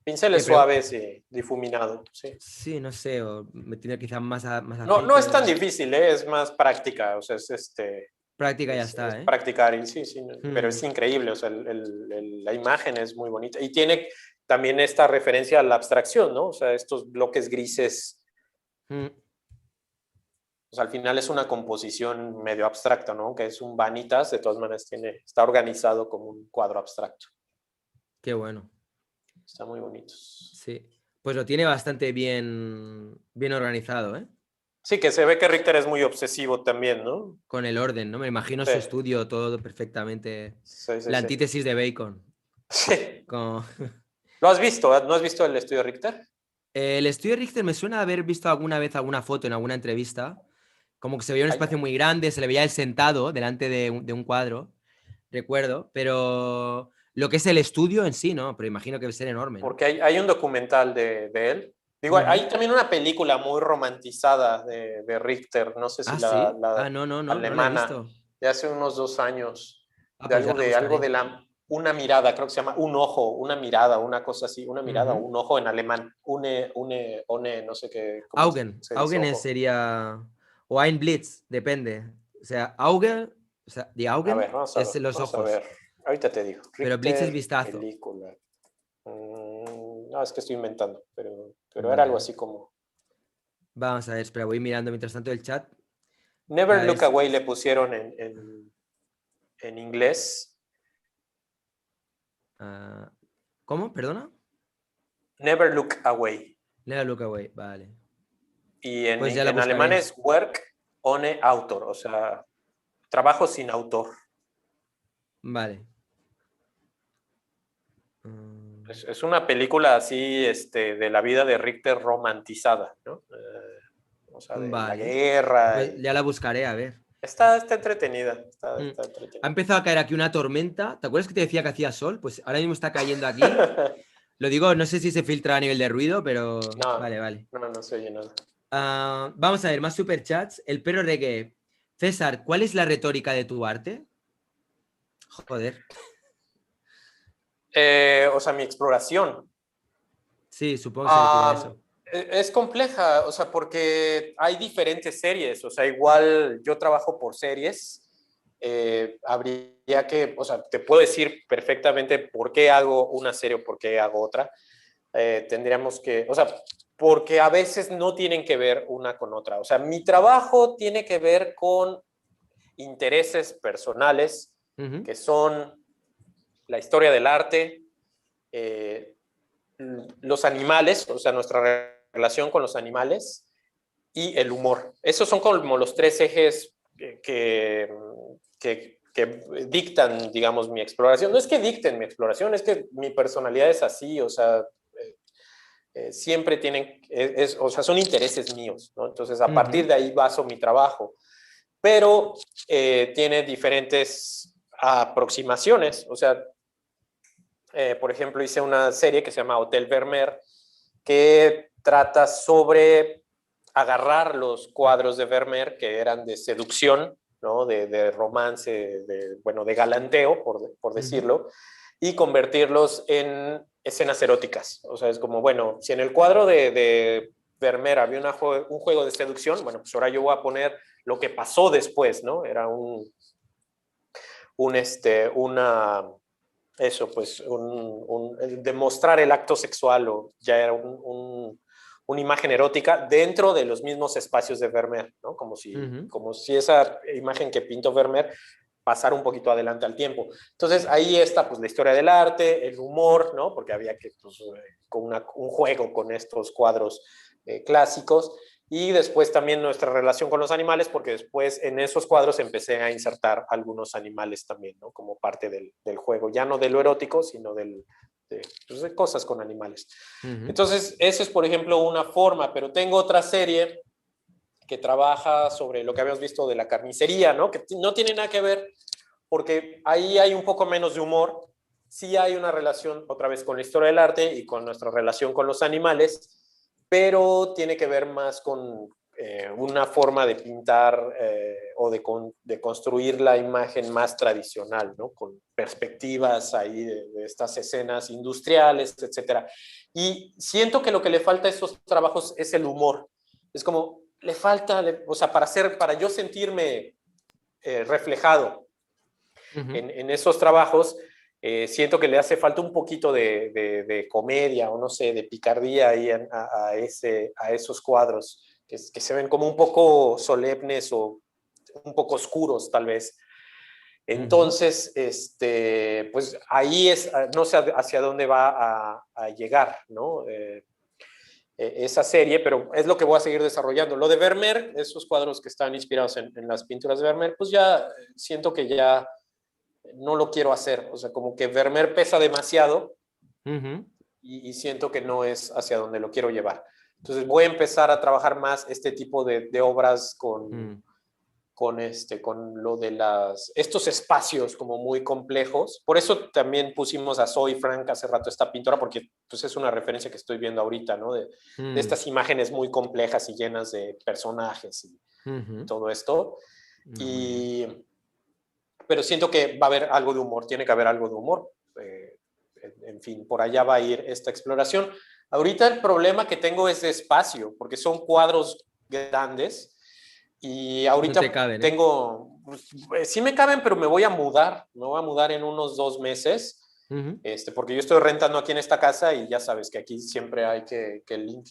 Pinceles Pero suaves y difuminado, sí. sí, no sé, o me tiene quizás más No, no es tan aceite. difícil, ¿eh? Es más práctica, o sea, Práctica ya es está, ¿eh? practicar y sí, sí, pero es Mm, increíble, o sea, la imagen es muy bonita y tiene también esta referencia a la abstracción, ¿no? O sea, estos bloques grises, mm, o sea, al final es una composición medio abstracta, ¿no? Que es un vanitas, de todas maneras está organizado como un cuadro abstracto. qué bueno, Está muy bonitos. sí. Pues lo tiene bastante bien organizado, ¿eh? Sí, que se ve que Richter es muy obsesivo también, ¿no? Con el orden, ¿no? Me imagino Sí, su estudio todo perfectamente. sí, sí, La sí. antítesis de Bacon. Sí. Como... ¿Lo has visto? ¿No has visto el estudio Richter? El estudio Richter me suena haber visto alguna vez alguna foto en alguna entrevista. Como que se veía un Ay, espacio muy grande, se le veía él sentado delante de un cuadro, recuerdo, pero lo que es el estudio en sí, ¿no? Pero imagino que debe ser enorme, ¿no? porque hay un documental de él. Digo, Ujú. hay también una película muy romantizada de Richter, no sé si Ah, sí. la Ah, no la he alemana, visto. de hace unos 2 años, Ah, pues ya la algo de buscaré. una mirada, creo que se llama un ojo, una mirada, una cosa así, una mirada o Ujú. un ojo en alemán, no sé qué, cómo se dice ojo. Sería. O Ein Blitz, depende. O sea, Auge, o sea, die A Augen ver, es los vamos a ojos, ver. Ahorita te digo. pero Blitz es Richter, vistazo. película. No, es que estoy inventando, pero era algo Vale. así como Vamos a ver, espera, voy mirando mientras tanto el chat. Never A ver Look si. Away le pusieron en inglés. Ah, ¿cómo? ¿Perdona? Never Look Away. Never look away, vale. Y Pues ya la en alemán buscaré. es Work ohne Autor, o sea, trabajo sin autor. Vale. Mm, Es una película así de la vida de Richter romantizada, ¿no? O sea, de la vale. guerra. Pues ya la buscaré, a ver. Está entretenida, Mm. está Ha entretenida. empezado a caer aquí una tormenta. ¿Te acuerdas que te decía que hacía sol? Pues ahora mismo está cayendo aquí. Lo digo, no sé si se filtra a nivel de ruido, pero No, vale, vale. no se oye nada. Vamos a ver, más superchats. El perro reggae. César, ¿cuál es la retórica de tu arte? Joder. O sea, mi exploración. Sí, supongo que se refiere a Ah, eso. Es compleja, o sea, porque hay diferentes series, o sea, igual yo trabajo por series, habría que, o sea, te puedo decir perfectamente por qué hago una serie o por qué hago otra. Tendríamos que, o sea, porque a veces no tienen que ver una con otra. O sea, mi trabajo tiene que ver con intereses personales, Ujú. que son la historia del arte, eh, los animales, o sea, nuestra relación con los animales y el humor. Esos son como los tres ejes que dictan, digamos, mi exploración. No es que dicten mi exploración, es que mi personalidad es así, o sea, siempre tienen, o sea, son intereses míos, ¿no? Entonces, a partir Ujú. de ahí baso mi trabajo, pero tiene diferentes aproximaciones, o sea, por ejemplo, hice una serie que se llama Hotel Vermeer, que trata sobre agarrar los cuadros de Vermeer que eran de seducción, ¿no? De romance, bueno, de galanteo, por Ujú. decirlo, y convertirlos en escenas eróticas. O sea, es como, bueno, si en el cuadro de Vermeer había un juego de seducción, bueno, pues ahora yo voy a poner lo que pasó después, ¿no? Era un una, eso, pues, demostrar el acto sexual o ya era una imagen erótica dentro de los mismos espacios de Vermeer, ¿no? Ujú. Como si esa imagen que pintó Vermeer pasara un poquito adelante al tiempo. Entonces ahí está pues la historia del arte, el humor, ¿no? Porque había que, pues, con un juego con estos cuadros clásicos y después también nuestra relación con los animales, porque después en esos cuadros empecé a insertar algunos animales también, ¿no? Como parte del juego, ya no de lo erótico, sino pues, de cosas con animales. Ujú. Entonces, esa es, por ejemplo, una forma, pero tengo otra serie que trabaja sobre lo que habíamos visto de la carnicería, ¿no? Que no tiene nada que ver, porque ahí hay un poco menos de humor, sí hay una relación otra vez con la historia del arte y con nuestra relación con los animales, pero tiene que ver más con una forma de pintar o de construir la imagen más tradicional, ¿no? Con perspectivas ahí de estas escenas industriales, etcétera. Y siento que lo que le falta a esos trabajos es el humor. Es como, le falta, o sea, para yo sentirme reflejado Ujú. en esos trabajos, siento que le hace falta un poquito de comedia o no sé, de picardía ahí a esos cuadros que se ven como un poco solemnes o un poco oscuros tal vez. Ujú. Entonces, pues ahí es, no sé hacia dónde va a llegar, ¿no? Esa serie, pero es lo que voy a seguir desarrollando. Lo de Vermeer, esos cuadros que están inspirados en las pinturas de Vermeer, pues ya siento que ya no lo quiero hacer. O sea, como que Vermeer pesa demasiado Ujú. y siento que no es hacia donde lo quiero llevar. Entonces voy a empezar a trabajar más este tipo de obras Mm. con lo de estos espacios como muy complejos. Por eso también pusimos a Zoe Frank hace rato esta pintora, porque pues es una referencia que estoy viendo ahorita, ¿no? De Mm. estas imágenes muy complejas y llenas de personajes y Ujú. todo esto. No, muy bien. Y, pero siento que va a haber algo de humor, tiene que haber algo de humor. En fin, por allá va a ir esta exploración. Ahorita el problema que tengo es de espacio, porque son cuadros grandes y No te ahorita caben, ¿eh? tengo, pues, sí me caben, pero me voy a mudar en unos 2 meses. Ujú. Porque yo estoy rentando aquí en esta casa y ya sabes que aquí siempre hay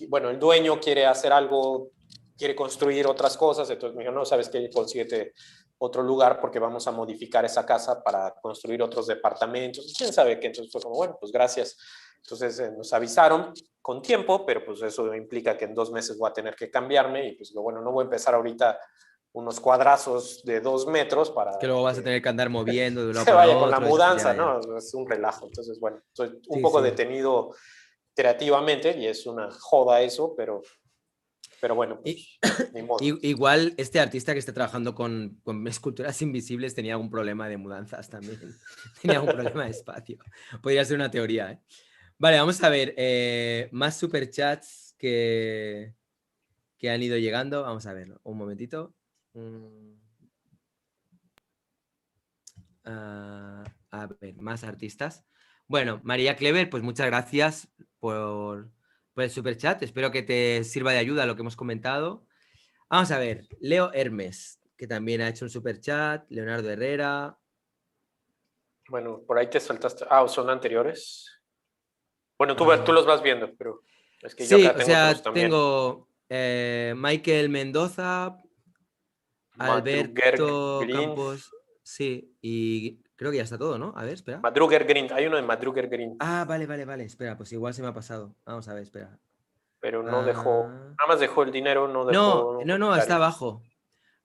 bueno, el dueño quiere hacer algo, quiere construir otras cosas, entonces me dijo, no, sabes qué, consíguete otro lugar porque vamos a modificar esa casa para construir otros departamentos, quién sabe qué, entonces fue como, bueno, pues gracias. Entonces nos avisaron con tiempo, pero pues eso implica que en 2 meses voy a tener que cambiarme y pues bueno, no voy a empezar ahorita unos cuadrazos de 2 metros para Que luego vas a que tener que andar moviendo de un lado se para vaya con la otro. Ya, mudanza, ya. ¿no? Es un relajo. Entonces, bueno, estoy un Sí, poco sí. detenido creativamente y es una joda eso, pero bueno, Y, pues ni modo. igual este artista que está trabajando con esculturas invisibles tenía algún problema de mudanzas también. Tenía algún problema de espacio. Podría ser una teoría, ¿eh? Vale, vamos a ver. Más superchats que han ido llegando. Vamos a ver, un momentito. A ver, más artistas. Bueno, María Clever, pues muchas gracias por, por el superchat. Espero que te sirva de ayuda lo que hemos comentado. Vamos a ver, Leo Hermes, que también ha hecho un superchat, Leonardo Herrera. Bueno, por ahí te saltaste. Ah, ¿son anteriores? Bueno, tú Ah, los vas viendo, pero es que yo sí, acá o tengo otros sea, también. tengo Michael Mendoza, Madruger Alberto Green. Campos, sí, y creo que ya está todo, ¿no? A ver, espera. Madruger Green. Hay uno de Madruger Green, Ah, vale, espera, pues igual se me ha pasado. Vamos a ver, espera. pero no dejó. Ah, Nada más dejó el dinero, no no, dejó un no, está comentario. abajo.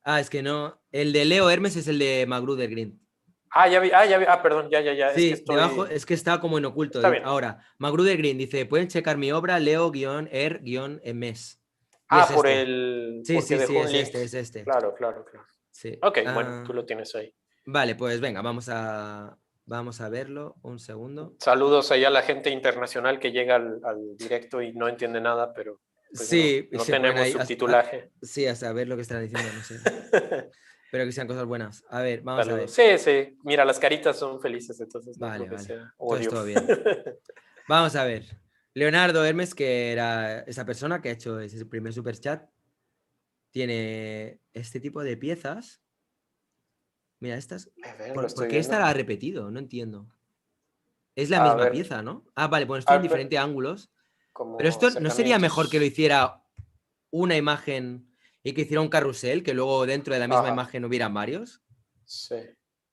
Ah, es que no. El de Leo Hermes es el de Magruder Green. Ah, ya vi. Ah, ya vi. Ah, perdón, ya. Es que Sí, debajo estoy. es que está como en oculto. Está bien. Ahora, Magruder Green dice, pueden checar mi obra, Leo-Er-Mes. Y es Ah, este. Sí, porque sí, sí, dejó un es link. este, es este. Claro. Sí. Ok, bueno, tú Ah, lo tienes ahí. vale, pues venga, vamos a verlo. Un segundo. Saludos ahí a la gente internacional que llega al directo y no entiende nada, pero pues no, Sí, y no se ponen tenemos ahí subtitulaje. sí, a saber lo que están diciendo, no sé. Espero que sean cosas buenas. A ver, vamos a Saludos. ver. Sí. Mira, las caritas son felices, entonces no creo Vale, que vale. sea Entonces odio. todo bien. Vamos a ver. Leonardo Hermes, que era esa persona que ha hecho ese primer super chat, tiene este tipo de piezas. Mira, estas. A ver, lo ¿Por estoy qué esta la viendo. ha repetido? No entiendo. Es la A misma ver, pieza, ¿no? Ah, vale, pues esto en ver, diferentes ángulos. Pero como esto no sería mejor que lo acercamientos. hiciera una imagen y que hiciera un carrusel, que luego dentro de la misma Ajá, imagen hubiera varios. sí.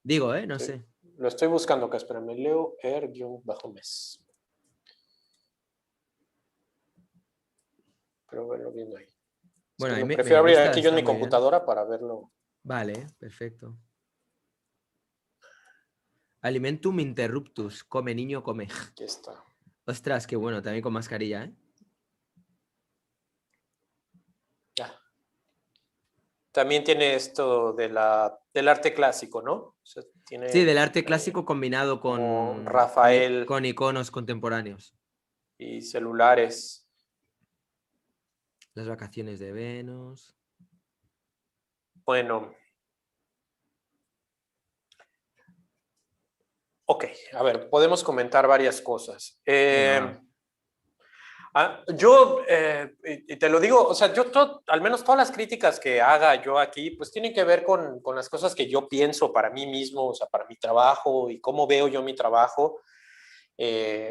Digo, no Sí. sé. Lo estoy buscando acá, espérame. Leo Er-Mes. Pero verlo viendo ahí. Es Bueno, que a mí lo me prefiero abrir gusta, aquí yo en está mi muy bien. computadora para verlo. Vale, perfecto. Alimentum interruptus. Come, niño, come. Aquí está. Ostras, qué bueno, también con mascarilla, ¿eh? Ya. También tiene esto del arte clásico, ¿no? O sea, Sí, tiene del arte clásico combinado como con Rafael iconos contemporáneos. y celulares. Las vacaciones de Venus. Bueno, ok, a ver, podemos comentar varias cosas. Venga, va. Yo, y te lo digo, o sea, al menos todas las críticas que haga yo aquí, pues tienen que ver con las cosas que yo pienso para mí mismo, o sea, para mi trabajo y cómo veo yo mi trabajo.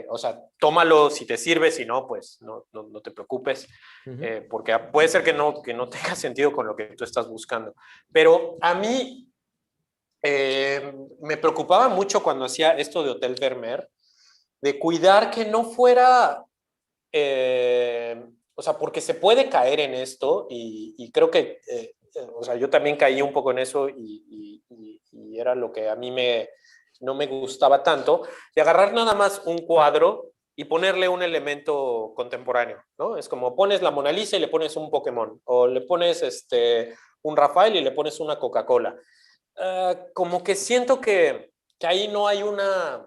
O sea, tómalo si te sirve, si no, pues no te preocupes, Ujú. porque puede ser que no tenga sentido con lo que tú estás buscando. Pero a mí me preocupaba mucho cuando hacía esto de Hotel Vermeer, de cuidar que no fuera, o sea, porque se puede caer en esto y creo que, o sea, yo también caí un poco en eso y era lo que a mí no me gustaba tanto, de agarrar nada más un cuadro y ponerle un elemento contemporáneo, ¿no? Es como pones la Mona Lisa y le pones un Pokémon, o le pones un Rafael y le pones una Coca-Cola. Como que siento que ahí no hay una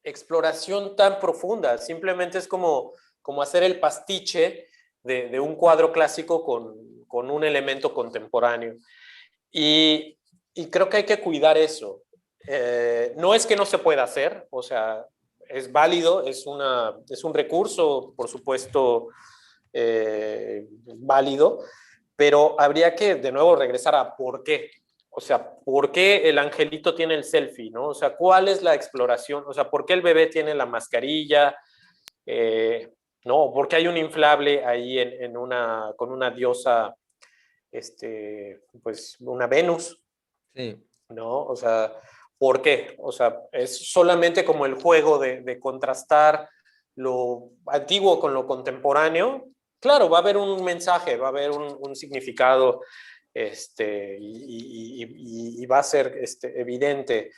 exploración tan profunda, simplemente es como hacer el pastiche de un cuadro clásico con un elemento contemporáneo. Y creo que hay que cuidar eso. No es que no se pueda hacer, o sea, es válido, es un recurso, por supuesto, válido, pero habría que de nuevo regresar a por qué. O sea, ¿por qué el angelito tiene el selfie, no? O sea, ¿cuál es la exploración? O sea, ¿por qué el bebé tiene la mascarilla? No, ¿por qué hay un inflable ahí con una diosa, pues una Venus, Sí. ¿no? O sea, ¿por qué? O sea, es solamente como el juego de contrastar lo antiguo con lo contemporáneo. Claro, va a haber un mensaje, va a haber un significado, y va a ser evidente.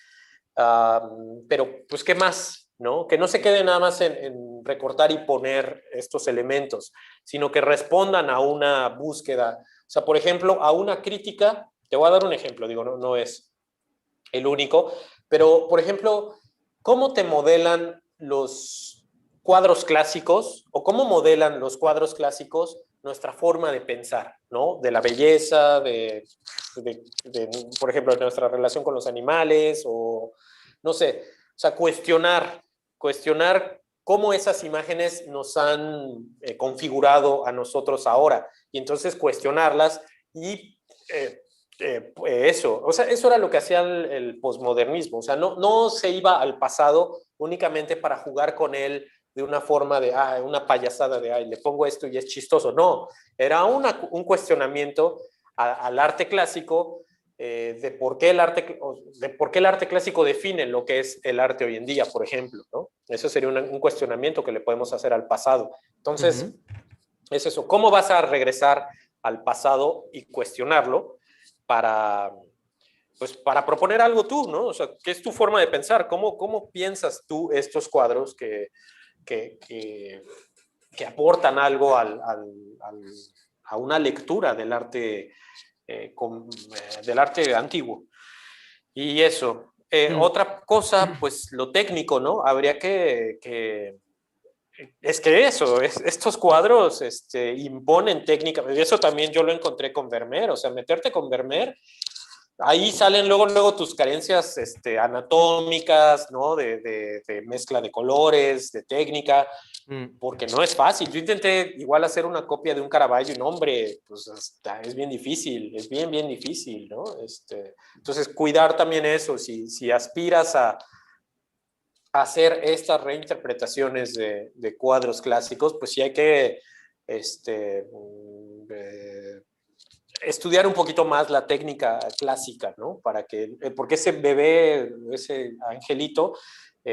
Pero, pues, ¿qué más? ¿No? Que no se quede nada más en recortar y poner estos elementos, sino que respondan a una búsqueda. O sea, por ejemplo, a una crítica, te voy a dar un ejemplo, digo, no es el único, pero, por ejemplo, ¿cómo te modelan los cuadros clásicos o cómo modelan los cuadros clásicos nuestra forma de pensar, ¿no? De la belleza, por ejemplo, de nuestra relación con los animales o, no sé, o sea, cuestionar cómo esas imágenes nos han configurado a nosotros ahora, y entonces cuestionarlas y eso, o sea, eso era lo que hacía el posmodernismo, o sea, no se iba al pasado únicamente para jugar con él de una forma de, una payasada de, le pongo esto y es chistoso, no, era un cuestionamiento al arte clásico, de por qué el arte clásico define lo que es el arte hoy en día, por ejemplo, ¿no? Eso sería un cuestionamiento que le podemos hacer al pasado. Entonces, es eso, ¿cómo vas a regresar al pasado y cuestionarlo para, pues, para proponer algo tú, ¿no? O sea, ¿qué es tu forma de pensar? ¿Cómo piensas tú estos cuadros que, que aportan algo a una lectura del arte antiguo? Y eso. Otra cosa, pues lo técnico, ¿no? Habría es que eso, estos cuadros imponen técnica, y eso también yo lo encontré con Vermeer, o sea, meterte con Vermeer, ahí salen luego tus carencias anatómicas, ¿no? De mezcla de colores, de técnica, porque no es fácil. Yo intenté igual hacer una copia de un Caravaggio y no, hombre, pues es bien difícil, es bien difícil, ¿no? Entonces, cuidar también eso, si aspiras a hacer estas reinterpretaciones de cuadros clásicos, pues sí hay que estudiar un poquito más la técnica clásica, ¿no? Porque ese bebé, ese angelito,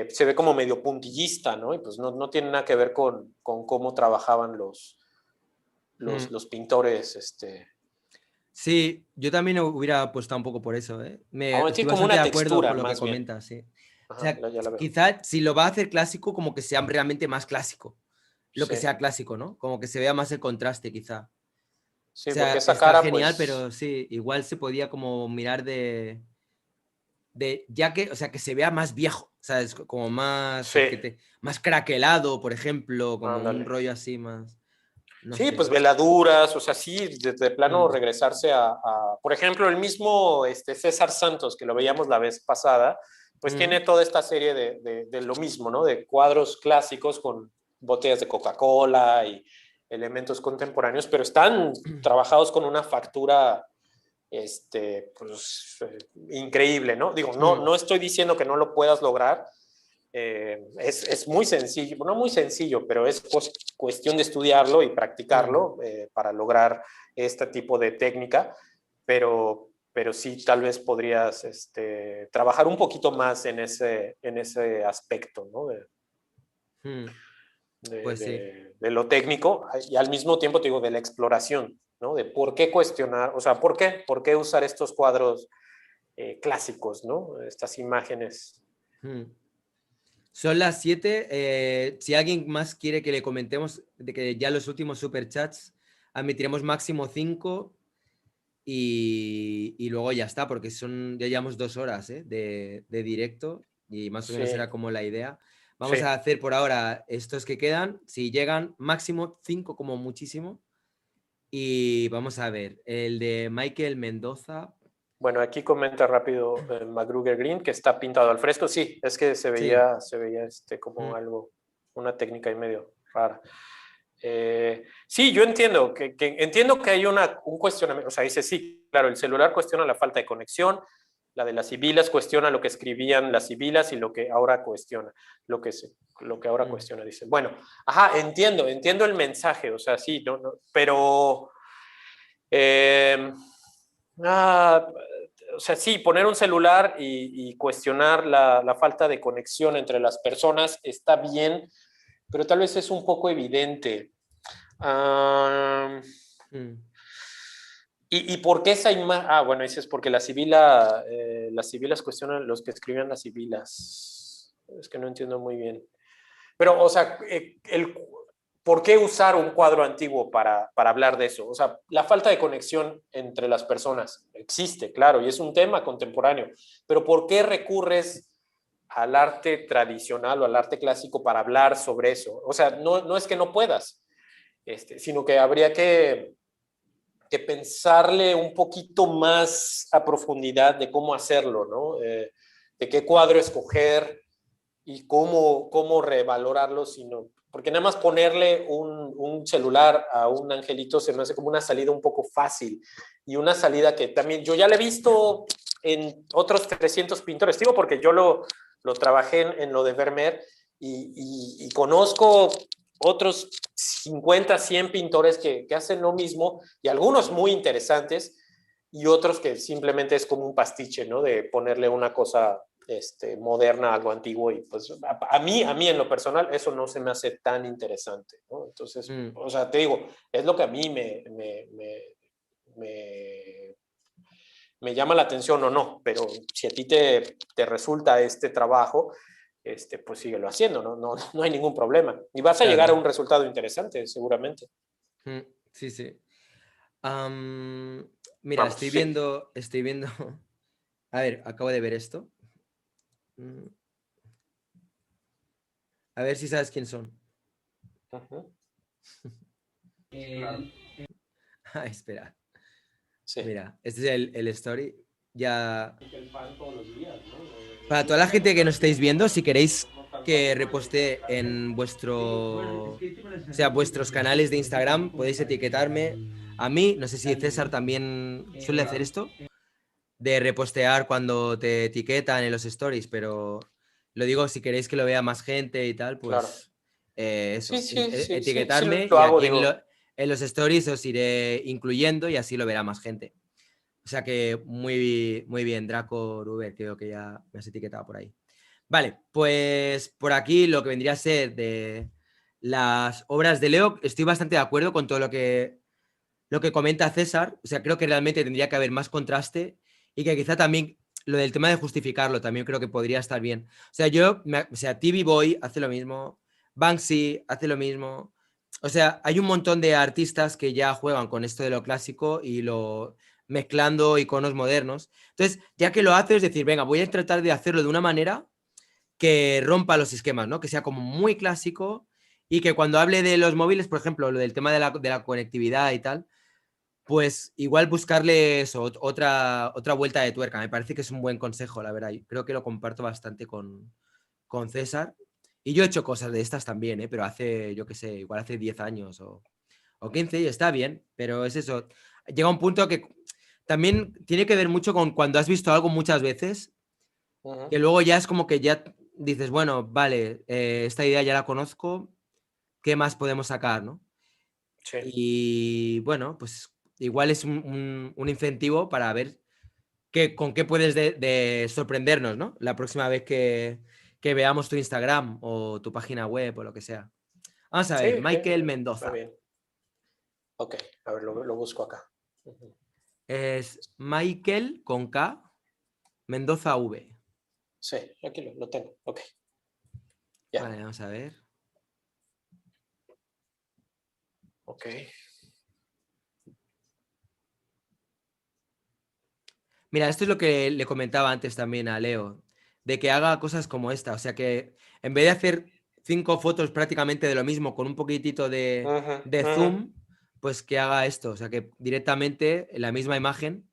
se ve como medio puntillista, ¿no? Y pues no tiene nada que ver con cómo trabajaban los pintores. Sí, yo también hubiera apostado un poco por eso, ¿eh? Estoy Tiene como bastante una de acuerdo textura, con lo que más bien. comentas, sí. O Ajá, sea, ya la veo. quizás si lo va a hacer clásico, como que sea realmente más clásico. Lo que Sí, sea clásico, ¿no? Como que se vea más el contraste, quizá. O sí, porque sea, esa está cara, genial, pues, pero sí, igual se podía como mirar ya que, o sea, que se vea más viejo, ¿sabes? Como más, sí, más craquelado, por ejemplo, como un ándale. rollo así más, no Sí, pues sé. veladuras, o sea, sí, de plano Mm, regresarse por ejemplo, el mismo César Santos, que lo veíamos la vez pasada, pues mm, tiene toda esta serie de lo mismo, ¿no? De cuadros clásicos con botellas de Coca-Cola y elementos contemporáneos, pero están trabajados con una factura, pues, increíble, ¿no? Digo, mm, no estoy diciendo que no lo puedas lograr, es muy sencillo, no muy sencillo, pero es cuestión de estudiarlo y mm, practicarlo para lograr este tipo de técnica, pero sí tal vez podrías trabajar un poquito más en ese aspecto, ¿no? mm. Pues sí. De lo técnico y al mismo tiempo te digo de la exploración, ¿no? De por qué cuestionar, o sea, por qué usar estos cuadros clásicos, ¿no? Estas imágenes. Mm. Son las 7. Si alguien más quiere que le comentemos de que ya los últimos superchats admitiremos máximo 5 y luego ya está, porque ya llevamos 2 horas, de directo y más o menos Sí, era como la idea. Vamos sí. a hacer por ahora estos que quedan. Si llegan, máximo 5 como muchísimo. Y vamos a ver, el de Michael Mendoza. Bueno, aquí comenta rápido McGruger Green que está pintado al fresco. Sí, es que Sí. se veía como Mm, algo, una técnica y medio rara. Sí, yo entiendo entiendo que hay un cuestionamiento. O sea, dice sí, claro, el celular cuestiona la falta de conexión, la de las sibilas cuestiona lo que escribían las sibilas y lo que ahora cuestiona, lo que ahora mm, cuestiona. Dice, bueno, ajá, entiendo el mensaje. O sea, sí, pero eh, ah, o sea, sí, poner un celular y cuestionar la falta de conexión entre las personas está bien, pero tal vez es un poco evidente. Ah, mm. ¿Y por qué esa imagen? Bueno, dices porque las sibilas cuestionan los que escribían las sibilas. Es que no entiendo muy bien. Pero, o sea, ¿por qué usar un cuadro antiguo para hablar de eso? O sea, la falta de conexión entre las personas existe, claro, y es un tema contemporáneo, pero ¿por qué recurres al arte tradicional o al arte clásico para hablar sobre eso? O sea, no es que no puedas, sino que habría que pensarle un poquito más a profundidad de cómo hacerlo, ¿no? De qué cuadro escoger, y cómo revalorarlo, sino, porque nada más ponerle un celular a un angelito se me hace como una salida un poco fácil y una salida que también yo ya la he visto en otros 300 pintores, digo porque yo lo trabajé en lo de Vermeer y conozco otros 50, 100 pintores que hacen lo mismo y algunos muy interesantes y otros que simplemente es como un pastiche, ¿no? De ponerle una cosa moderna a algo antiguo y pues a mí en lo personal eso no se me hace tan interesante, ¿no? Entonces, o sea, te digo, es lo que a mí me llama la atención o no, pero si a ti te resulta este trabajo, pues síguelo haciendo, ¿no? No hay ningún problema. Y vas a llegar a un resultado interesante, seguramente. Sí, sí. Mira, Vamos, estoy sí. viendo. A ver, acabo de ver esto. A ver si sabes quién son. Claro. Espera. Sí. Mira, este es el story. Ya. El pan todos los días, ¿no? Para toda la gente que nos estáis viendo, si queréis que reposte en vuestros canales de Instagram, podéis etiquetarme a mí. No sé si César también suele hacer esto, de repostear cuando te etiquetan en los stories, pero lo digo si queréis que lo vea más gente y tal, Claro. pues Sí, eso, sí etiquetarme lo y hago, aquí digo. en los stories os iré incluyendo y así lo verá más gente. O sea que muy bien, Draco Ruber, creo que ya me has etiquetado por ahí. Vale, pues por aquí lo que vendría a ser de las obras de Leo, estoy bastante de acuerdo con todo lo que comenta César. O sea, creo que realmente tendría que haber más contraste y que quizá también lo del tema de justificarlo también creo que podría estar bien. O sea, TV Boy hace lo mismo, Banksy hace lo mismo. O sea, hay un montón de artistas que ya juegan con esto de lo clásico y lo mezclando iconos modernos. Entonces, ya que lo haces, es decir, venga, voy a tratar de hacerlo de una manera que rompa los esquemas, ¿no? Que sea como muy clásico y que cuando hable de los móviles, por ejemplo, lo del tema de la conectividad y tal, pues igual buscarle eso, otra vuelta de tuerca. Me parece que es un buen consejo, la verdad. Creo que lo comparto bastante con César. Y yo he hecho cosas de estas también, ¿eh? Pero hace, yo qué sé, igual hace 10 años o 15 y está bien, pero es eso. Llega un punto que también tiene que ver mucho con cuando has visto algo muchas veces, que luego ya es como que ya dices, bueno, vale, esta idea ya la conozco, ¿qué más podemos sacar, no? Sí. Y bueno, pues igual es un incentivo para ver con qué puedes de sorprendernos, ¿no? La próxima vez que veamos tu Instagram o tu página web o lo que sea. Vamos a ver, Sí, sí, Michael está Mendoza. bien. Ok, a ver, lo busco acá. Es Michael con K, Mendoza V. Sí, aquí lo tengo. Ok, ya. Vale, vamos a ver. Ok. Mira, esto es lo que le comentaba antes también a Leo, de que haga cosas como esta. O sea que en vez de hacer 5 fotos prácticamente de lo mismo con un poquitito de zoom, pues que haga esto. O sea que directamente en la misma imagen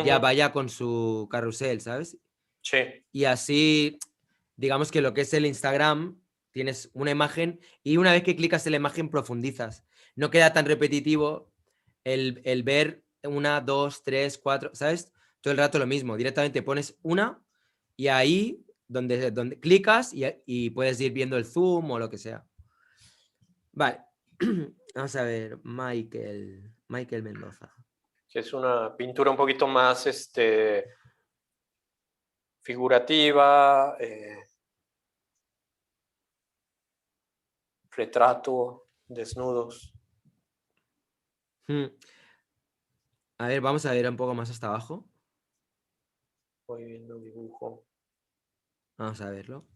ya vaya con su carrusel, ¿sabes? Sí. Y así, digamos que lo que es el Instagram, tienes una imagen y una vez que clicas en la imagen profundizas. No queda tan repetitivo el ver una, dos, tres, cuatro, ¿sabes? Todo el rato lo mismo. Directamente pones una y ahí donde clicas y puedes ir viendo el zoom o lo que sea. Vale. Vamos a ver, Michael Mendoza. Que es una pintura un poquito más figurativa, retrato, desnudos. A ver, vamos a ver un poco más hasta abajo. Voy viendo dibujo. Vamos a verlo.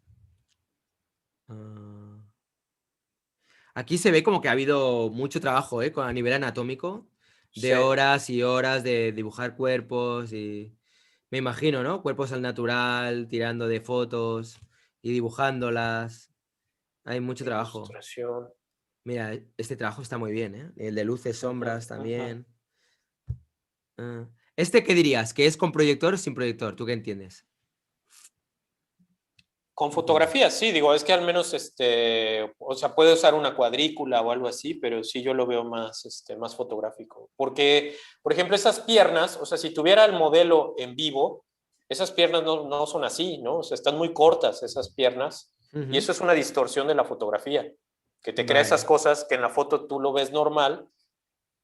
Aquí se ve como que ha habido mucho trabajo, a nivel anatómico, de Sí. horas y horas de dibujar cuerpos y me imagino, ¿no? Cuerpos al natural, tirando de fotos y dibujándolas. Hay mucho trabajo. Ilustración. Mira, este trabajo está muy bien, ¿eh? El de luces, sombras también. ¿Este qué dirías? ¿Que es con proyector o sin proyector? ¿Tú qué entiendes? Con fotografía, sí, digo, es que al menos, o sea, puede usar una cuadrícula o algo así, pero sí yo lo veo más, más fotográfico. Porque, por ejemplo, esas piernas, o sea, si tuviera el modelo en vivo, esas piernas no son así, ¿no? O sea, están muy cortas esas piernas y eso es una distorsión de la fotografía, que te crea esas Vale. cosas que en la foto tú lo ves normal,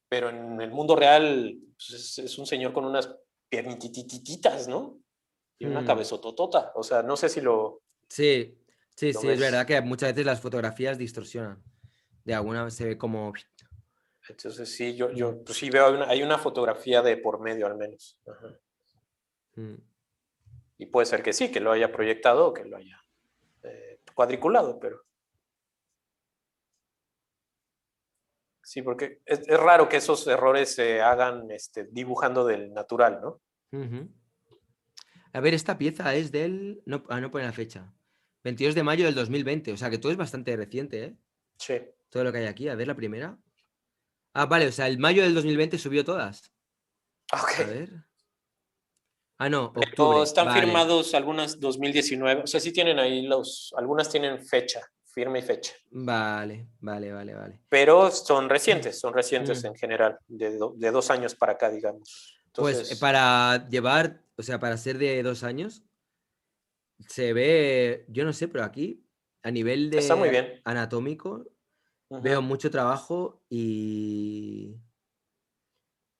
pero en el mundo real pues, es un señor con unas piernitititas, ¿no? Y una Mm. cabezototota. O sea, no sé si lo Sí, sí, lo sí, es verdad ves. que muchas veces las fotografías distorsionan. De alguna se ve como... Entonces sí, Mm, pues sí veo, hay una fotografía de por medio al menos. Ajá. mm. Y puede ser que sí, que lo haya proyectado o que lo haya cuadriculado, pero sí, porque es raro que esos errores se hagan dibujando del natural, ¿no? Ujú. A ver, esta pieza es del... No, no pone la fecha. 22 de mayo del 2020. O sea que todo es bastante reciente, ¿eh? Sí. Todo lo que hay aquí. A ver, la primera. Ah, vale, o sea, el mayo del 2020 subió todas. A Ok. ver. Ah, no, Pero octubre. están Vale. firmados algunas 2019. O sea, sí tienen ahí algunas tienen fecha, firma y fecha. Vale, vale, vale, vale. Pero son recientes Mm. en general, de 2 años para acá, digamos. Pues Entonces, para llevar, o sea, para ser de 2 años, se ve, yo no sé, pero aquí, a nivel está muy de bien. anatómico, veo Ujú. mucho trabajo y...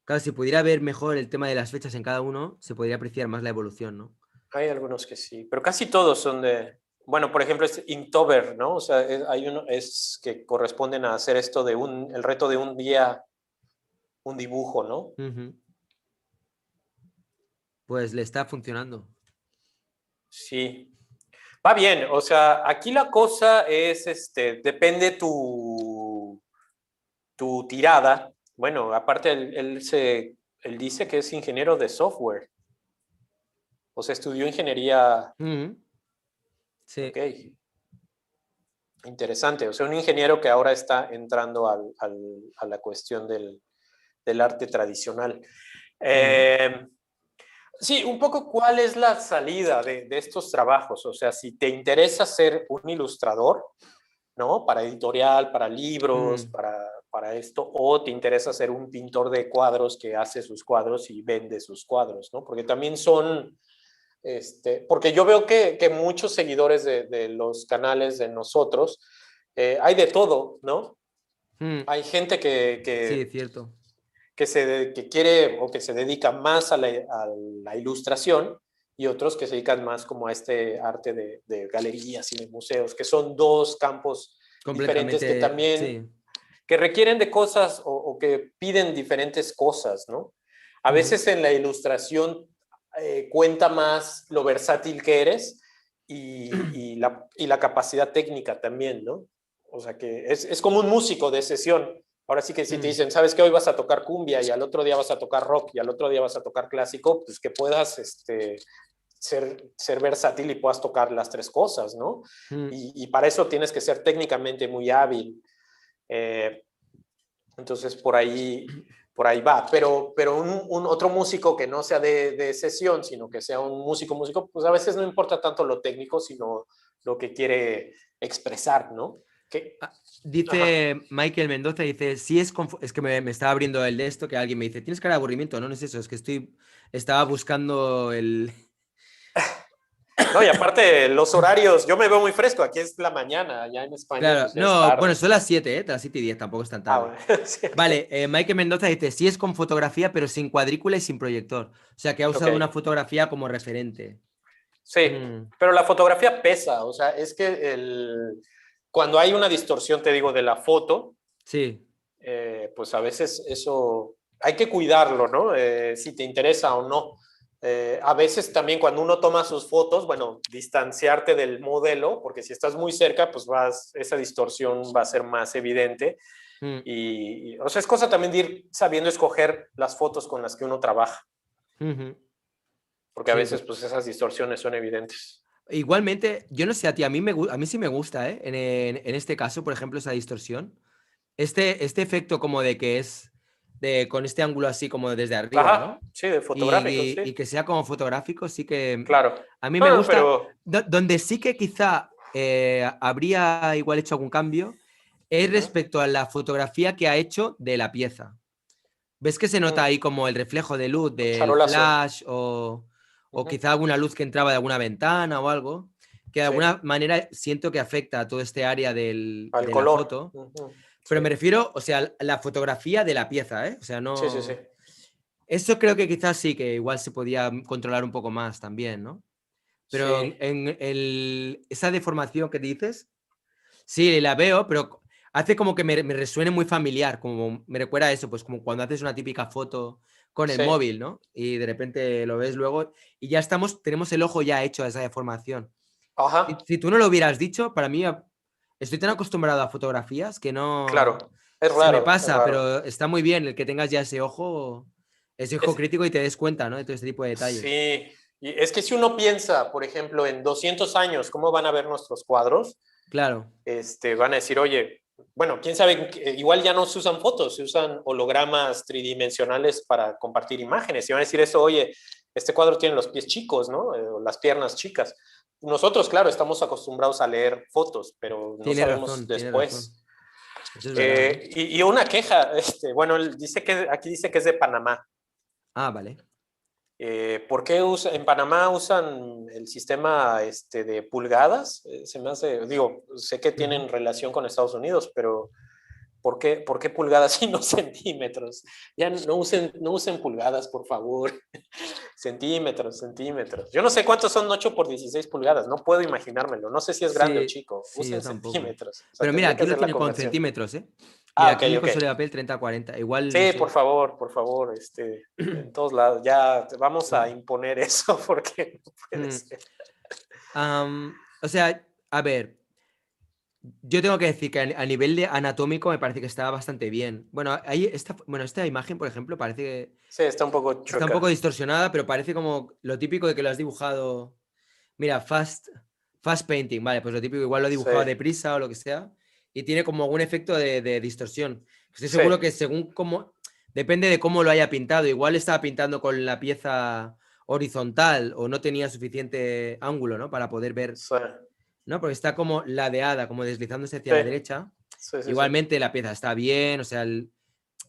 Claro, si pudiera ver mejor el tema de las fechas en cada uno, se podría apreciar más la evolución, ¿no? Hay algunos que sí, pero casi todos son bueno, por ejemplo, es Inktober, ¿no? O sea, hay uno es que corresponden a hacer esto el reto de un día, un dibujo, ¿no? Ujú. Pues le está funcionando. Sí. Va bien, o sea, aquí la cosa es, depende tu tirada. Bueno, aparte él dice que es ingeniero de software, o sea, estudió ingeniería, Ujú. ok, Sí. interesante, o sea, un ingeniero que ahora está entrando a la cuestión del arte tradicional. Mm. Eh, sí, un poco cuál es la salida de estos trabajos, o sea, si te interesa ser un ilustrador, ¿no? Para editorial, para libros, Mm. para esto, o te interesa ser un pintor de cuadros que hace sus cuadros y vende sus cuadros, ¿no? Porque también son, porque yo veo que muchos seguidores de los canales de nosotros, hay de todo, ¿no? Mm. Hay gente Sí, es cierto. que quiere o que se dedica más a la ilustración y otros que se dedican más como a este arte de galerías y de museos, que son dos campos diferentes que Completamente, también, sí. que requieren de cosas o que piden diferentes cosas, ¿no? A Ujú. veces en la ilustración cuenta más lo versátil que eres y la capacidad técnica también, ¿no? O sea que es como un músico de sesión. Ahora sí que si te Mm. dicen, sabes que hoy vas a tocar cumbia y al otro día vas a tocar rock y al otro día vas a tocar clásico, pues que puedas ser versátil y puedas tocar las tres cosas, ¿no? Mm. Y para eso tienes que ser técnicamente muy hábil. Eh, entonces por ahí va. Pero un otro músico que no sea de sesión, sino que sea un músico, pues a veces no importa tanto lo técnico, sino lo que quiere expresar, ¿no? Que, Ah, ajá. dice Michael Mendoza, dice, si es, es que me estaba abriendo el de esto, que alguien me dice, tienes cara de aburrimiento, no, no es eso, es que estaba buscando el... No, y aparte los horarios, yo me veo muy fresco, aquí es la mañana, allá en España Claro, pues ya es no, bueno, tarde. son las 7, ¿eh? De las 7:10, tampoco es tan Ah, tarde. bueno, sí, Vale, ok. Michael Mendoza dice, si es con fotografía, pero sin cuadrícula y sin proyector. O sea, que ha Ok, usado una fotografía como referente. sí, Mm. pero la fotografía pesa, o sea, es que cuando hay una distorsión, te digo, de la foto, Sí. pues a veces eso hay que cuidarlo, ¿no? Si te interesa o no. A veces también cuando uno toma sus fotos, bueno, distanciarte del modelo, porque si estás muy cerca, pues esa distorsión va a ser más evidente. Mm. O sea, es cosa también de ir sabiendo escoger las fotos con las que uno trabaja, Ujú. porque a Sí, veces pues esas distorsiones son evidentes. igualmente, yo no sé a ti, a mí sí me gusta, ¿eh? En este caso, por ejemplo, esa distorsión. Este efecto como de que es con este ángulo así como desde arriba, Ajá, ¿no? sí, de fotográfico, Y sí. que sea como fotográfico, sí que Claro. a mí me No, no, gusta. pero... Donde sí que quizá habría igual hecho algún cambio es Ujú, respecto a la fotografía que ha hecho de la pieza. ¿Ves que se nota mm, ahí como el reflejo de luz un del charolazo. flash o Ujú, quizá alguna luz que entraba de alguna ventana o algo? Que de sí, alguna manera siento que afecta a todo este área al de la color. foto. Ujú, Pero me sí, refiero, o sea, la fotografía de la pieza, ¿eh? O sea, sí, sí, sí. no. Eso creo que quizás sí, que igual se podía controlar un poco más también, ¿no? Pero Sí. esa deformación que dices, sí, la veo, pero hace como que me resuene muy familiar, como me recuerda a eso, pues como cuando haces una típica foto con el Sí. móvil, ¿no? Y de repente lo ves luego y ya tenemos el ojo ya hecho a esa deformación. Ajá, Si tú no lo hubieras dicho, para mí estoy tan acostumbrado a fotografías que no claro. Es se me raro, es pasa, raro. pero está muy bien el que tengas ya ese ojo Es, crítico y te des cuenta, ¿no? De todo este tipo de detalles. sí. Y es que si uno piensa, por ejemplo, en 200 años, ¿cómo van a ver nuestros cuadros? Claro, Van a decir, oye, bueno, quién sabe, igual ya no se usan fotos, se usan hologramas tridimensionales para compartir imágenes. Y van a decir eso, oye, este cuadro tiene los pies chicos, ¿no? O las piernas chicas. Nosotros, claro, estamos acostumbrados a leer fotos, pero no tienes sabemos razón, tienes razón. después. Eso es verdad, ¿eh? Y una queja, bueno, él dice que aquí dice que es de Panamá. Ah, vale. ¿Por qué en Panamá usan el sistema de pulgadas? Se me hace, digo, sé que Ujú. tienen relación con Estados Unidos, pero por qué pulgadas y no centímetros? Ya no usen pulgadas, por favor. Centímetros, centímetros. Yo no sé cuántos son 8 por 16 pulgadas, no puedo imaginármelo. No sé si es grande o Sí, chico. sí, yo Usen tampoco. centímetros. O sea, Pero mira, tendría que aquí lo hacer la tiene con conversión. centímetros, ¿eh? Mira, Ah, ok, aquí en ok. consola de papel 30-40. Igual, no Sí, sé. por favor, en todos lados. Ya vamos a Sí. imponer eso porque no puede Mm. ser. O sea, a ver, yo tengo que decir que a nivel de anatómico me parece que está bastante bien. Bueno, esta imagen, por ejemplo, parece que Sí, está un poco está un poco chueca. distorsionada, pero parece como lo típico de que lo has dibujado. Mira, fast painting, vale, pues lo típico, igual lo he Sí, dibujado deprisa o lo que sea, y tiene como algún efecto de distorsión. Estoy sí, seguro que según cómo, depende de cómo lo haya pintado. Igual estaba pintando con la pieza horizontal o no tenía suficiente ángulo, ¿no? Para poder ver, sí, ¿no? Porque está como ladeada, como deslizándose hacia sí, la derecha. sí, sí, sí. Igualmente la pieza está bien, o sea,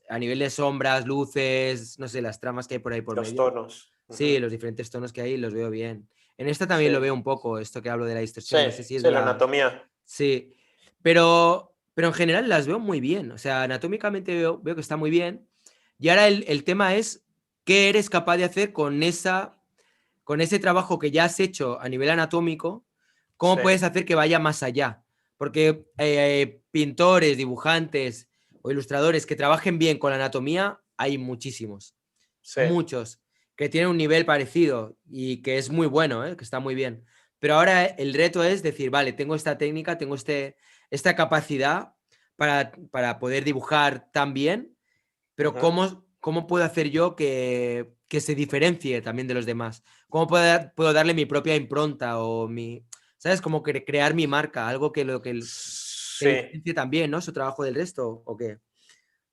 a nivel de sombras, luces, no sé, las tramas que hay por ahí por Los medio. tonos. Sí, Ujú. los diferentes tonos que hay los veo bien. En esta Sí, también lo veo un poco, esto que hablo de la sí, distorsión, no sé si es sí, de la la. anatomía. Sí, pero en general las veo muy bien, o sea, anatómicamente veo que está muy bien. Y ahora el tema es qué eres capaz de hacer con ese trabajo que ya has hecho a nivel anatómico, cómo Sí, puedes hacer que vaya más allá. Porque pintores, dibujantes o ilustradores que trabajen bien con la anatomía, hay muchísimos, sí, muchos, que tienen un nivel parecido y que es muy bueno, que está muy bien. Pero ahora el reto es decir, vale, tengo esta técnica, tengo esta capacidad para poder dibujar tan bien, pero ujú, ¿cómo puedo hacer yo que se diferencie también de los demás? ¿Cómo puedo darle mi propia impronta o ¿sabes? Como que crear mi marca, algo que sí, diferencie también, ¿no? Su trabajo del resto o qué.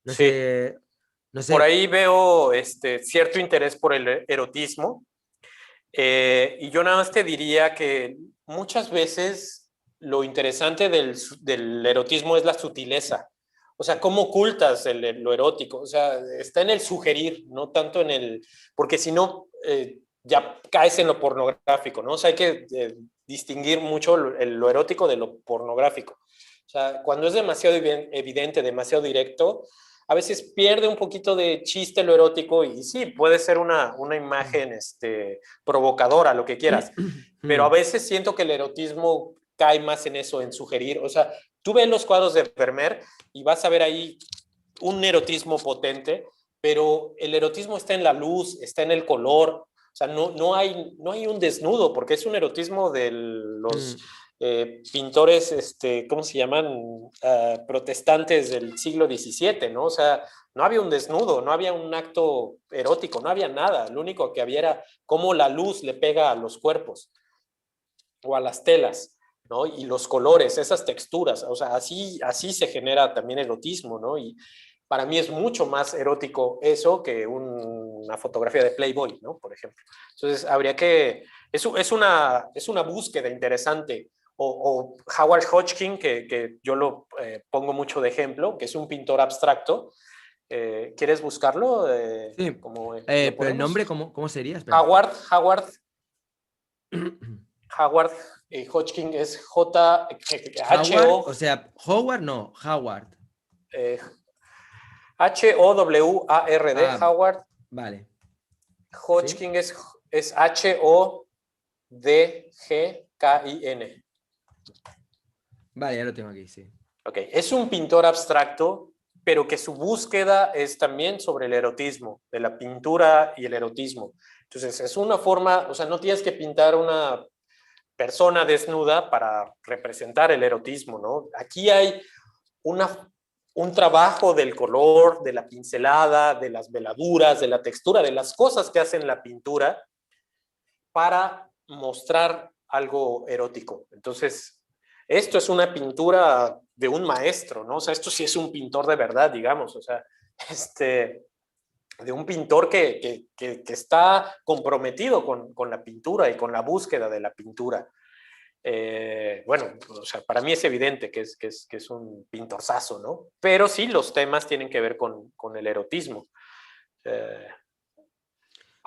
No sí. sé, no Por sé. ahí veo cierto interés por el erotismo. Y yo nada más te diría que muchas veces lo interesante del erotismo es la sutileza. O sea, cómo ocultas lo erótico. O sea, está en el sugerir, no tanto en el... Porque si no, ya caes en lo pornográfico, ¿no? O sea, hay que distinguir mucho lo erótico de lo pornográfico. O sea, cuando es demasiado evidente, demasiado directo, a veces pierde un poquito de chiste lo erótico y sí, puede ser una imagen provocadora, lo que quieras, pero a Mm, veces siento que el erotismo cae más en eso, en sugerir, o sea, tú ves los cuadros de Vermeer y vas a ver ahí un erotismo potente, pero el erotismo está en la luz, está en el color, o sea, no hay un desnudo, porque es un erotismo de los mm. pintores, ¿cómo se llaman? Protestantes del siglo XVII, ¿no? O sea, no había un desnudo, no había un acto erótico, no había nada. Lo único que había era cómo la luz le pega a los cuerpos o a las telas, ¿no? Y los colores, esas texturas, o sea, así se genera también erotismo, ¿no? Y para mí es mucho más erótico eso que una fotografía de Playboy, ¿no? Por ejemplo. Entonces, habría que... es una búsqueda interesante. O Howard Hodgkin, que yo lo pongo mucho de ejemplo, que es un pintor abstracto. ¿Quieres buscarlo? Sí, ¿Cómo lo pero el nombre, ponemos? ¿cómo sería? Espera. Howard Hodgkin es Howard, H-O, o sea, Howard no, Howard. eh, Howard, Ah, Howard. vale. ¿Sí? Hodgkin es Hodgkin. Vale, ya lo tengo aquí, sí. Ok, es un pintor abstracto, pero que su búsqueda es también sobre el erotismo, de la pintura y el erotismo. Entonces, es una forma, o sea, no tienes que pintar una persona desnuda para representar el erotismo, ¿no? Aquí hay un trabajo del color, de la pincelada, de las veladuras, de la textura, de las cosas que hacen la pintura para mostrar algo erótico. Entonces, esto es una pintura de un maestro, ¿no? O sea, esto sí es un pintor de verdad, digamos, o sea, de un pintor que está comprometido con la pintura y con la búsqueda de la pintura. Bueno, o sea, para mí es evidente que es un pintorzazo, ¿no? Pero sí, los temas tienen que ver con el erotismo. Eh,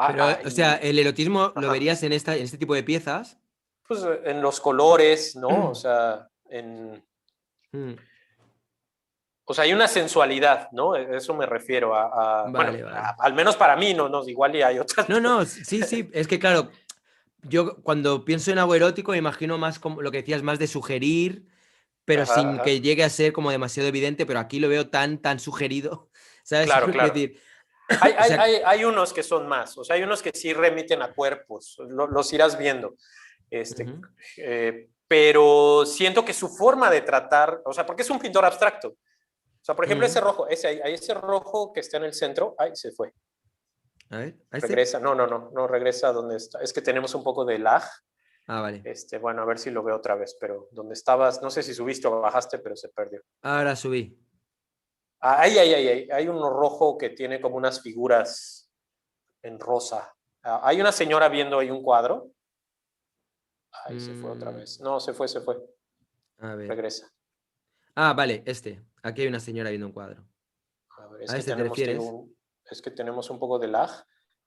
Pero, o sea, y, el erotismo lo ajá, verías en este tipo de piezas. pues en los colores, ¿no? O sea, Mm, o sea, hay una sensualidad, ¿no? Eso me refiero bueno, vale, vale. al menos para mí, no, igual y hay otras. No, no, sí, sí, es que claro, yo cuando pienso en algo erótico me imagino más como lo que decías, más de sugerir, pero Ajá, sin que ajá. llegue a ser como demasiado evidente, pero aquí lo veo tan sugerido, ¿sabes? Claro, Es claro. decir, Hay, o hay, sea, hay, hay unos que son más, o sea, hay unos que sí remiten a cuerpos, los irás viendo. Este, ujú, pero siento que su forma de tratar, o sea, porque es un pintor abstracto. O sea, por ejemplo, ese ujú. rojo, ese rojo que está en el centro, ay, se fue. A ver, ¿a este? Regresa, no, regresa a donde está. Es que tenemos un poco de lag. Ah, vale. Bueno, a ver si lo veo otra vez, pero donde estabas, no sé si subiste o bajaste, pero se perdió. Ahora subí. Hay uno rojo que tiene como unas figuras en rosa. Hay una señora viendo ahí un cuadro. Ahí se fue otra Mm, vez. No, se fue. a ver. Regresa. Ah, vale, este. Aquí hay una señora viendo un cuadro. A ver, es ¿A que este te tenemos, te digo, refieres? es que tenemos un poco de lag.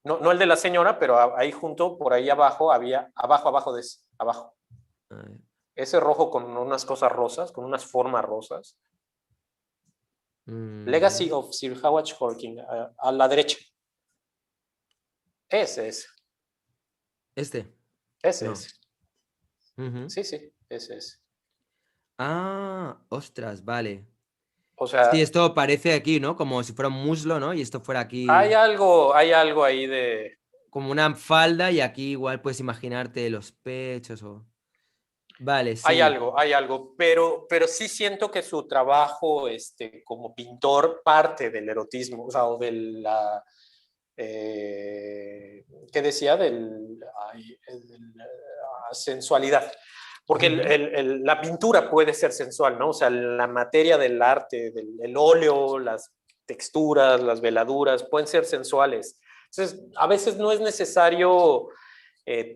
No el de la señora, pero ahí junto, por ahí abajo, había, abajo de ese, abajo. A ver. Ese rojo con unas cosas rosas, con unas formas rosas. Legacy Mm, of Sir Howard Hawking, a la derecha. Ese es, este. ese No. es. Ujú. Sí, sí, ese es. Ah, ostras, vale. O Sí, sea, esto parece aquí, ¿no? Como si fuera un muslo, ¿no? Y esto fuera aquí hay algo ahí de... como una falda y aquí igual puedes imaginarte los pechos o... Vale, sí. Hay algo, pero sí siento que su trabajo como pintor parte del erotismo, o sea, o de la, ¿qué decía? De la sensualidad. Porque Ujú. la pintura puede ser sensual, ¿no? O sea, la materia del arte, el óleo, las texturas, las veladuras, pueden ser sensuales. Entonces, a veces no es necesario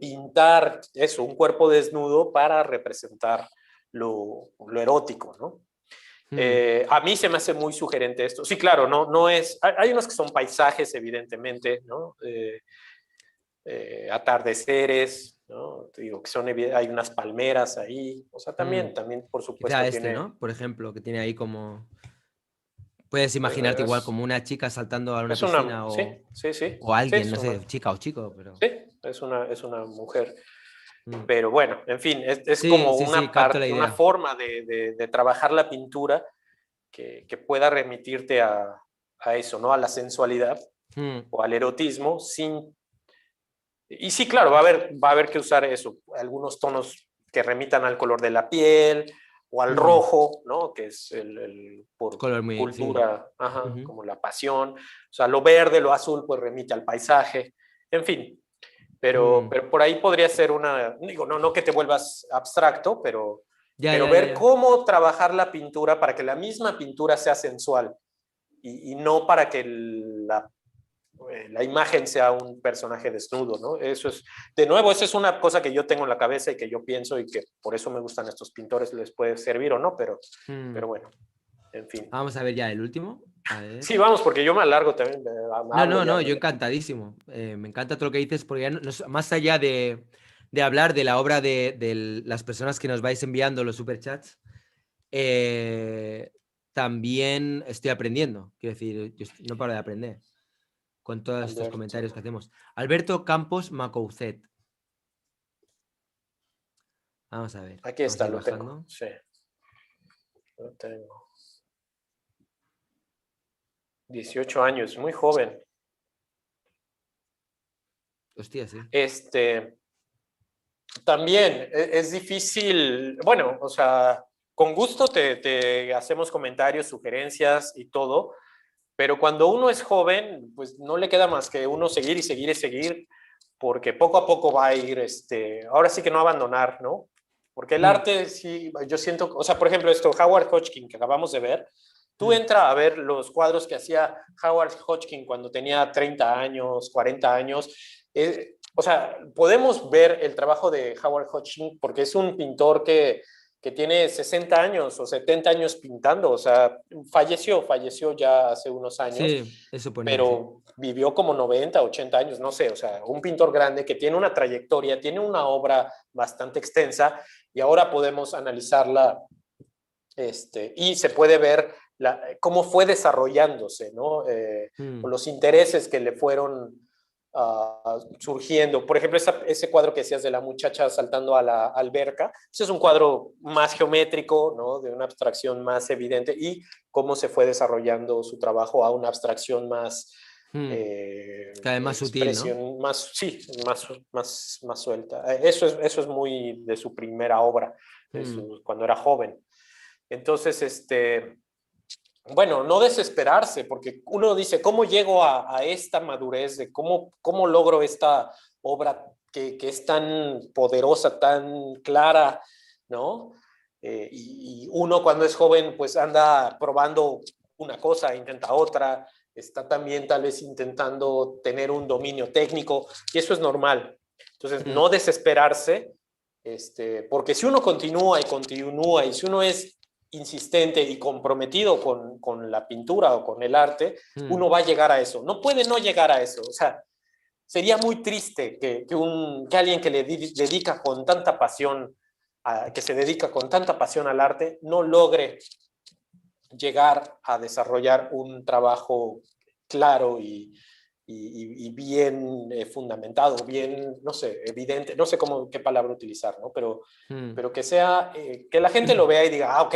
pintar eso, un cuerpo desnudo para representar lo erótico, ¿no? Mm, A mí se me hace muy sugerente esto. Sí, claro, no es. Hay unos que son paisajes, evidentemente, ¿no? Atardeceres, ¿no? Te digo que hay unas palmeras ahí. O sea, mm. también, por Quizá supuesto, este, tiene. ¿no? Por ejemplo, que tiene ahí como... Puedes imaginarte igual Es, como una chica saltando a una es una. piscina Sí, sí, sí. o Sí, alguien, no sé, chica o chico, pero... sí, es una mujer. Mm. Pero bueno, en fin, es Sí, como sí, sí, una capto la parte, una idea. forma de trabajar la pintura que pueda remitirte a eso, ¿no? A la sensualidad Mm, o al erotismo sin... Y sí, claro, va a haber que usar eso, algunos tonos que remitan al color de la piel o al mm. rojo, ¿no? Que es Es por color muy... Sí. cultura, ajá, Ujú. como la pasión. O sea, lo verde, lo azul, pues remite al paisaje. En fin, pero, Mm. pero por ahí podría ser digo, no que te vuelvas abstracto, Ya, pero ya, ya, ver ya. cómo trabajar la pintura para que la misma pintura sea sensual. y no para que la imagen sea un personaje desnudo, ¿no? Eso es, de nuevo, esa es una cosa que yo tengo en la cabeza y que yo pienso y que por eso me gustan estos pintores, les puede servir o no, pero bueno, en fin. Vamos a ver ya el último. A ver. Sí, vamos, porque yo me alargo también, No, yo encantadísimo. Me encanta todo lo que dices, porque ya más allá de hablar de la obra de las personas que nos vais enviando los superchats, también estoy aprendiendo. Quiero decir, yo no paro de aprender con todos estos comentarios que hacemos. Alberto Campos Macoucet. Vamos a ver. Aquí está, lo tengo. Sí. Lo tengo. 18 años, muy joven. Hostia, sí. También es difícil, bueno, o sea, con gusto te hacemos comentarios, sugerencias y todo, pero cuando uno es joven, pues no le queda más que uno seguir y seguir y seguir, porque poco a poco va a ir, ahora sí que no abandonar, ¿no? Porque el arte, sí, yo siento, o sea, por ejemplo, Howard Hodgkin, que acabamos de ver, tú entras a ver los cuadros que hacía Howard Hodgkin cuando tenía 30 años, 40 años, o sea, podemos ver el trabajo de Howard Hodgkin porque es un pintor que tiene 60 años o 70 años pintando, o sea, falleció ya hace unos años, sí, eso ponía, pero sí, vivió como 90, 80 años, no sé, o sea, un pintor grande que tiene una trayectoria, tiene una obra bastante extensa y ahora podemos analizarla y se puede ver cómo fue desarrollándose, ¿no? Los intereses que le fueron surgiendo. Por ejemplo, ese cuadro que decías de la muchacha saltando a la alberca, ese es un cuadro más geométrico, ¿no? De una abstracción más evidente y cómo se fue desarrollando su trabajo a una abstracción más cada vez más sutil, ¿no? Más, sí, más suelta. Eso es muy de su primera obra, cuando era joven. Entonces, bueno, no desesperarse, porque uno dice, ¿cómo llego a esta madurez? De cómo logro esta obra que es tan poderosa, tan clara, ¿no? Y uno cuando es joven, pues anda probando una cosa, intenta otra, está también tal vez intentando tener un dominio técnico, y eso es normal. Entonces, no desesperarse, porque si uno continúa y si uno es insistente y comprometido con la pintura o con el arte, uno va a llegar a eso. No puede no llegar a eso. O sea, sería muy triste que alguien que le dedica con tanta pasión, que se dedica con tanta pasión al arte, no logre llegar a desarrollar un trabajo claro y bien fundamentado, bien, no sé, evidente, no sé qué palabra utilizar, ¿no? Pero que sea, que la gente lo vea y diga, ok,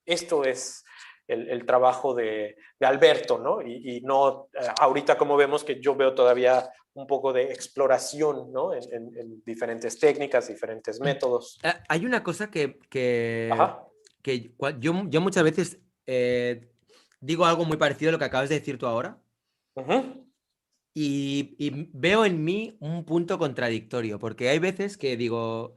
esto es el trabajo de Alberto, ¿no? Y no, ahorita como vemos que yo veo todavía un poco de exploración, ¿no? En diferentes técnicas, diferentes métodos. Hay una cosa que yo muchas veces digo algo muy parecido a lo que acabas de decir tú ahora. Y veo en mí un punto contradictorio, porque hay veces que digo,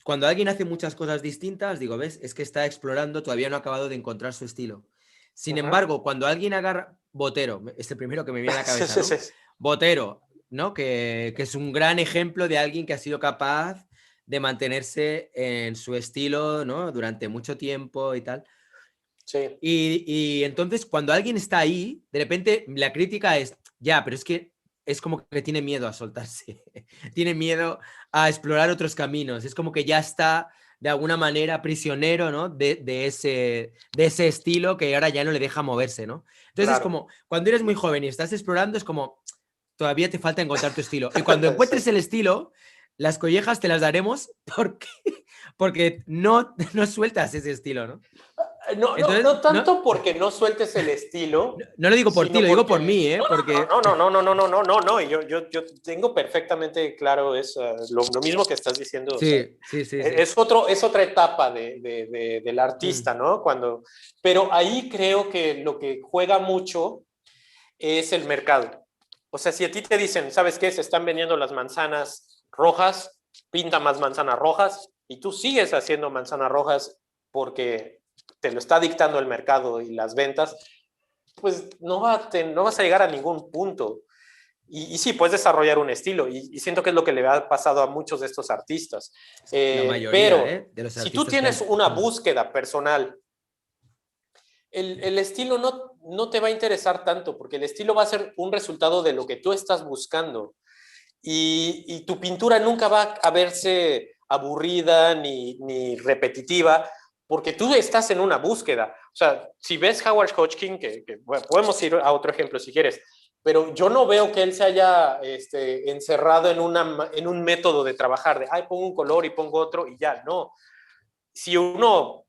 cuando alguien hace muchas cosas distintas, digo, ¿ves? Es que está explorando, todavía no ha acabado de encontrar su estilo. Sin embargo, cuando alguien agarra Botero, es el primero que me viene a la cabeza, ¿no? Botero, ¿no? Que es un gran ejemplo de alguien que ha sido capaz de mantenerse en su estilo, ¿no? Durante mucho tiempo y tal. Sí. Y entonces, cuando alguien está ahí, de repente la crítica es, ya, pero es que es como que tiene miedo a soltarse, tiene miedo a explorar otros caminos, es como que ya está de alguna manera prisionero, ¿no? de ese estilo que ahora ya no le deja moverse, ¿no? Entonces es como, cuando eres muy joven y estás explorando, es como, todavía te falta encontrar tu estilo. Y cuando encuentres el estilo, las collejas te las daremos porque no sueltas ese estilo, ¿no? Entonces, no tanto porque no sueltes el estilo. No lo digo por ti, lo digo por mí, ¿eh? No. Yo tengo perfectamente claro lo mismo que estás diciendo. Sí. Es otra etapa del artista, ¿no? Pero ahí creo que lo que juega mucho es el mercado. O sea, si a ti te dicen, ¿sabes qué? Se están vendiendo las manzanas rojas, pinta más manzanas rojas, y tú sigues haciendo manzanas rojas porque te lo está dictando el mercado y las ventas, pues no vas a llegar a ningún punto. Y sí, puedes desarrollar un estilo, y siento que es lo que le ha pasado a muchos de estos artistas. La mayoría, Pero ¿eh? De los si tú artistas que tienes han... una búsqueda personal, el estilo no te va a interesar tanto, porque el estilo va a ser un resultado de lo que tú estás buscando. Y tu pintura nunca va a verse aburrida ni repetitiva, porque tú estás en una búsqueda. O sea, si ves Howard Hodgkin, bueno, podemos ir a otro ejemplo si quieres, pero yo no veo que él se haya encerrado en un método de trabajar, de, ay, pongo un color y pongo otro y ya, no. Si uno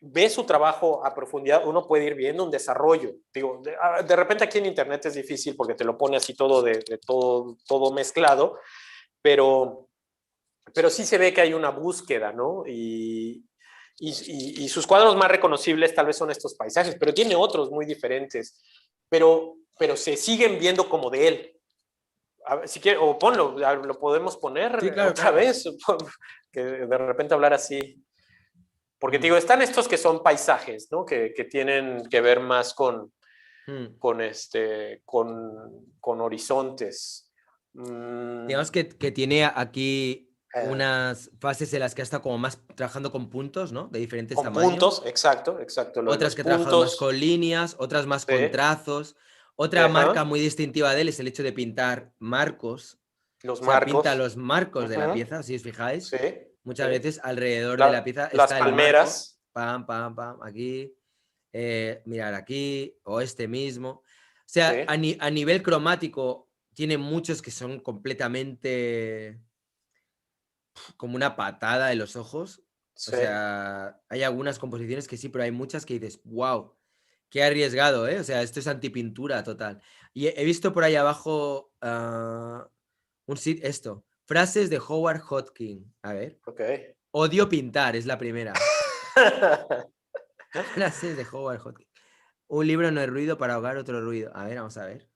ve su trabajo a profundidad, uno puede ir viendo un desarrollo. Digo, de repente aquí en internet es difícil porque te lo pone así todo todo mezclado, pero, pero sí se ve que hay una búsqueda, ¿no? Y sus cuadros más reconocibles tal vez son estos paisajes, pero tiene otros muy diferentes, pero se siguen viendo como de él. A ver, si quieres, o ponlo, lo podemos Sí, poner claro, otra claro. vez, que de repente hablar así. Porque te Mm, digo, están estos que son paisajes, ¿no? Que tienen que ver más mm. con horizontes. Mm, Digamos que tiene aquí eh, unas fases en las que ha estado como más trabajando con puntos, ¿no? De diferentes con tamaños. puntos, exacto, exacto, lo de Otras los que ha trabajado más puntos. con líneas, otras más Sí, con trazos. Otra marca ajá, muy distintiva de él es el hecho de pintar marcos. los O sea, pinta marcos. los marcos de la Ujú, pieza, si os fijáis. sí, Muchas sí. veces alrededor de la pieza Las está el marco. palmeras. Pam, pam, pam, aquí. Mirar aquí, o este mismo. O Sí, sea, a nivel cromático, tiene muchos que son completamente como una patada en los ojos. O sí. sea, hay algunas composiciones que sí, pero hay muchas que dices, wow, qué arriesgado, ¿eh? O sea, esto es antipintura total. Y he visto por ahí abajo un sitio, esto, frases de Howard Hodgkin. A ver, Ok. odio pintar, es la primera. Frases de Howard Hodgkin. Un libro no es ruido para ahogar otro ruido. A ver, vamos a ver.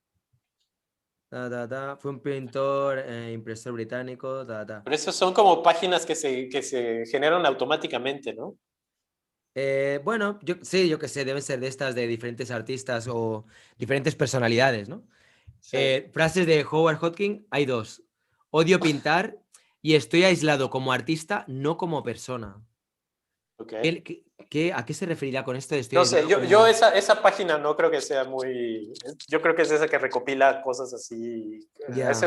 Ta, ta, ta. Fue un pintor, impresor británico, ta, ta. Pero esos son como páginas que se generan automáticamente, ¿no? Bueno, sí, yo qué sé, deben ser de estas de diferentes artistas o diferentes personalidades, ¿no? Sí. Frases de Howard Hodgkin, hay dos. Odio pintar y estoy aislado como artista, no como persona. Ok. ¿A qué se referirá con esto de estoy No sé, aislado yo como... esa página no creo que sea muy. Yo creo que es esa que recopila cosas así. Ya, Es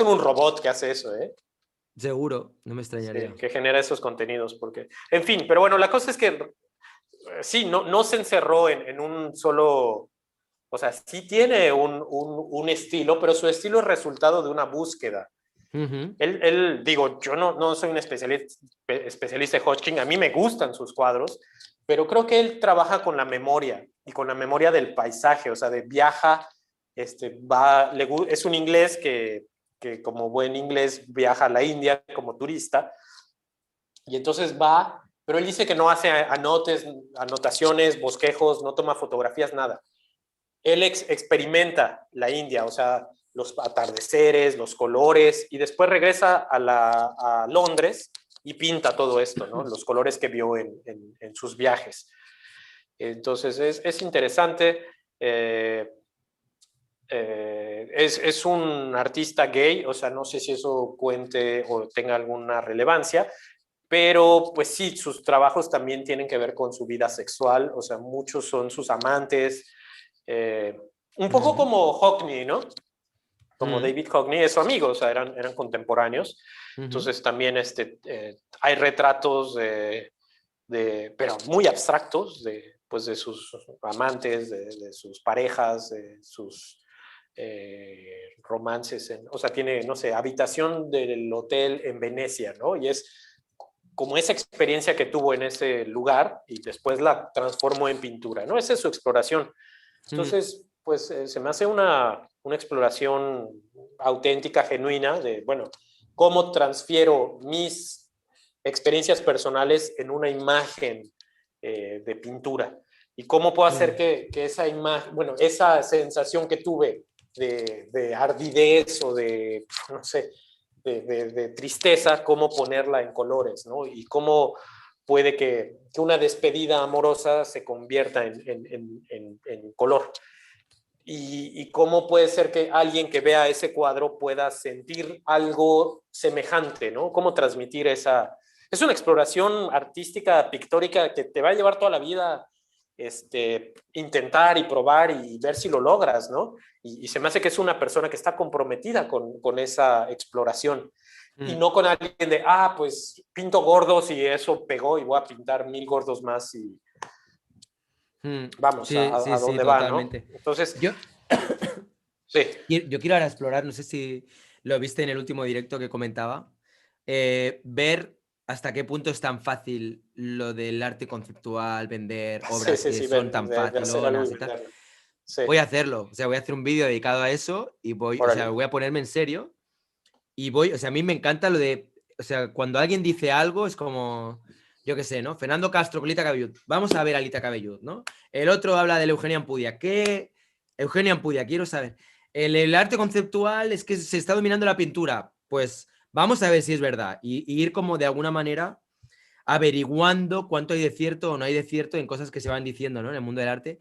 un robot que hace eso, ¿eh? seguro, no me Sí, extrañaría. que genera esos contenidos. Porque. En fin, pero bueno, la cosa es que sí, no se encerró en un solo. O sea, sí tiene un estilo, pero su estilo es resultado de una búsqueda. Ujú, Digo, yo no soy un especialista de Hodgkin, a mí me gustan sus cuadros, pero creo que él trabaja con la memoria y con la memoria del paisaje, o sea, de viaja, es un inglés que como buen inglés viaja a la India como turista, y entonces va, pero él dice que no hace anotaciones, bosquejos, no toma fotografías, nada. Él experimenta la India, o sea, los atardeceres, los colores, y después regresa a Londres y pinta todo esto, ¿no? Los colores que vio en sus viajes. Entonces es interesante. Eh, es un artista gay, o sea, no sé si eso cuente o tenga alguna relevancia, pero pues sí, sus trabajos también tienen que ver con su vida sexual, o sea, muchos son sus amantes, eh, un poco ujú, como Hockney, ¿no? Como ujú, David Hockney es su amigo, o sea, eran contemporáneos. ujú. Entonces también hay retratos pero muy abstractos pues de sus amantes, de sus parejas, de sus romances. O sea, tiene, no sé, habitación del hotel en Venecia, ¿no? Y es como esa experiencia que tuvo en ese lugar y después la transformó en pintura, ¿no? Esa es su exploración. Mm, Entonces, pues se me hace una exploración auténtica, genuina, de, bueno, cómo transfiero mis experiencias personales en una imagen de pintura y cómo puedo hacer mm, que esa imagen, bueno, esa sensación que tuve de ardidez o de, no sé, de tristeza, cómo ponerla en colores, ¿no? Y cómo puede que una despedida amorosa se convierta en color. Y cómo puede ser que alguien que vea ese cuadro pueda sentir algo semejante, ¿no? Cómo transmitir esa... Es una exploración artística, pictórica, que te va a llevar toda la vida intentar y probar y ver si lo logras, ¿no? Y se me hace que es una persona que está comprometida con esa exploración y no con alguien de, pues pinto gordos y eso pegó y voy a pintar 1000 gordos más y vamos Sí, sí, a sí, dónde va, ¿no? totalmente. Entonces, Yo, sí. yo quiero ahora explorar, no sé si lo viste en el último directo que comentaba, ver hasta qué punto es tan fácil lo del arte conceptual, vender Sí, obras sí, que sí, son tan de hacer algo y facilonas y tal. venderlo. Sí, Voy a hacerlo, o sea, voy a hacer un vídeo dedicado a eso y o sea, órale. voy a ponerme en serio y o sea, a mí me encanta lo de, o sea, cuando alguien dice algo es como, yo qué sé, ¿no? Fernando Castro con Lita Cabellut, vamos a ver a Lita Cabellut, ¿no? El otro habla de Eugenia Ampudia, ¿qué? Eugenia Ampudia, quiero saber. El arte conceptual es que se está dominando la pintura, pues vamos a ver si es verdad y ir como de alguna manera averiguando cuánto hay de cierto o no hay de cierto en cosas que se van diciendo, ¿no? En el mundo del arte.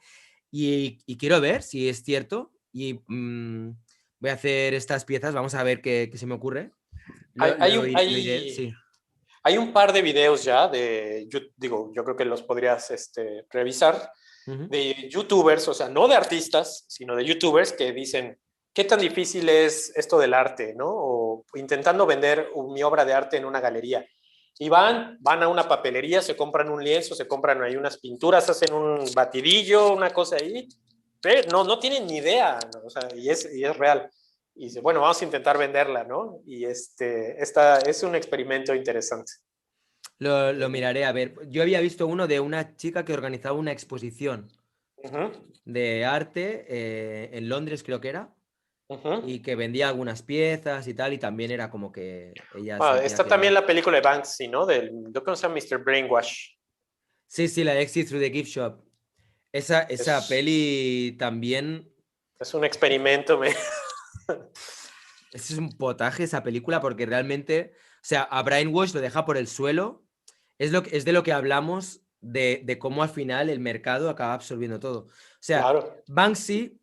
Y quiero ver si es cierto y voy a hacer estas piezas, vamos a ver qué se me ocurre. Hay, hay, un, Lo iré, hay, sí. hay un par de videos ya yo creo que los podrías revisar, Ujú. de youtubers, o sea, no de artistas, sino de youtubers que dicen, ¿qué tan difícil es esto del arte, no? O intentando vender mi obra de arte en una galería. Y van a una papelería, se compran un lienzo, se compran ahí unas pinturas, hacen un batidillo, una cosa ahí, pero no tienen ni idea, ¿no? O sea, y es real. Y dice, bueno, vamos a intentar venderla, ¿no? Y esta es un experimento interesante. Lo miraré a ver. Yo había visto uno de una chica que organizaba una exposición Uh-huh, de arte en Londres, creo que era, uh-huh. y que vendía algunas piezas y tal, y también era como que ella sentía Está que... también la película de Banksy, ¿no? Yo creo que se llama Mr. Brainwash. Sí, sí, la de Exit Through the Gift Shop. Esa Es, peli también... es un experimento. Es un potaje esa película porque realmente, o sea, a Brainwash lo deja por el suelo. Es de lo que hablamos de cómo al final el mercado acaba absorbiendo todo. O sea, Claro. Banksy,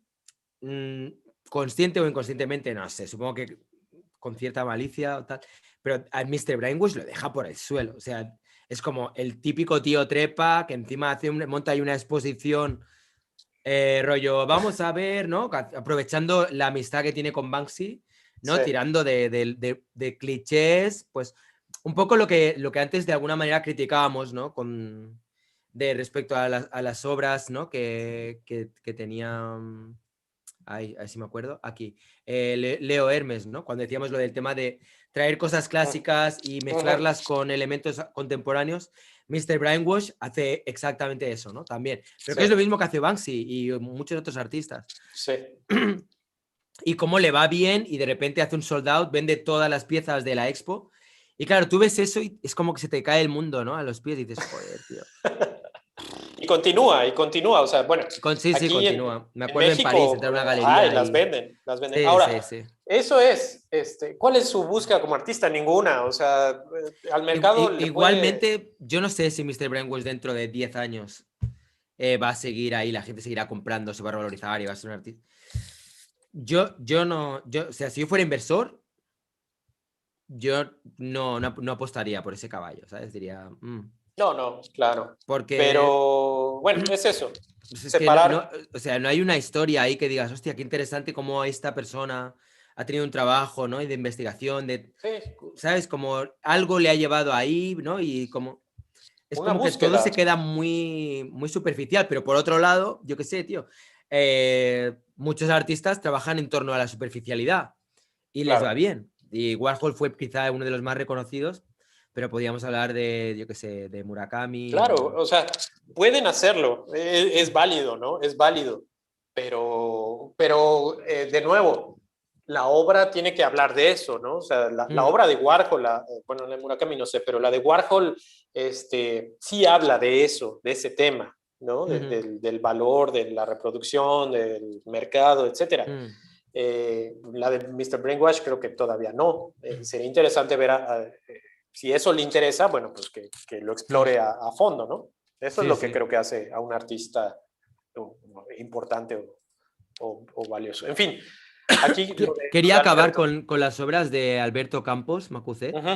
consciente o inconscientemente, no sé, supongo que con cierta malicia o tal, pero al Mr. Brainwash lo deja por el suelo. O sea, es como el típico tío trepa que encima monta ahí una exposición, rollo, vamos a ver, ¿no? Aprovechando la amistad que tiene con Banksy, Sí. ¿no? Tirando de clichés, pues un poco lo que antes de alguna manera criticábamos, ¿no? De respecto a las obras, ¿no? Que tenía, ay, a ver si me acuerdo, aquí, Leo Hermes, ¿no? Cuando decíamos lo del tema de traer cosas clásicas y Uh-huh. mezclarlas con elementos contemporáneos, Mr. Brainwash hace exactamente eso, ¿no? También. Pero Sí, que es lo mismo que hace Banksy y muchos otros artistas. sí. Y cómo le va bien y de repente hace un sold out, vende todas las piezas de la expo. Y claro, tú ves eso y es como que se te cae el mundo, ¿no? A los pies y dices, joder, tío. Y continúa. O sea, bueno, Sí, sí, aquí continúa. Me en acuerdo en París, México, entrar a una ay, galería las y... venden, las venden. Sí, Ahora, sí, sí. eso es, ¿cuál es su búsqueda como artista? Ninguna. O sea, al mercado le puede... Igualmente, yo no sé si Mr. Brainwash dentro de 10 años va a seguir ahí, la gente seguirá comprando, se va a revalorizar y va a ser un artista. Yo no, o sea, si yo fuera inversor, yo no apostaría por ese caballo, ¿sabes? Diría, No, claro. porque Pero bueno, es eso. pues es que Separar. o sea, no hay una historia ahí que digas, hostia, qué interesante cómo esta persona ha tenido un trabajo, ¿no? Y de investigación, Sí, ¿sabes? Como algo le ha llevado ahí, ¿no? Y como, es una como que todo búsqueda. se queda muy, muy superficial, pero por otro lado, yo qué sé, tío, muchos artistas trabajan en torno a la superficialidad y les va Claro. bien. Y Warhol fue quizá uno de los más reconocidos, pero podríamos hablar de, yo qué sé, de Murakami Claro, o... o sea, pueden hacerlo, es válido, ¿no? Es válido, pero de nuevo, la obra tiene que hablar de eso, ¿no? O sea, la Mm, obra de Warhol, bueno, la de Murakami no sé, pero la de Warhol, sí habla de eso, de ese tema, ¿no? ujú, Del valor, de la reproducción, del mercado, etcétera. mm. La de Mr. Brainwash creo que todavía no. Sería interesante ver si eso le interesa, bueno, pues que lo explore a fondo, ¿no? Eso es Sí, lo que sí. creo que hace a un artista importante o valioso. En fin, aquí lo Quería de acabar Alberto. con las obras de Alberto Campos Macucet. Ujú,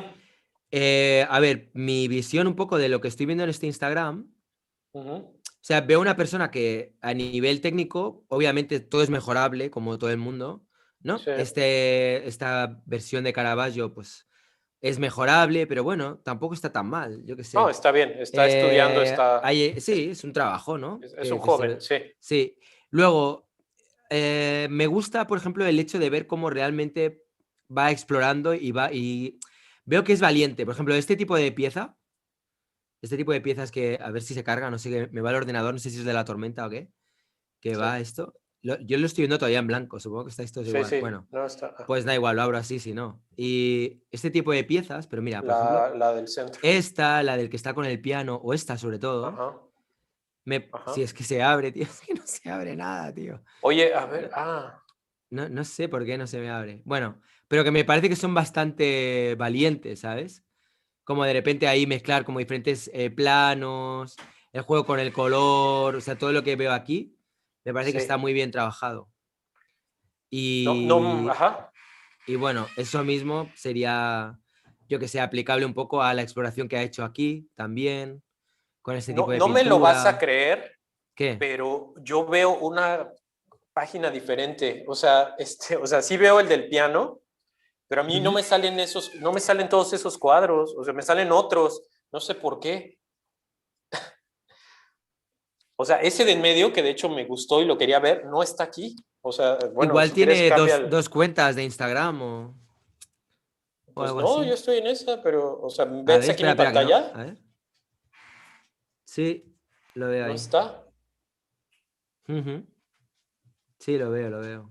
A ver, mi visión un poco de lo que estoy viendo en este Instagram. ujú, O sea, veo una persona que a nivel técnico, obviamente todo es mejorable, como todo el mundo, ¿no? sí. Esta versión de Caravaggio, pues es mejorable, pero bueno, tampoco está tan mal, yo qué No, sé. está bien, está estudiando, Sí, es un trabajo, ¿no? es un joven, sí. Sí. Luego, me gusta, por ejemplo, el hecho de ver cómo realmente va explorando y veo que es valiente. Por ejemplo, este tipo de piezas que a ver si se carga, no sé qué, me va el ordenador, no sé si es de la tormenta o qué, que Sí, va esto. Yo lo estoy viendo todavía en blanco, supongo que está esto es sí, igual. sí, Bueno, no está. pues da igual, lo abro así, si no. Y este tipo de piezas, pero mira, por ejemplo, La del centro. esta, la del que está con el piano, o esta sobre todo, Ajá, si ajá. es que se abre, tío, es que no se abre nada, tío. Oye, a No, ver, no sé por qué no se me abre. Bueno, pero que me parece que son bastante valientes, ¿sabes? Como de repente ahí mezclar como diferentes planos, el juego con el color, o sea, todo lo que veo aquí, me parece que está sí. muy bien trabajado. No, no, Y, ajá. y bueno, eso mismo sería, yo que sé, aplicable un poco a la exploración que ha hecho aquí también, con este tipo No, de no me lo vas a pintura. creer, ¿Qué? pero yo veo una página diferente. O sea, o sea, sí veo el del piano, pero a mí no Ujú. me salen esos, no me salen todos esos cuadros, o sea, me salen otros, no sé por qué. O sea, ese de en medio, que de hecho me gustó y lo quería ver, no está aquí. O sea, bueno, Igual si quieres tiene cambia dos cuentas de Instagram o Pues algo no, yo así. estoy en esa, pero, o sea, A ver, ¿ves aquí espera, mi espera, que no. pantalla? A ver. Sí, lo veo No ahí. está. Ujú. Sí, lo veo, lo veo.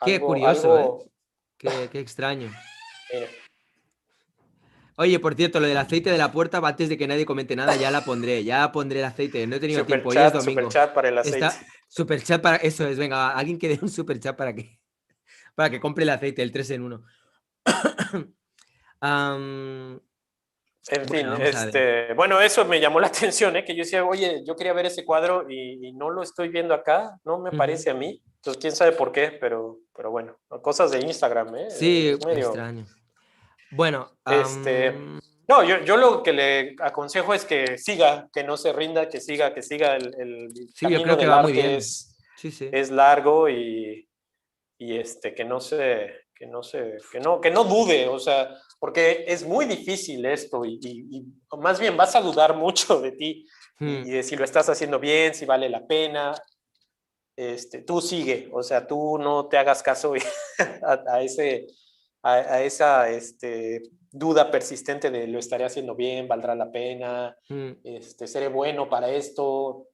Qué Algo, curioso, ¿eh? algo, Qué extraño. mira. Oye, por cierto, lo del aceite de la puerta, antes de que nadie comente nada, ya pondré el aceite. No he tenido tiempo, hoy es Super domingo. chat para el aceite. Está super chat para. Eso es, venga, alguien que dé un super chat para que compre el aceite, el 3 en uno. En Bueno, fin, vamos a ver. bueno, eso me llamó la atención, ¿eh? Que yo decía, oye, yo quería ver ese cuadro y no lo estoy viendo acá, no me Ujú. parece a mí. Entonces, quién sabe por qué, pero bueno, cosas de Instagram, ¿eh? Sí, Es medio, extraño. Bueno, no, yo lo que le aconsejo es que siga, que no se rinda, que siga el sí, yo camino creo que del va muy arte bien. Sí, sí. es largo y que no dude, o sea, porque es muy difícil esto y más bien vas a dudar mucho de ti Mm, y de si lo estás haciendo bien, si vale la pena. Tú sigue, o sea, tú no te hagas caso a ese, a esa duda persistente de lo estaré haciendo bien, valdrá la pena, mm. seré bueno para esto,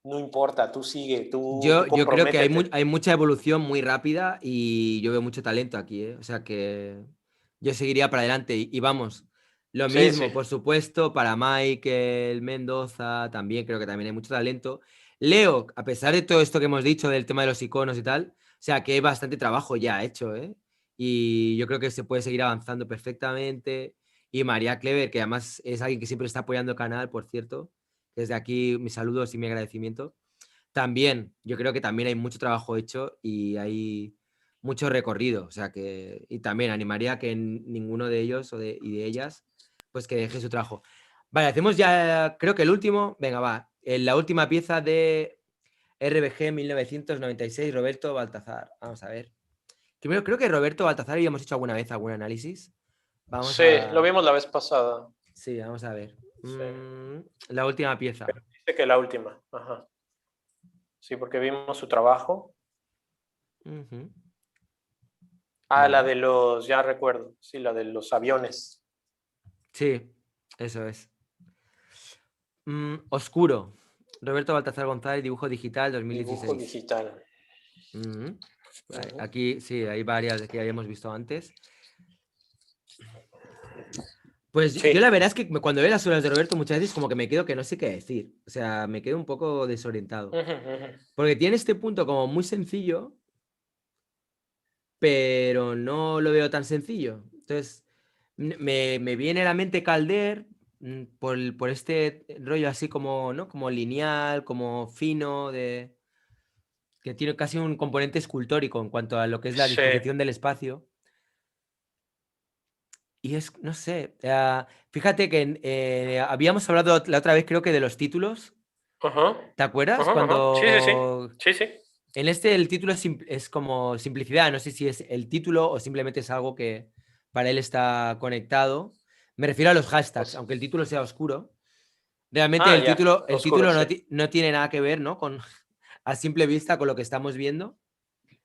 no importa, tú sigue, tú Yo creo que hay, comprométete. hay mucha evolución muy rápida y yo veo mucho talento aquí, ¿eh? O sea que yo seguiría para adelante. Y vamos, lo Sí, sí. mismo, por supuesto, para Michael Mendoza, también creo que también hay mucho talento. Leo, a pesar de todo esto que hemos dicho del tema de los iconos y tal, o sea que hay bastante trabajo ya hecho, ¿eh? Y yo creo que se puede seguir avanzando perfectamente. Y María Clever, que además es alguien que siempre está apoyando el canal, por cierto. Desde aquí mis saludos y mi agradecimiento. También, yo creo que también hay mucho trabajo hecho y hay mucho recorrido. O sea que, y también animaría a que ninguno de ellos y de ellas, pues que deje su trabajo. Vale, hacemos ya, creo que el último, venga, va, la última pieza de RBG 1996, Roberto Baltazar. Vamos a ver. Primero, creo que Roberto Baltazar habíamos hecho alguna vez algún análisis. Vamos Sí, lo a, vimos la vez pasada. sí, vamos a ver. Sí. La última pieza. Dice que la última. Ajá. Sí, porque vimos su trabajo. Ujú. La Vale. de los, ya recuerdo, sí, la de los aviones. Sí, eso es. Oscuro. Roberto Baltazar González, dibujo digital Dibujo 2016. digital. Ujú. Vale, Ujú. aquí sí, hay varias que habíamos visto antes. Pues yo la Sí. verdad es que cuando veo las obras de Roberto muchas veces como que me quedo que no sé qué decir. O sea, me quedo un poco desorientado. Ujú, ujú. Porque tiene este punto como muy sencillo, pero no lo veo tan sencillo. Entonces, Me viene a la mente Calder por este rollo así como, ¿no? Como lineal, como fino, que tiene casi un componente escultórico en cuanto a lo que es la Sí. disposición del espacio. Y es, no sé, fíjate que habíamos hablado la otra vez, creo que de los títulos. Ajá, ¿Te acuerdas? ajá, ajá. Sí, sí, sí. Cuando Sí, sí. en este el título es como simplicidad. No sé si es el título o simplemente es algo que para él está conectado. Me refiero a los hashtags, Pues, aunque el título sea oscuro. Realmente ah, ya. el Oscuro, título sí. no tiene nada que ver, ¿no? Con, a simple vista con lo que estamos viendo. Sí.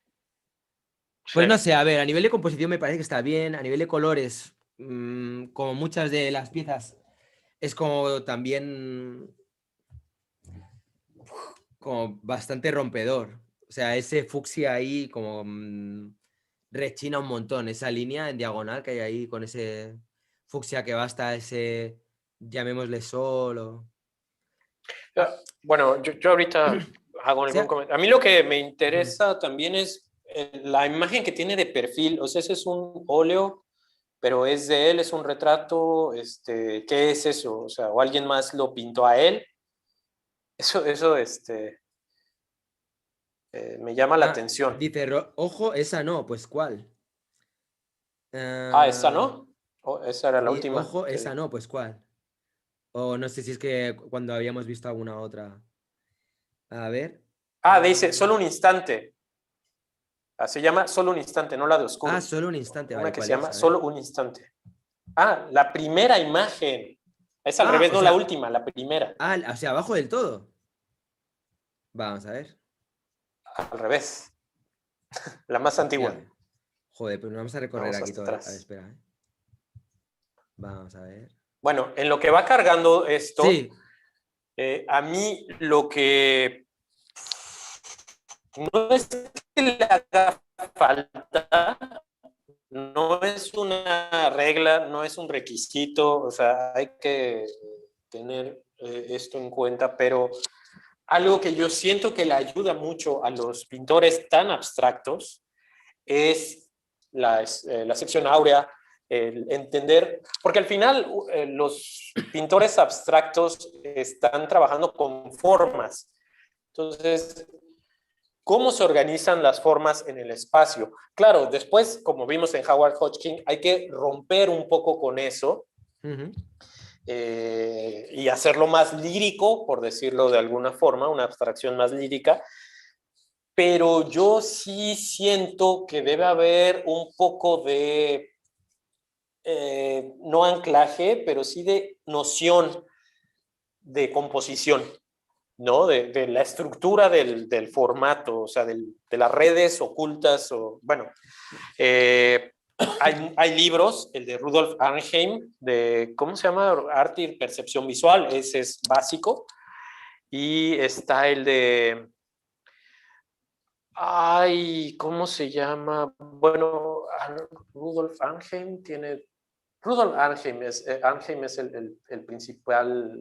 Pues no sé, a ver, a nivel de composición me parece que está bien. A nivel de colores, como muchas de las piezas, es como también como bastante rompedor. O sea, ese fucsia ahí como rechina un montón. Esa línea en diagonal que hay ahí con ese fucsia que va hasta ese, llamémosle sol o... Ah, bueno, yo ahorita hago O algún sea, comentario. A mí lo que me ujú. interesa también es la imagen que tiene de perfil. O sea, ese es un óleo, pero es de él, es un retrato. ¿Qué es eso? O sea, o alguien más lo pintó a él. Eso, me llama la Ah, atención. dice, ojo, esa no, pues ¿cuál? Ah, esa Ah, no. Oh, esa era la última ojo, que esa dijo. no, pues ¿cuál? O no sé si es que cuando habíamos visto alguna otra. A ver. Ah, dice, solo un instante. Ah, se llama Solo un instante, no la de Ah, Oscuro. solo un instante, Una vale, que ¿cuál se es? llama A ver. Solo un instante. Ah, la primera imagen. Es al Ah, revés, o no la sea, última, la primera. o sea, abajo del todo. Vamos a ver. Al revés, la más antigua. Hostia. Joder, pues vamos a recorrer Vamos aquí hasta todo. A ver, atrás. espera, ¿eh? Vamos a ver. Bueno, en lo que va cargando esto, Sí. a mí lo que no es que le haga falta, no es una regla, no es un requisito, o sea, hay que tener esto en cuenta, pero algo que yo siento que le ayuda mucho a los pintores tan abstractos es la sección áurea, el entender, porque al final los pintores abstractos están trabajando con formas. Entonces, ¿cómo se organizan las formas en el espacio? Claro, después, como vimos en Howard Hodgkin, hay que romper un poco con eso Ujú. y hacerlo más lírico, por decirlo de alguna forma, una abstracción más lírica, pero yo sí siento que debe haber un poco de, no anclaje, pero sí de noción de composición, ¿no? De la estructura del formato, o sea, de las redes ocultas, o bueno, hay libros, el de Rudolf Arnheim, de, ¿cómo se llama? Arte y percepción visual, ese es básico, y está el de, ay, ¿cómo se llama? Bueno, Rudolf Arnheim tiene, Rudolf Arnheim es el principal,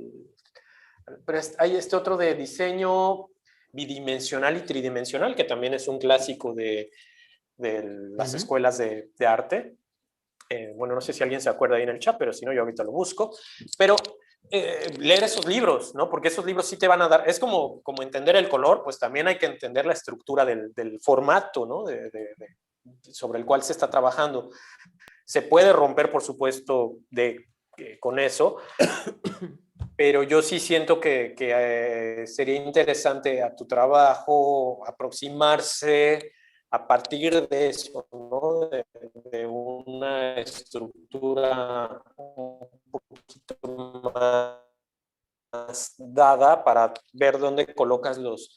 pero hay este otro de diseño bidimensional y tridimensional, que también es un clásico de las Ujú. escuelas de arte. Bueno, no sé si alguien se acuerda ahí en el chat, pero si no, yo ahorita lo busco. Pero leer esos libros, ¿no? Porque esos libros sí te van a dar, es como entender el color, pues también hay que entender la estructura del formato, ¿no? Sobre el cual se está trabajando. Se puede romper, por supuesto, con eso, pero yo sí siento que sería interesante a tu trabajo aproximarse a partir de eso, ¿no? De una estructura un poquito más dada para ver dónde colocas los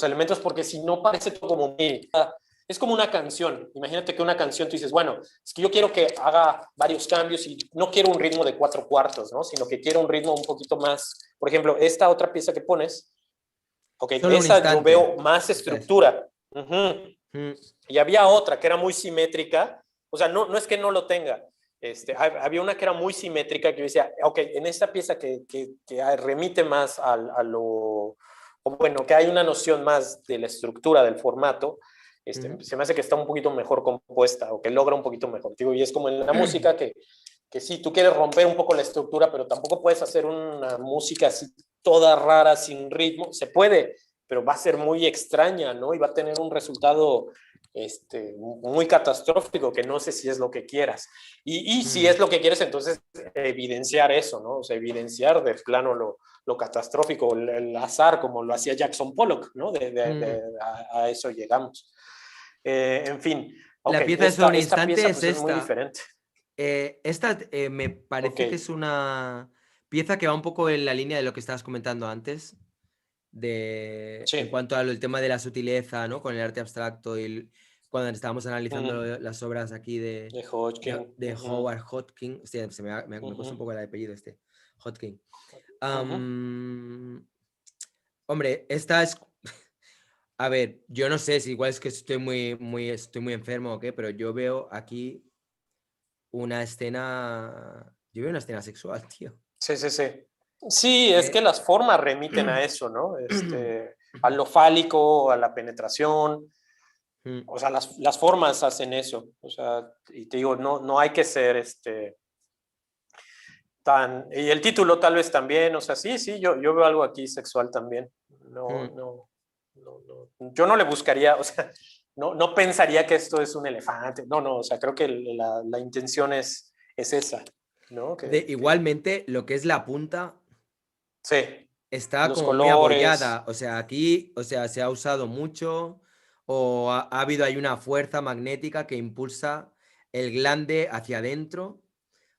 elementos, porque si no parece todo como muy... Es como una canción. Imagínate que una canción tú dices, bueno, es que yo quiero que haga varios cambios y no quiero un ritmo de 4/4, ¿no? Sino que quiero un ritmo un poquito más. Por ejemplo, esta otra pieza que pones, ok, Solo un esa yo instante. veo más Esta es. estructura. Uh-huh. Mm. Y había otra que era muy simétrica, o sea, no es que no lo tenga, había una que era muy simétrica que yo decía, ok, en esta pieza que remite más a lo, o bueno, que hay una noción más de la estructura del formato, Ujú. se me hace que está un poquito mejor compuesta o que logra un poquito mejor. Digo, y es como en la música que sí, tú quieres romper un poco la estructura, pero tampoco puedes hacer una música así toda rara, sin ritmo. Se puede, pero va a ser muy extraña, ¿no? Y va a tener un resultado muy catastrófico, que no sé si es lo que quieras. Y si es lo que quieres, entonces evidenciar eso, ¿no? O sea, evidenciar de plano lo catastrófico, el azar, como lo hacía Jackson Pollock, ¿no? A eso llegamos. En fin, ok, La pieza de solo un esta instante pieza es pues es muy esta. diferente. Esta me parece que Ok. es una pieza que va un poco en la línea de lo que estabas comentando antes, en Sí. cuanto al tema de la sutileza, ¿no? Con el arte abstracto cuando estábamos analizando Mm. las obras aquí De Hodgkin. de Howard Hodgkin. Hostia, me cuesta un poco el apellido Hodgkin. Hombre, esta es... A ver, yo no sé si igual es que estoy muy enfermo o qué, pero yo veo aquí una escena... Yo veo una escena sexual, tío. Sí, sí, sí. Sí, es Eh, que las formas remiten a eso, ¿no? A lo fálico, a la penetración. mm, O sea, las formas hacen eso. O sea, y te digo, no hay que ser tan. Y el título tal vez también, o sea, sí, yo veo algo aquí sexual también. No, mm. no, no. Yo no le buscaría, o sea, no pensaría que esto es un elefante. No, o sea, creo que la intención es esa, ¿no? Igualmente, lo que es la punta Sí, está los como muy colores. abollada. O sea, aquí, o sea, se ha usado mucho o ha habido ahí una fuerza magnética que impulsa el glande hacia adentro.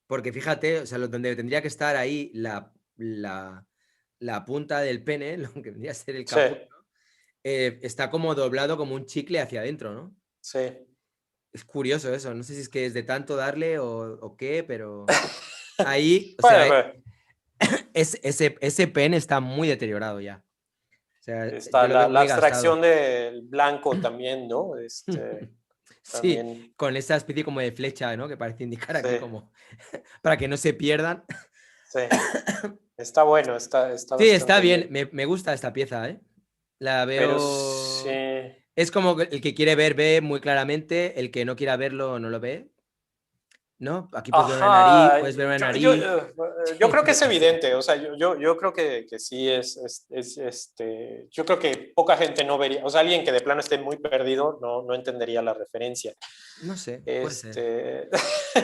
Porque fíjate, o sea, donde tendría que estar ahí la punta del pene, lo que vendría a ser el Sí, capullo, está como doblado como un chicle hacia adentro, ¿no? sí. Es curioso eso, no sé si es que es de tanto darle o qué, pero ahí, o sea, Bueno, ese pen está muy deteriorado ya. O sea, está yo lo veo la muy abstracción gastado. del blanco también, ¿no? Sí, También, con esa especie como de flecha, ¿no? Que parece indicar sí, aquí como para que no se pierdan. sí. Está bueno, está Sí, está bastante bien, bien. me gusta esta pieza, ¿eh? La Pero sí. veo... Es como que el que quiere ver, ve muy claramente, el que no quiera verlo, no lo ve, ¿no? Aquí puedes ver una nariz, Ajá, puedes ver una yo, yo, nariz. yo creo que Yo es qué sé. evidente, o sea, yo creo que sí yo creo que poca gente no vería, o sea, alguien que de plano esté muy perdido no entendería la referencia. No sé, puede ser. Este,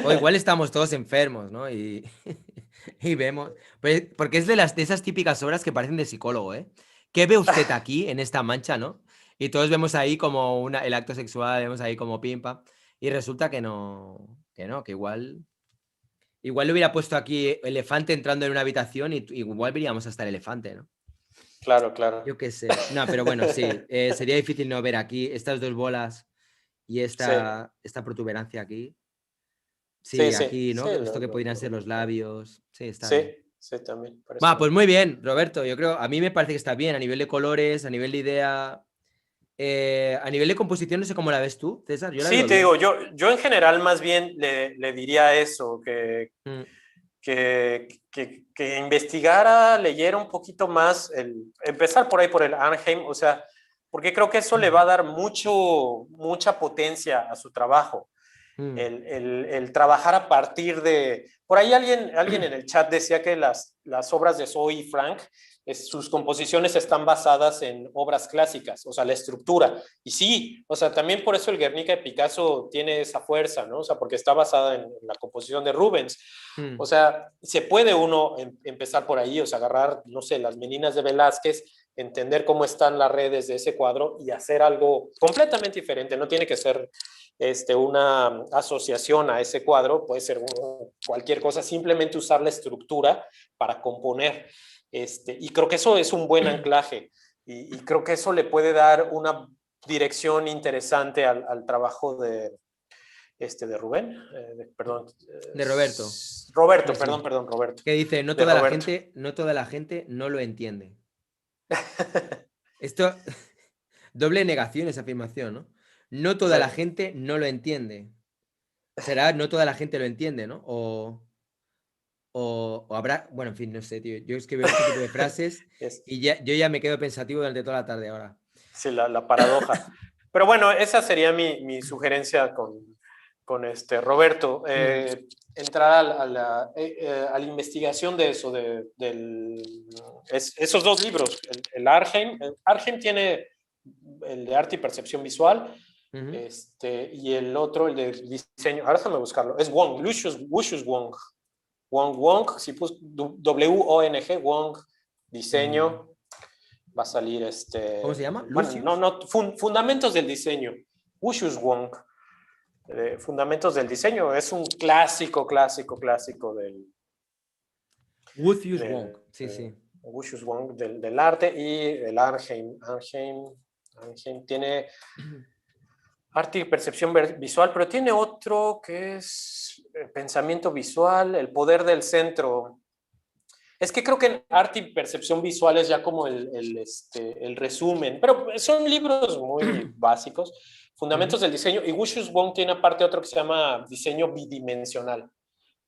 O igual estamos todos enfermos, ¿no? Y vemos. Porque es de esas típicas obras que parecen de psicólogo, ¿eh? ¿Qué ve usted aquí en esta mancha, no? Y todos vemos ahí como el acto sexual, vemos ahí como pimpa. Y resulta que igual le hubiera puesto aquí elefante entrando en una habitación y igual veríamos hasta el elefante, ¿no? claro, claro. Yo qué sé. No, pero bueno, sí. Sería difícil no ver aquí estas dos bolas y Sí, esta protuberancia aquí. sí, Sí, sí, aquí, sí, ¿no? Esto que podrían ser los labios. Sí, está sí, bien. sí, también, parece Va, pues bien. muy bien, Roberto. Yo creo, a mí me parece que está bien a nivel de colores, a nivel de idea. A nivel de composición, no sé cómo la ves tú, César. Yo la Sí, veo te bien. digo, yo en general más bien le diría eso, Mm, que investigara, leyera un poquito más, empezar por ahí por el Arnhem, o sea, porque creo que eso le va a dar mucha potencia a su trabajo. mm. El trabajar a partir de... Por ahí alguien en el chat decía que las obras de Zoe y Frank, sus composiciones están basadas en obras clásicas, o sea, la estructura. Y sí, o sea, también por eso el Guernica de Picasso tiene esa fuerza, ¿no? O sea, porque está basada en la composición de Rubens. O Mm. sea, se puede uno empezar por ahí, o sea, agarrar, no sé, las Meninas de Velázquez, entender cómo están las redes de ese cuadro y hacer algo completamente diferente. No tiene que ser una asociación a ese cuadro, puede ser cualquier cosa, simplemente usar la estructura para componer. Y creo que eso es un buen anclaje y creo que eso le puede dar una dirección interesante al trabajo de Rubén, perdón, De Roberto. Roberto, Sí, sí. perdón, Roberto, Que dice, de Roberto. no toda la gente no lo entiende. Esto, doble negación esa afirmación, ¿no? No toda Sí. la gente no lo entiende. Será, no toda la gente lo entiende, ¿no? O habrá, bueno, en fin, no sé, tío. Yo es que veo este tipo de frases Es, y yo ya me quedo pensativo durante toda la tarde ahora. sí, la paradoja. Pero bueno, esa sería mi sugerencia Roberto, entrar a la investigación de eso, esos dos libros, el Arnhem. Arnhem tiene el de arte y percepción visual, y el otro, el de diseño. Ahora déjame buscarlo. Es Wong, Lucius Wong. Wong, si puse W-O-N-G, Wong, diseño, va a salir ¿Cómo se llama? Bueno, Fundamentos del diseño. Lucius Wong. Fundamentos del diseño. Es un clásico del... Lucius Wong, sí. Lucius Wong del arte, y el Arnhem tiene arte y percepción visual, pero tiene otro que es pensamiento visual, el poder del centro. Es que creo que en arte y percepción visual es ya como el resumen, pero son libros muy básicos. Fundamentos del diseño, y Lucius Wong tiene aparte otro que se llama diseño bidimensional.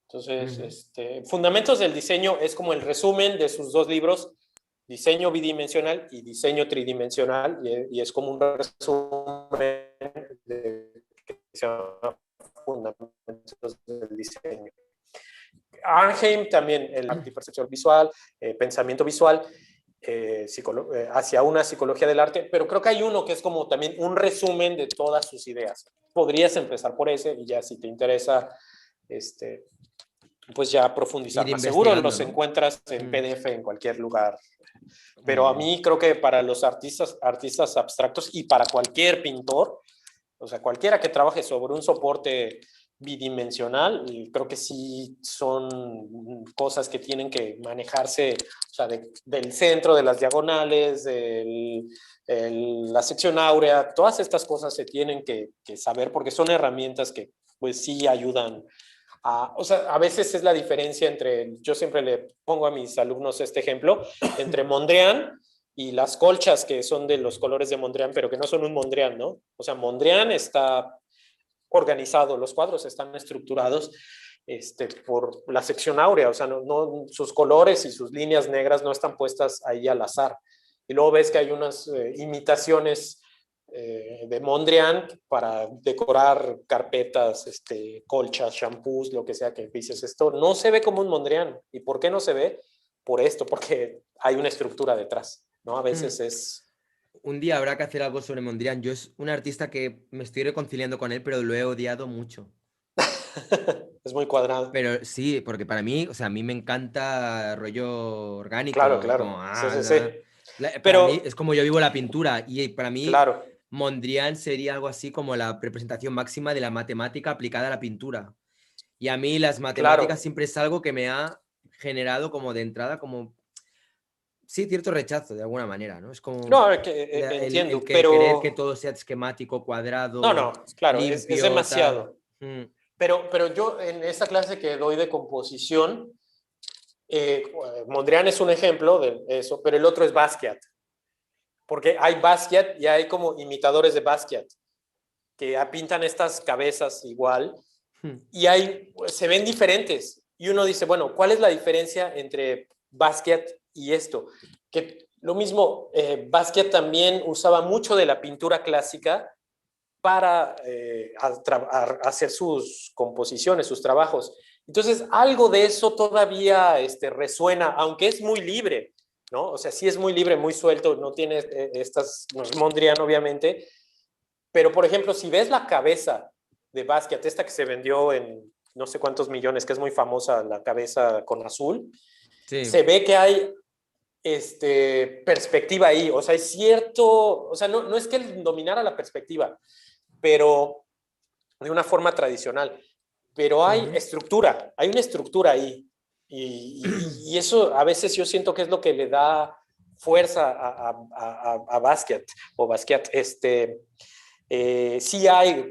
Entonces, Fundamentos del diseño es como el resumen de sus dos libros, diseño bidimensional y diseño tridimensional, y es como un resumen que se llama Fundamentos del diseño. Arnhem también, el arte y percepción visual, pensamiento visual, hacia una psicología del arte, pero creo que hay uno que es como también un resumen de todas sus ideas. Podrías empezar por ese, y ya si te interesa, pues ya profundizar más. Seguro los encuentras en PDF en cualquier lugar. Pero a mí creo que para los artistas abstractos y para cualquier pintor, o sea, cualquiera que trabaje sobre un soporte bidimensional, creo que sí son cosas que tienen que manejarse, o sea, del centro, de las diagonales, la sección áurea, todas estas cosas se tienen que saber, porque son herramientas que pues sí ayudan o sea, a veces es la diferencia entre, yo siempre le pongo a mis alumnos este ejemplo, entre Mondrian y las colchas que son de los colores de Mondrian, pero que no son un Mondrian, ¿no? O sea, Mondrian está organizado, los cuadros están estructurados por la sección áurea, o sea, sus colores y sus líneas negras no están puestas ahí al azar. Y luego ves que hay unas imitaciones de Mondrian para decorar carpetas, colchas, shampoos, lo que sea, que dices, esto no se ve como un Mondrian. ¿Y por qué no se ve? Por esto, porque hay una estructura detrás, ¿no? A veces es... Un día habrá que hacer algo sobre Mondrian. Yo es un artista que me estoy reconciliando con él, pero lo he odiado mucho. Es muy cuadrado. Pero sí, porque para mí, o sea, a mí me encanta rollo orgánico. Claro. Como, Sí. Para mí es como yo vivo la pintura, y para mí claro. Mondrian sería algo así como la representación máxima de la matemática aplicada a la pintura. Y a mí las matemáticas siempre es algo que me ha generado como de entrada, como... Sí, cierto rechazo, de alguna manera, ¿no? Es como... No, entiendo, el pero... querer que todo sea esquemático, cuadrado, No, claro, limpio, es demasiado. Pero yo en esta clase que doy de composición, Mondrian es un ejemplo de eso, pero el otro es Basquiat. Porque hay Basquiat y hay como imitadores de Basquiat que pintan estas cabezas igual y se ven diferentes. Y uno dice, bueno, ¿cuál es la diferencia entre Basquiat y esto? Que lo mismo, Basquiat también usaba mucho de la pintura clásica para hacer sus composiciones, sus trabajos. Entonces, algo de eso todavía resuena, aunque es muy libre, ¿no? O sea, sí es muy libre, muy suelto, no tiene no es Mondrian, obviamente, pero, por ejemplo, si ves la cabeza de Basquiat, esta que se vendió en no sé cuántos millones, que es muy famosa, la cabeza con azul, sí. Se ve que hay perspectiva ahí, o sea, es cierto, o sea, no es que él dominara la perspectiva, pero de una forma tradicional, pero hay estructura, hay una estructura ahí, y eso a veces yo siento que es lo que le da fuerza a Basquiat, o Basquiat, sí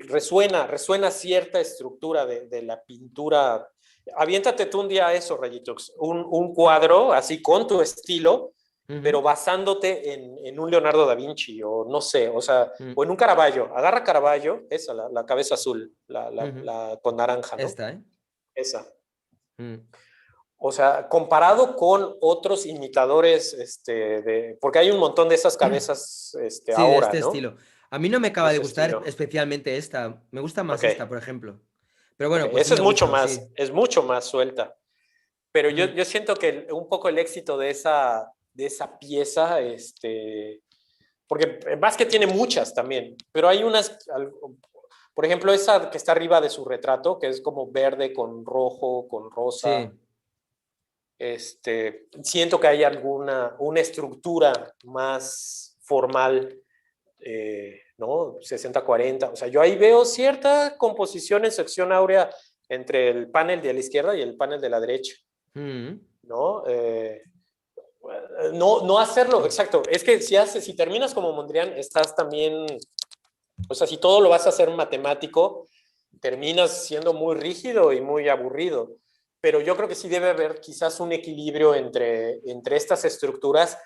resuena cierta estructura de la pintura. Aviéntate tú un día a eso, Rayitox, un cuadro así con tu estilo, pero basándote en un Leonardo da Vinci, o no sé, o sea, o en un Caravaggio. Agarra Caravaggio, esa, la cabeza azul, la con naranja, ¿no? Esta, ¿eh? Esa. O sea, comparado con otros imitadores, porque hay un montón de esas cabezas sí, ahora, de este ¿no? estilo. A mí no me acaba de gustar especialmente esta. Me gusta más esta, por ejemplo. Pero Ok, bueno, pues sí eso me gusta, sí. es mucho más suelta. Pero Mm, yo siento que un poco el éxito de esa pieza, porque Vázquez tiene muchas también, pero hay unas, por ejemplo, esa que está arriba de su retrato, que es como verde con rojo, con rosa. sí. Siento que hay una estructura más formal, ¿no? 60-40. O sea, yo ahí veo cierta composición en sección áurea entre el panel de la izquierda y el panel de la derecha, Mm, ¿no? No hacerlo, exacto. Es que si terminas como Mondrian, estás también, o sea, si todo lo vas a hacer matemático, terminas siendo muy rígido y muy aburrido. Pero yo creo que sí debe haber quizás un equilibrio entre estas estructuras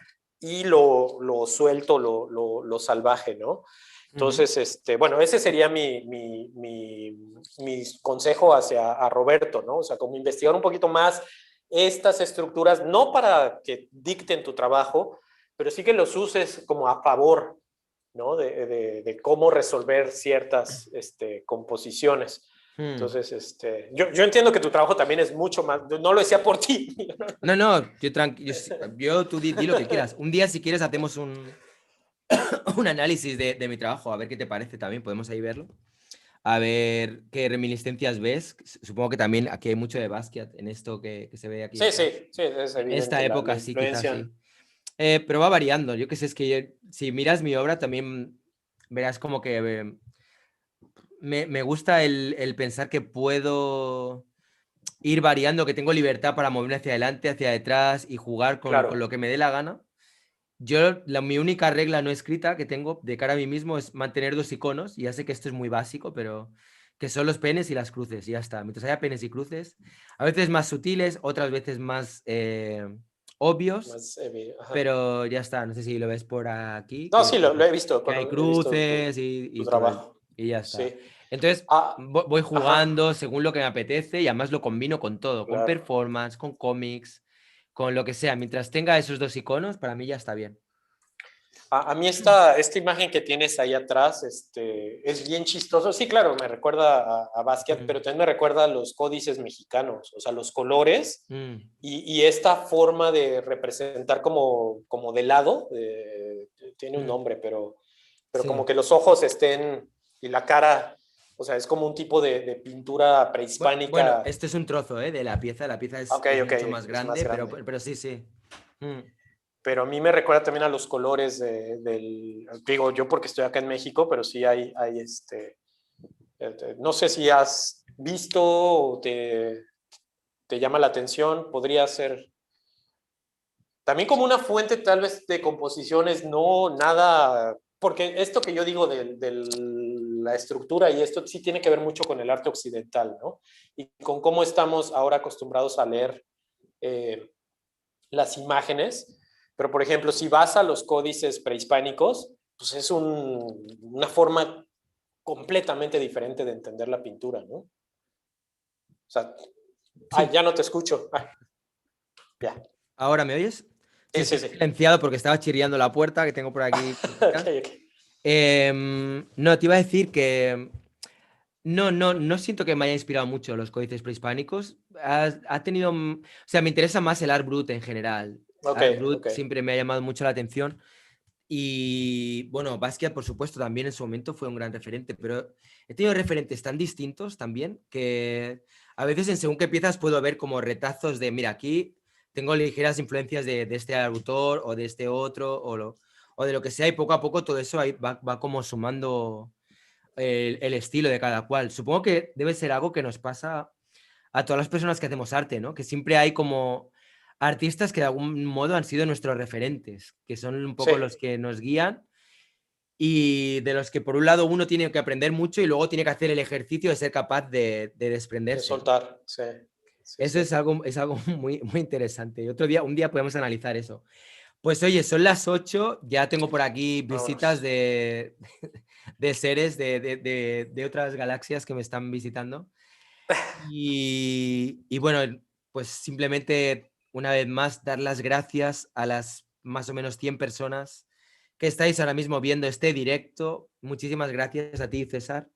y lo suelto, lo salvaje, ¿no? ujú. Entonces, bueno, ese sería mi consejo hacia a Roberto, ¿no? O sea, como investigar un poquito más estas estructuras, no para que dicten tu trabajo, pero sí que los uses como a favor, ¿no? De cómo resolver ciertas composiciones. Mm. Entonces, yo entiendo que tu trabajo también es mucho más, no lo decía por ti. No, no, yo tranquilo, yo tú di lo que quieras. Un día, si quieres, hacemos un análisis de mi trabajo, a ver qué te parece también, podemos ahí verlo. A ver qué reminiscencias ves. Supongo que también aquí hay mucho de Basquiat en esto que se ve aquí Sí, detrás. sí, sí, es En esta evidente la época sí, quizás influencia. sí. Pero va variando. Yo qué sé, es que si miras mi obra también verás como que me gusta el pensar que puedo ir variando, que tengo libertad para moverme hacia adelante, hacia detrás y jugar con lo Claro. que me dé la gana. Mi única regla no escrita que tengo de cara a mí mismo es mantener dos iconos. Y ya sé que esto es muy básico, pero que son los penes y las cruces. Y ya está. Mientras haya penes y cruces, a veces más sutiles, otras veces más obvios, Más, ajá. pero ya está. No sé si lo ves por aquí, No, sí, lo he visto que hay cuando he visto cruces tu y todo trabajo. y ya está. Sí. Entonces, Ah, voy ajá, jugando según lo que me apetece y además lo combino con todo, con claro. performance, con cómics, con lo que sea. Mientras tenga esos dos iconos, para mí ya está bien. A mí esta imagen que tienes ahí atrás es bien chistoso. Sí, claro, me recuerda a Basquiat, Mm, pero también me recuerda a los códices mexicanos, o sea, los colores mm, y esta forma de representar como de lado, tiene un mm. nombre, pero como Sí. que los ojos estén y la cara, o sea, es como un tipo de pintura Bueno, prehispánica. este es un trozo, de la pieza. La pieza Ok, es ok, mucho más es más grande, grande. pero sí, sí. Mm, Pero a mí me recuerda también a los colores digo yo porque estoy acá en México, pero sí hay no sé si has visto o te llama la atención, podría ser también como una fuente tal vez de composiciones, no nada, porque esto que yo digo de la estructura y esto sí tiene que ver mucho con el arte occidental, ¿no? Y con cómo estamos ahora acostumbrados a leer eh, las imágenes, pero por ejemplo, si vas a los códices prehispánicos, pues es una forma completamente diferente de entender la pintura, ¿no? O sea, sí. ya no te escucho. Ya. ¿Ahora me oyes? Sí, Sí, es que sí, he sí. silenciado porque estaba chirriando la puerta que tengo por aquí Ok, cerquita. ok. No, te iba a decir que no siento que me haya inspirado mucho los códices prehispánicos. Ha tenido, o sea, me interesa más el art brut en general. Ok, Art ok. brut siempre me ha llamado mucho la atención. Y bueno, Basquiat, por supuesto, también en su momento fue un gran referente, pero he tenido referentes tan distintos también que a veces en según qué piezas puedo ver como retazos de, mira, aquí tengo ligeras influencias de este autor o de este otro o de lo que sea y poco a poco todo eso ahí va como sumando el estilo de cada cual. Supongo que debe ser algo que nos pasa a todas las personas que hacemos arte, ¿no? Que siempre hay como artistas que de algún modo han sido nuestros referentes, que son un Sí, poco los que nos guían y de los que por un lado uno tiene que aprender mucho y luego tiene que hacer el ejercicio de ser capaz de de desprenderse, ¿no? soltar, sí, sí, Eso sí. es algo muy, muy interesante. Y un día podemos analizar eso. Pues oye, son las 8, ya tengo por aquí visitas Vámonos. de seres de otras galaxias que me están visitando. Y bueno, pues simplemente una vez más dar las gracias a las más o menos 100 personas que estáis ahora mismo viendo este directo. Muchísimas gracias a ti, César,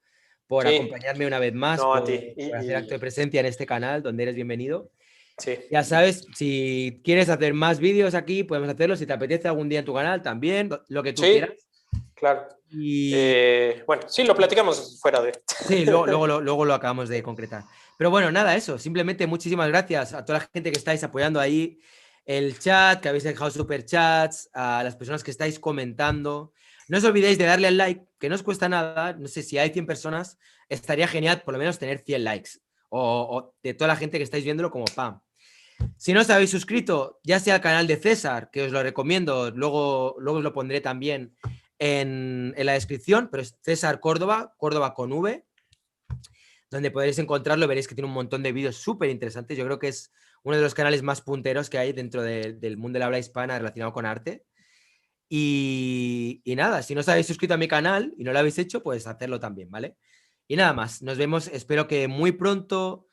por Sí, acompañarme una vez más, no a ti. por hacer acto de presencia en este canal, donde eres bienvenido. Sí, Ya sabes, si quieres hacer más vídeos aquí, podemos hacerlo. Si te apetece algún día en tu canal, también, lo que tú sí, quieras. claro. Y Bueno, sí, lo platicamos fuera de. sí, luego lo acabamos de concretar. Pero bueno, nada, eso. Simplemente muchísimas gracias a toda la gente que estáis apoyando ahí el chat, que habéis dejado superchats, a las personas que estáis comentando. No os olvidéis de darle al like, que no os cuesta nada. No sé, si hay 100 personas, estaría genial por lo menos tener 100 likes. O de toda la gente que estáis viéndolo como pam. Si no os habéis suscrito, ya sea al canal de César, que os lo recomiendo, luego os lo pondré también en la descripción, pero es César Córdoba, Córdoba con V, donde podréis encontrarlo, veréis que tiene un montón de vídeos súper interesantes. Yo creo que es uno de los canales más punteros que hay dentro del mundo del habla hispana relacionado con arte. Y nada, si no os habéis suscrito a mi canal y no lo habéis hecho, pues hacerlo también, ¿vale? Y nada más, nos vemos, espero que muy pronto